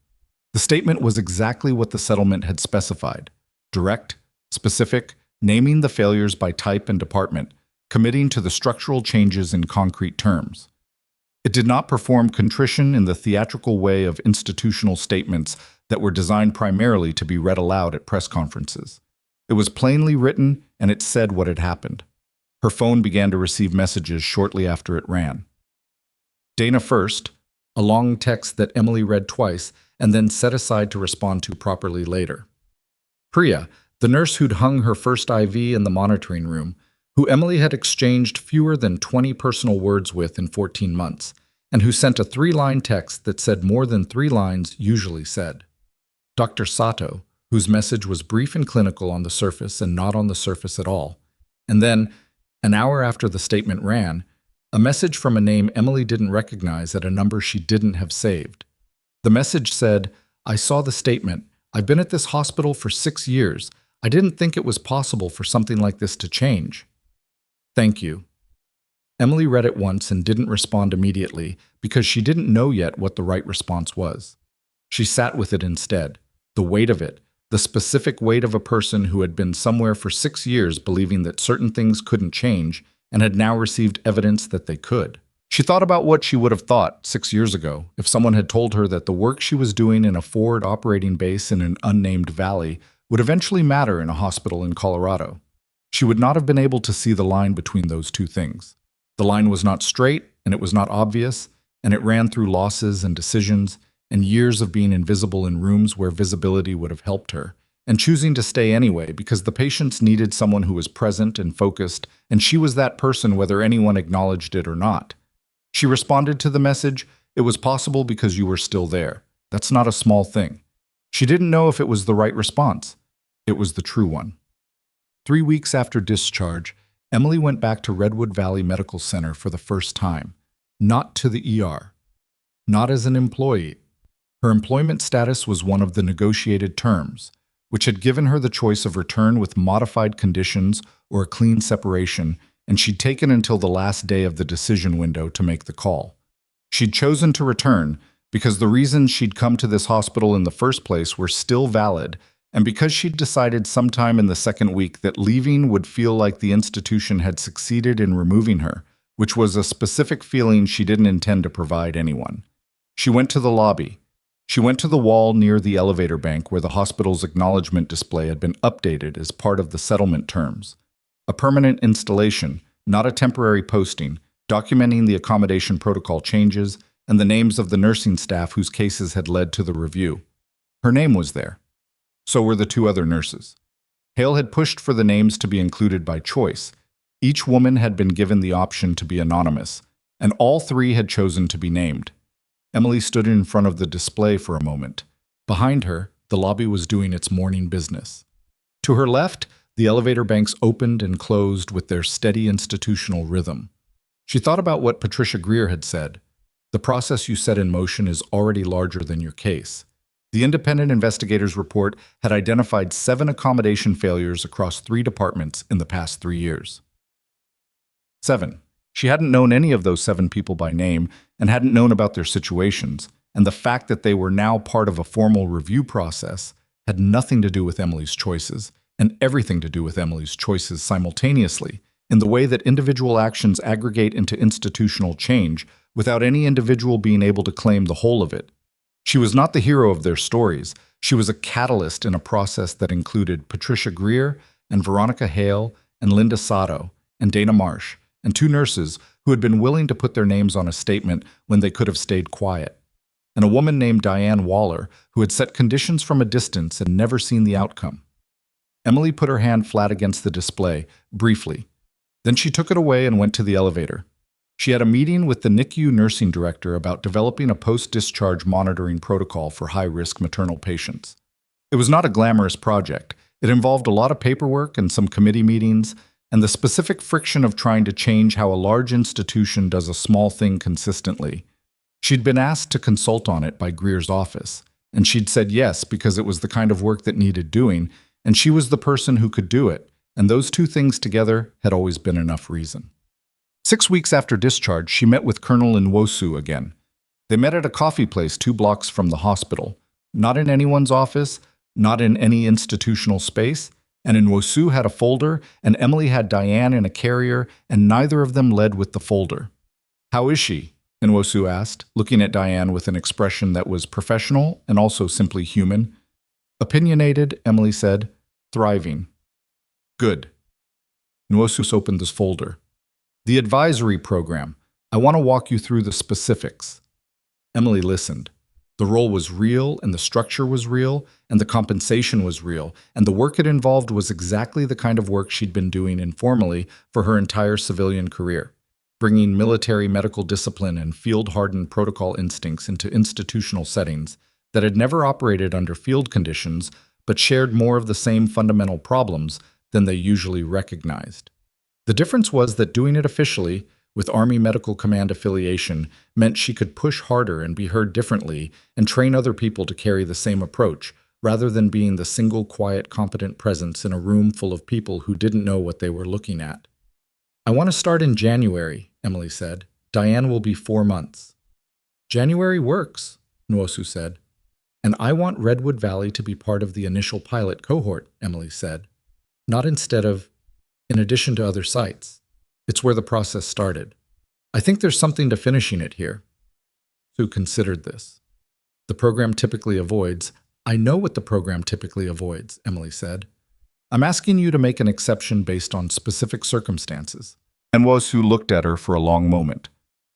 The statement was exactly what the settlement had specified: direct, specific, naming the failures by type and department, committing to the structural changes in concrete terms. It did not perform contrition in the theatrical way of institutional statements that were designed primarily to be read aloud at press conferences. It was plainly written, and it said what had happened. Her phone began to receive messages shortly after it ran. Dana first, a long text that Emily read twice and then set aside to respond to properly later. Priya, the nurse who'd hung her first IV in the monitoring room, who Emily had exchanged fewer than 20 personal words with in 14 months, and who sent a 3-line text that said more than 3 lines usually said. Dr. Sato, whose message was brief and clinical on the surface and not on the surface at all. And then, an hour after the statement ran, a message from a name Emily didn't recognize at a number she didn't have saved. The message said, "I saw the statement. I've been at this hospital for 6 years. I didn't think it was possible for something like this to change. Thank you." Emily read it once and didn't respond immediately because she didn't know yet what the right response was. She sat with it instead, the weight of it, the specific weight of a person who had been somewhere for 6 years believing that certain things couldn't change and had now received evidence that they could. She thought about what she would have thought 6 years ago if someone had told her that the work she was doing in a forward operating base in an unnamed valley would eventually matter in a hospital in Colorado. She would not have been able to see the line between those two things. The line was not straight, and it was not obvious, and it ran through losses and decisions and years of being invisible in rooms where visibility would have helped her, and choosing to stay anyway because the patients needed someone who was present and focused, and she was that person whether anyone acknowledged it or not. She responded to the message, "It was possible because you were still there." That's not a small thing. She didn't know if it was the right response. It was the true one. 3 weeks after discharge, Emily went back to Redwood Valley Medical Center for the first time. Not to the ER. Not as an employee. Her employment status was one of the negotiated terms, which had given her the choice of return with modified conditions or a clean separation, and she'd taken until the last day of the decision window to make the call. She'd chosen to return because the reasons she'd come to this hospital in the first place were still valid, And because she'd decided sometime in the second week that leaving would feel like the institution had succeeded in removing her, which was a specific feeling she didn't intend to provide anyone. She went to the lobby. She went to the wall near the elevator bank where the hospital's acknowledgement display had been updated as part of the settlement terms. A permanent installation, not a temporary posting, documenting the accommodation protocol changes and the names of the nursing staff whose cases had led to the review. Her name was there. So were the two other nurses. Hale had pushed for the names to be included by choice. Each woman had been given the option to be anonymous, and all three had chosen to be named. Emily stood in front of the display for a moment. Behind her, the lobby was doing its morning business. To her left, the elevator banks opened and closed with their steady institutional rhythm. She thought about what Patricia Greer had said. The process you set in motion is already larger than your case. The independent investigators' report had identified 7 accommodation failures across 3 departments in the past 3 years. 7. She hadn't known any of those 7 people by name and hadn't known about their situations, and the fact that they were now part of a formal review process had nothing to do with Emily's choices, and everything to do with Emily's choices simultaneously, in the way that individual actions aggregate into institutional change without any individual being able to claim the whole of it. She was not the hero of their stories. She was a catalyst in a process that included Patricia Greer and Veronica Hale and Linda Sato and Dana Marsh and 2 nurses who had been willing to put their names on a statement when they could have stayed quiet, and a woman named Diane Waller who had set conditions from a distance and never seen the outcome. Emily put her hand flat against the display, briefly. Then she took it away and went to the elevator. She had a meeting with the NICU nursing director about developing a post-discharge monitoring protocol for high-risk maternal patients. It was not a glamorous project. It involved a lot of paperwork and some committee meetings, and the specific friction of trying to change how a large institution does a small thing consistently. She'd been asked to consult on it by Greer's office, and she'd said yes because it was the kind of work that needed doing, and she was the person who could do it, and those 2 things together had always been enough reason. 6 weeks after discharge, she met with Colonel Nwosu again. They met at a coffee place 2 blocks from the hospital, not in anyone's office, not in any institutional space, and Nwosu had a folder, and Emily had Diane in a carrier, and neither of them led with the folder. "How is she?" Nwosu asked, looking at Diane with an expression that was professional and also simply human. "Opinionated," Emily said. "Thriving." "Good." Nwosu opened this folder. "The advisory program. I want to walk you through the specifics." Emily listened. The role was real, and the structure was real, and the compensation was real, and the work it involved was exactly the kind of work she'd been doing informally for her entire civilian career, bringing military medical discipline and field-hardened protocol instincts into institutional settings that had never operated under field conditions but shared more of the same fundamental problems than they usually recognized. The difference was that doing it officially, with Army Medical Command affiliation, meant she could push harder and be heard differently and train other people to carry the same approach, rather than being the single quiet, competent presence in a room full of people who didn't know what they were looking at. "I want to start in January," Emily said. "Diane will be 4 months." "January works," Nwosu said. "And I want Redwood Valley to be part of the initial pilot cohort," Emily said. "Not instead of, in addition to other sites. It's where the process started. I think there's something to finishing it here." Sue considered this. "The program typically avoids—" "I know what the program typically avoids," Emily said. "I'm asking you to make an exception based on specific circumstances." Nwosu looked at her for a long moment.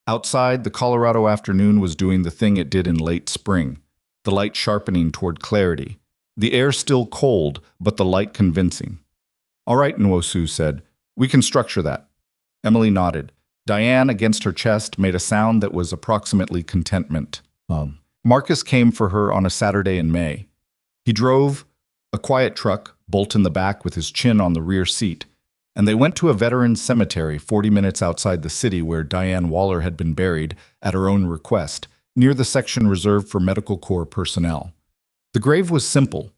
Outside, the Colorado afternoon was doing the thing it did in late spring, the light sharpening toward clarity. The air still cold, but the light convincing. "All right," Nwosu said. "We can structure that." Emily nodded. Diane, against her chest, made a sound that was approximately contentment. Marcus came for her on a Saturday in May. He drove a quiet truck, Bolt in the back with his chin on the rear seat, and they went to a veterans cemetery 40 minutes outside the city where Diane Waller had been buried, at her own request, near the section reserved for Medical Corps personnel. The grave was simple.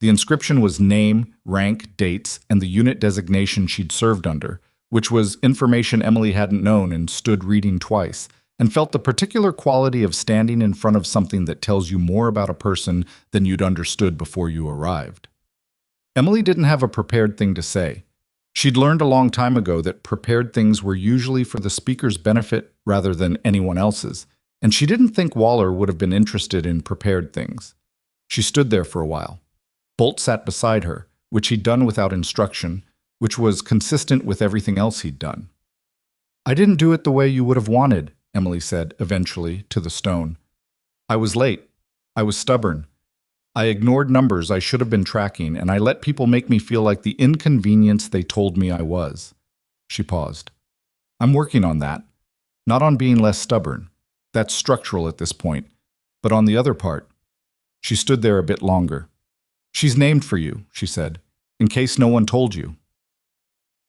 The inscription was name, rank, dates, and the unit designation she'd served under, which was information Emily hadn't known and stood reading twice, and felt the particular quality of standing in front of something that tells you more about a person than you'd understood before you arrived. Emily didn't have a prepared thing to say. She'd learned a long time ago that prepared things were usually for the speaker's benefit rather than anyone else's, and she didn't think Waller would have been interested in prepared things. She stood there for a while. Bolt sat beside her, which he'd done without instruction, which was consistent with everything else he'd done. "I didn't do it the way you would have wanted," Emily said, eventually, to the stone. "I was late. I was stubborn. I ignored numbers I should have been tracking, and I let people make me feel like the inconvenience they told me I was." She paused. "I'm working on that. Not on being less stubborn. That's structural at this point. But on the other part." She stood there a bit longer. "She's named for you," she said, "in case no one told you."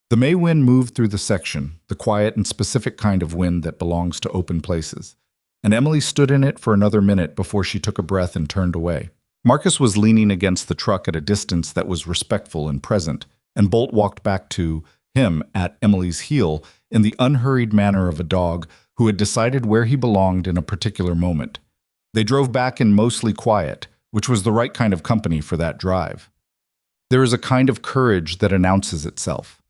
The May wind moved through the section, the quiet and specific kind of wind that belongs to open places, and Emily stood in it for another minute before she took a breath and turned away. Marcus was leaning against the truck at a distance that was respectful and present, and Bolt walked back to him at Emily's heel in the unhurried manner of a dog who had decided where he belonged in a particular moment. They drove back in mostly quiet, which was the right kind of company for that drive. There is a kind of courage that announces itself.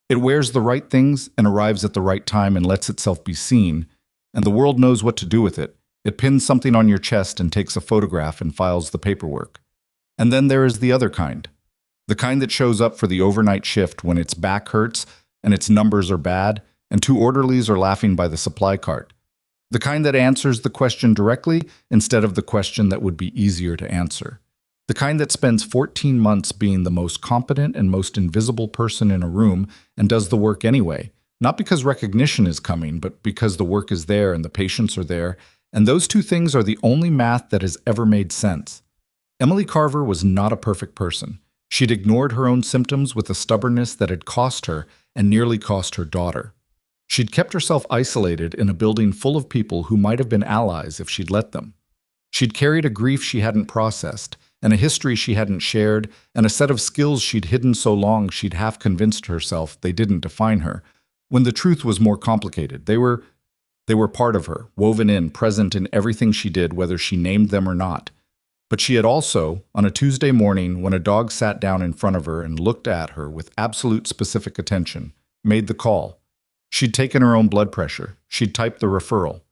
It wears the right things and arrives at the right time and lets itself be seen, and the world knows what to do with it. It pins something on your chest and takes a photograph and files the paperwork. And then there is the other kind. The kind that shows up for the overnight shift when its back hurts and its numbers are bad and two orderlies are laughing by the supply cart. The kind that answers the question directly instead of the question that would be easier to answer. The kind that spends 14 months being the most competent and most invisible person in a room and does the work anyway, not because recognition is coming, but because the work is there and the patients are there, and those two things are the only math that has ever made sense. Emily Carver was not a perfect person. She'd ignored her own symptoms with a stubbornness that had cost her and nearly cost her daughter. She'd kept herself isolated in a building full of people who might have been allies if she'd let them. She'd carried a grief she hadn't processed, and a history she hadn't shared, and a set of skills she'd hidden so long she'd half convinced herself they didn't define her, when the truth was more complicated. They were part of her, woven in, present in everything she did, whether she named them or not. But she had also, on a Tuesday morning, when a dog sat down in front of her and looked at her with absolute specific attention, made the call. She'd taken her own blood pressure. She'd typed the referral.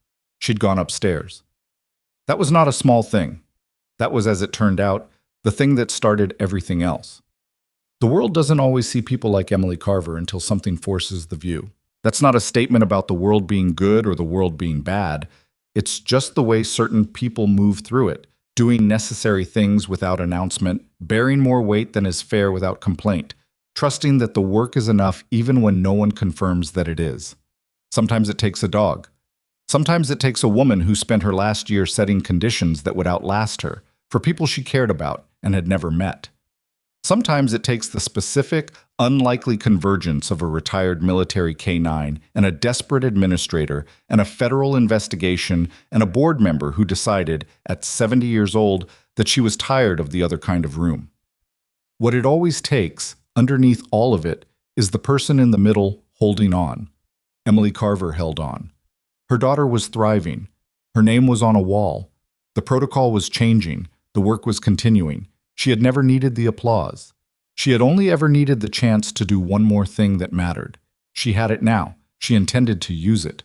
She'd gone upstairs. That was not a small thing. That was, as it turned out, the thing that started everything else. The world doesn't always see people like Emily Carver until something forces the view. That's not a statement about the world being good or the world being bad. It's just the way certain people move through it, doing necessary things without announcement, bearing more weight than is fair without complaint, trusting that the work is enough even when no one confirms that it is. Sometimes it takes a dog. Sometimes it takes a woman who spent her last year setting conditions that would outlast her, for people she cared about and had never met. Sometimes it takes the specific, unlikely convergence of a retired military K-9 and a desperate administrator and a federal investigation and a board member who decided, at 70 years old, that she was tired of the other kind of room. What it always takes, underneath all of it, is the person in the middle holding on. Emily Carver held on. Her daughter was thriving. Her name was on a wall. The protocol was changing. The work was continuing. She had never needed the applause. She had only ever needed the chance to do one more thing that mattered. She had it now. She intended to use it.